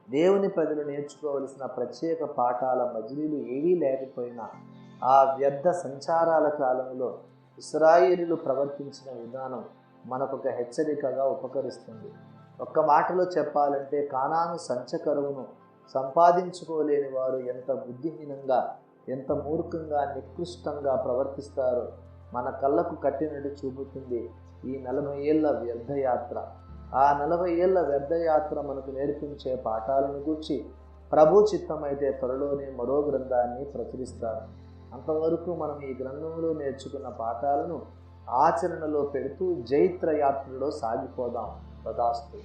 [SPEAKER 1] దేవుని ప్రజలు నేర్చుకోవలసిన ప్రత్యేక పాఠాల మజిలీలు ఏవీ లేకపోయినా ఆ వ్యర్థ సంచారాల కాలంలో ఇశ్రాయేలీయులు ప్రవర్తించిన విధానం మనకొక హెచ్చరికగా ఉపకరిస్తుంది. ఒక్క మాటలో చెప్పాలంటే కానాను సంచకరువును సంపాదించుకోలేని వారు ఎంత బుద్ధిహీనంగా, ఎంత మూర్ఖంగా, నికృష్టంగా ప్రవర్తిస్తారో మన కళ్ళకు కట్టినట్టు చూపుతుంది ఈ 40 ఏళ్ల వ్యర్థయాత్ర. ఆ 40 ఏళ్ల వ్యర్థయాత్ర మనకు నేర్పించే పాఠాలను గూర్చి ప్రభు చిత్తమైతే త్వరలోనే మరో గ్రంథాన్ని ప్రచురిస్తారు. అంతవరకు మనం ఈ గ్రంథంలో నేర్చుకున్న పాఠాలను ఆచరణలో పెడుతూ జైత్ర యాత్రలో సాగిపోదాం. తదాస్తు.